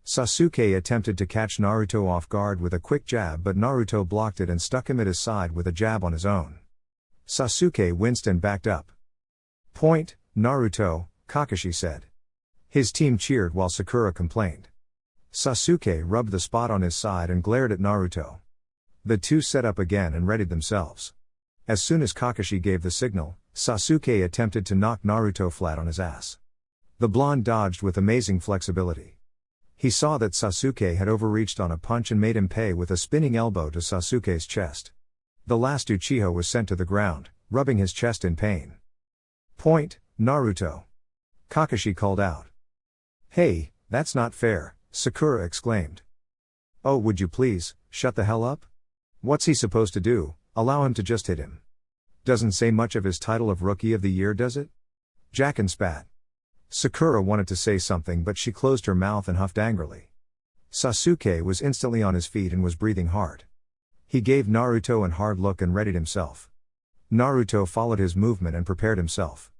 Sasuke attempted to catch Naruto off guard with a quick jab, but Naruto blocked it and stuck him at his side with a jab on his own. Sasuke winced and backed up. Point, Naruto, Kakashi said. His team cheered while Sakura complained. Sasuke rubbed the spot on his side and glared at Naruto. The two set up again and readied themselves. As soon as Kakashi gave the signal, Sasuke attempted to knock Naruto flat on his ass. The blonde dodged with amazing flexibility. He saw that Sasuke had overreached on a punch and made him pay with a spinning elbow to Sasuke's chest. The last Uchiha was sent to the ground, rubbing his chest in pain. Point, Naruto. Kakashi called out. Hey, that's not fair, Sakura exclaimed. Oh, would you please, shut the hell up? What's he supposed to do, allow him to just hit him? Doesn't say much of his title of Rookie of the Year, does it? Jacken spat. Sakura wanted to say something but she closed her mouth and huffed angrily. Sasuke was instantly on his feet and was breathing hard. He gave Naruto an hard look and readied himself. Naruto followed his movement and prepared himself.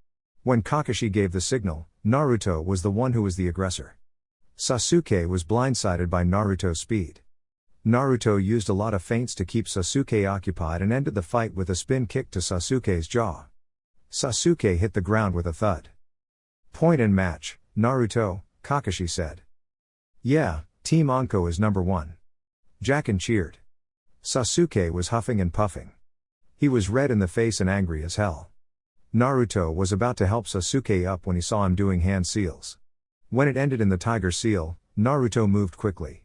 When Kakashi gave the signal, Naruto was the one who was the aggressor. Sasuke was blindsided by Naruto's speed. Naruto used a lot of feints to keep Sasuke occupied and ended the fight with a spin kick to Sasuke's jaw. Sasuke hit the ground with a thud. Point and match, Naruto, Kakashi said. Yeah, Team Anko is number 1. Jacken cheered. Sasuke was huffing and puffing. He was red in the face and angry as hell. Naruto was about to help Sasuke up when he saw him doing hand seals. When it ended in the tiger seal, Naruto moved quickly.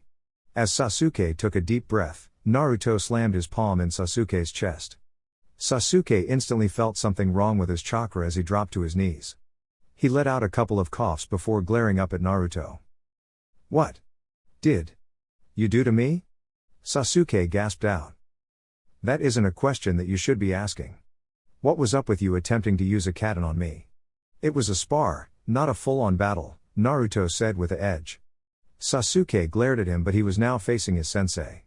As Sasuke took a deep breath, Naruto slammed his palm in Sasuke's chest. Sasuke instantly felt something wrong with his chakra as he dropped to his knees. He let out a couple of coughs before glaring up at Naruto. What did you do to me? Sasuke gasped out. That isn't a question that you should be asking. What was up with you attempting to use a katan on me? It was a spar, not a full-on battle, Naruto said with an edge. Sasuke glared at him, but he was now facing his sensei.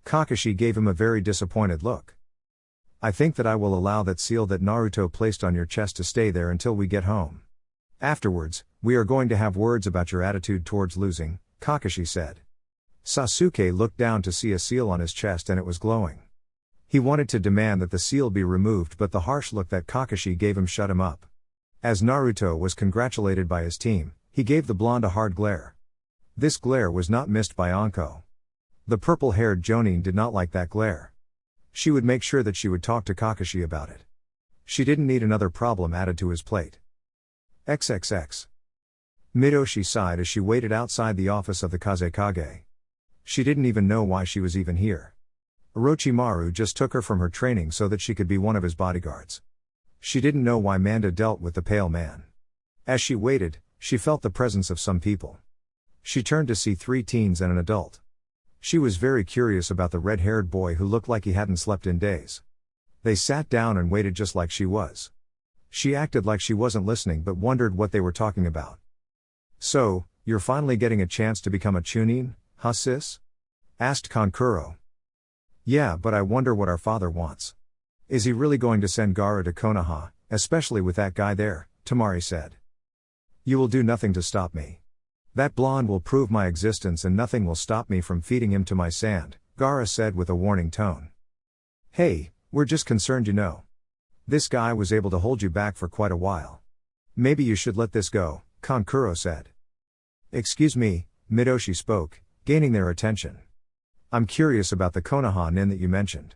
Kakashi gave him a very disappointed look. I think that I will allow that seal that Naruto placed on your chest to stay there until we get home. Afterwards, we are going to have words about your attitude towards losing, Kakashi said. Sasuke looked down to see a seal on his chest and it was glowing. He wanted to demand that the seal be removed, but the harsh look that Kakashi gave him shut him up. As Naruto was congratulated by his team, he gave the blonde a hard glare. This glare was not missed by Anko. The purple-haired Jonin did not like that glare. She would make sure that she would talk to Kakashi about it. She didn't need another problem added to his plate. XXX. Midoshi sighed as she waited outside the office of the Kazekage. She didn't even know why she was even here. Orochimaru just took her from her training so that she could be one of his bodyguards. She didn't know why Manda dealt with the pale man. As she waited, she felt the presence of some people. She turned to see 3 teens and an adult. She was very curious about the red-haired boy who looked like he hadn't slept in days. They sat down and waited just like she was. She acted like she wasn't listening but wondered what they were talking about. So, you're finally getting a chance to become a Chunin, huh sis? Asked Kankuro. Yeah, but I wonder what our father wants. Is he really going to send Gaara to Konoha, especially with that guy there, Tamari said. You will do nothing to stop me. That blonde will prove my existence and nothing will stop me from feeding him to my sand, Gaara said with a warning tone. Hey, we're just concerned, you know. This guy was able to hold you back for quite a while. Maybe you should let this go, Kankuro said. Excuse me, Midoshi spoke, gaining their attention. I'm curious about the Konoha nin that you mentioned.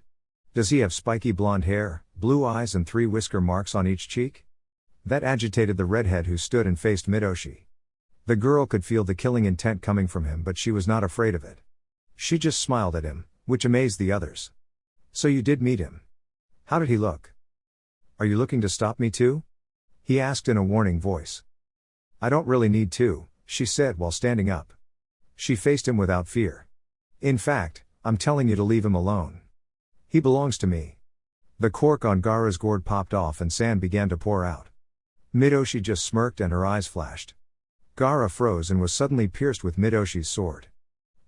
Does he have spiky blonde hair, blue eyes and 3 whisker marks on each cheek? That agitated the redhead who stood and faced Midoshi. The girl could feel the killing intent coming from him, but she was not afraid of it. She just smiled at him, which amazed the others. So you did meet him. How did he look? Are you looking to stop me too? He asked in a warning voice. I don't really need to, she said while standing up. She faced him without fear. In fact, I'm telling you to leave him alone. He belongs to me. The cork on Gaara's gourd popped off and sand began to pour out. Midoshi just smirked and her eyes flashed. Gaara froze and was suddenly pierced with Midoshi's sword.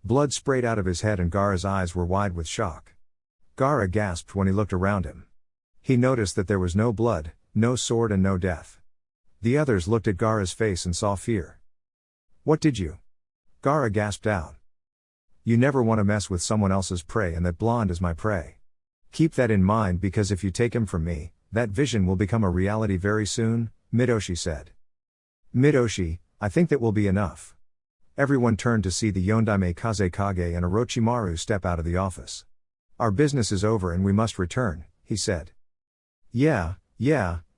Blood sprayed out of his head and Gaara's eyes were wide with shock. Gaara gasped when he looked around him. He noticed that there was no blood, no sword and no death. The others looked at Gaara's face and saw fear. What did you? Gaara gasped out. You never want to mess with someone else's prey, and that blonde is my prey. Keep that in mind, because if you take him from me, that vision will become a reality very soon, Midoshi said. Midoshi, I think that will be enough. Everyone turned to see the Yondaime Kazekage and Orochimaru step out of the office. Our business is over and we must return, he said. Yeah,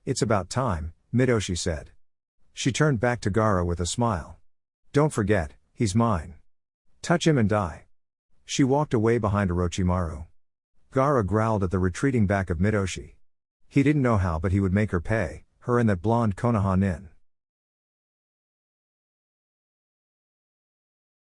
it's about time, Midoshi said. She turned back to Gaara with a smile. Don't forget, he's mine. Touch him and die. She walked away behind Orochimaru. Gaara growled at the retreating back of Midoshi. He didn't know how, but he would make her pay, her and that blonde Konoha nin.